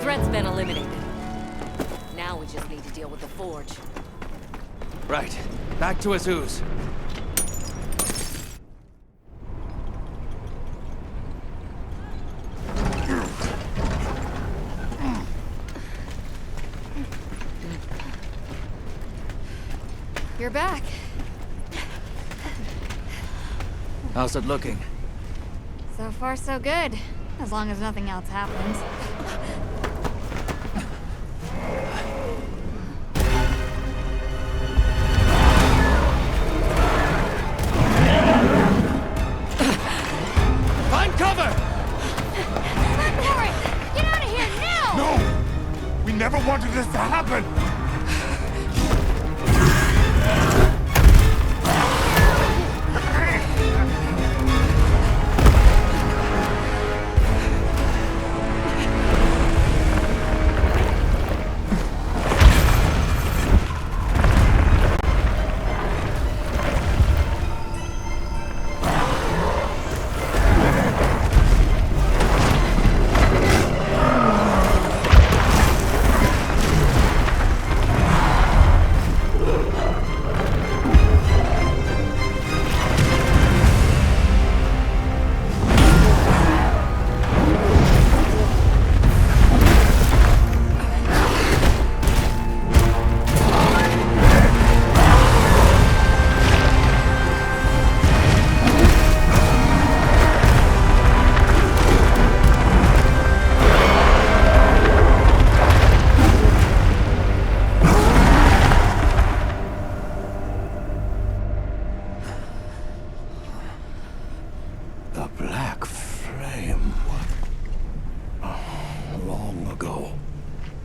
[SPEAKER 6] Threat's been eliminated. Now we just need to deal with the forge.
[SPEAKER 7] Right. Back to Azuz.
[SPEAKER 5] You're back.
[SPEAKER 7] How's it looking?
[SPEAKER 5] So far, so good. As long as nothing else happens.
[SPEAKER 7] Find cover!
[SPEAKER 5] Warren, get out of here now!
[SPEAKER 11] No! We never wanted this to happen!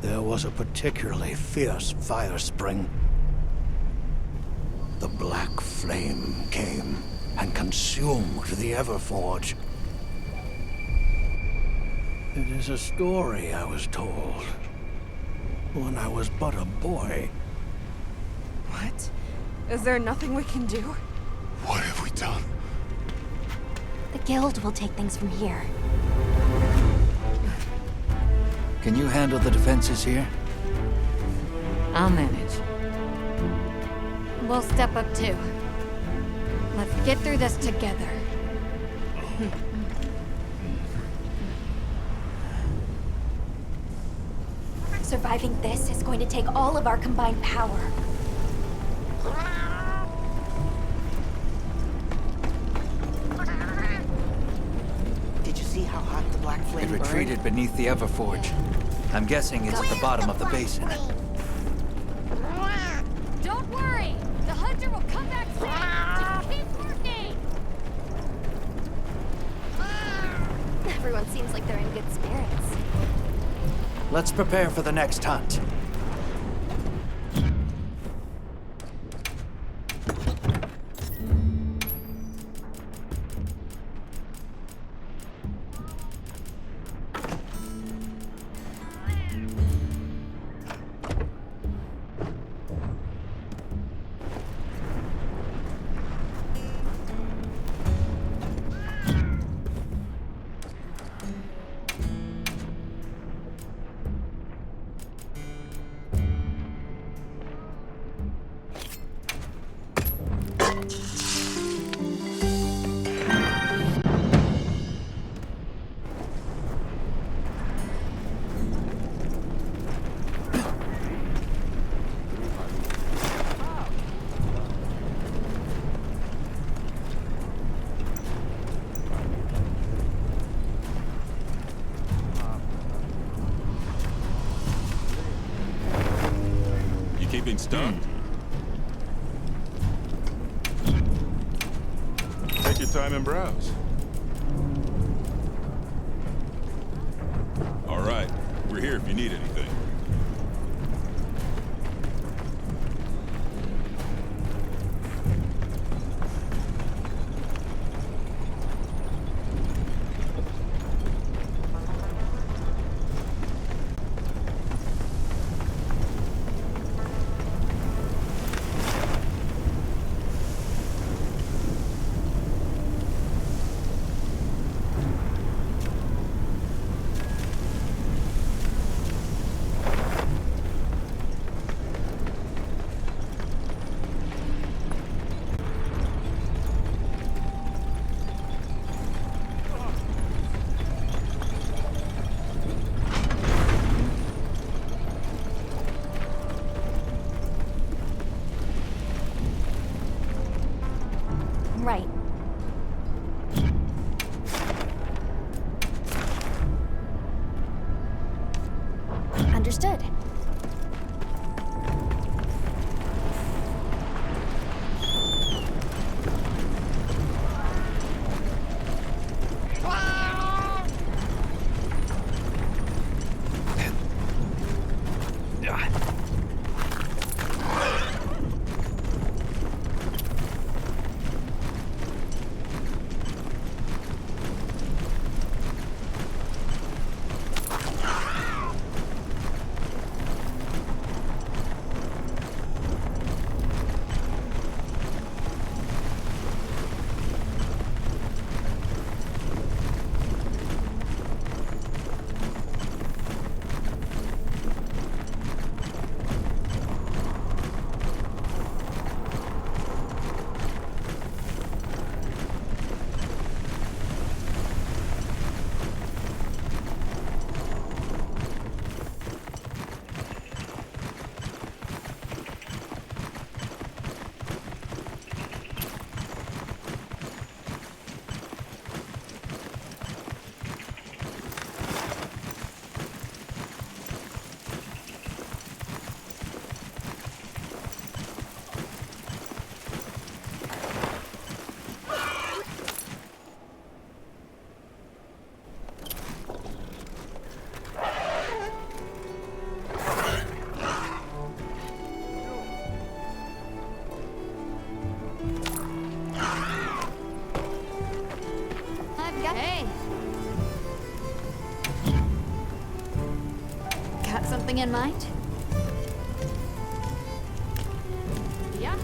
[SPEAKER 15] there was a particularly fierce fire spring. The black flame came and consumed the Everforge. It is a story I was told when I was but a boy.
[SPEAKER 12] What? Is there nothing we can do?
[SPEAKER 11] What have we done?
[SPEAKER 2] The Guild will take things from here.
[SPEAKER 4] Can you handle the defenses here?
[SPEAKER 6] I'll manage.
[SPEAKER 5] We'll step up too. Let's get through this together.
[SPEAKER 2] Surviving this is going to take all of our combined power.
[SPEAKER 8] Did you see how hot the black flame
[SPEAKER 4] It
[SPEAKER 8] burned?
[SPEAKER 4] retreated beneath the Everforge. I'm guessing it's at the bottom of the basin.
[SPEAKER 5] Don't worry! The hunter will come back safe! Just keep working!
[SPEAKER 2] Everyone seems like they're in good spirits.
[SPEAKER 4] Let's prepare for the next hunt.
[SPEAKER 16] Keeping stuck?
[SPEAKER 11] Take your time and browse.
[SPEAKER 16] All right. We're here if you need anything.
[SPEAKER 2] Right. Understood.
[SPEAKER 5] Anything in mind? Yeah.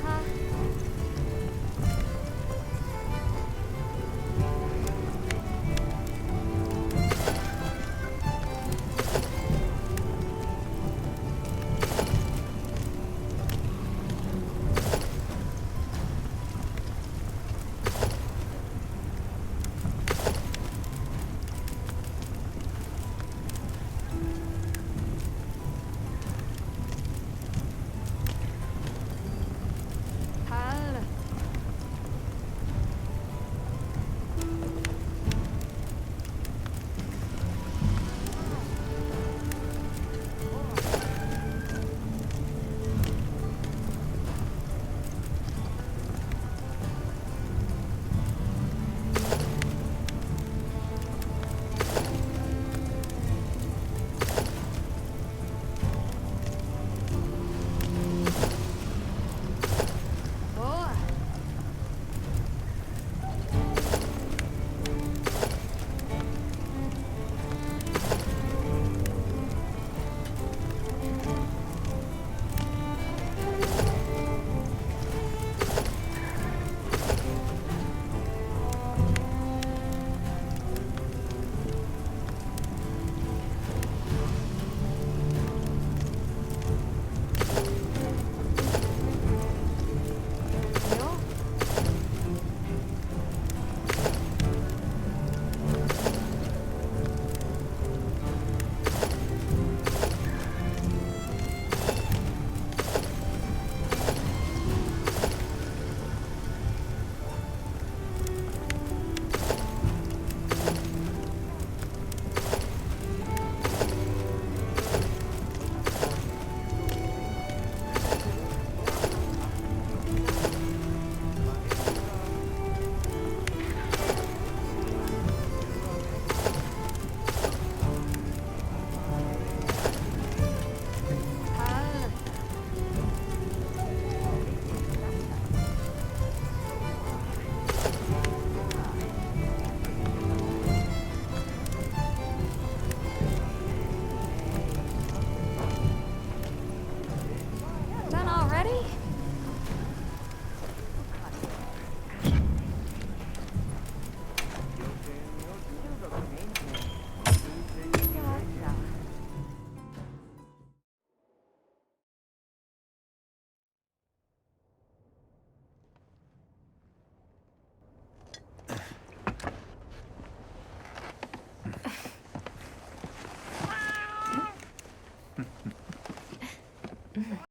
[SPEAKER 5] Done already?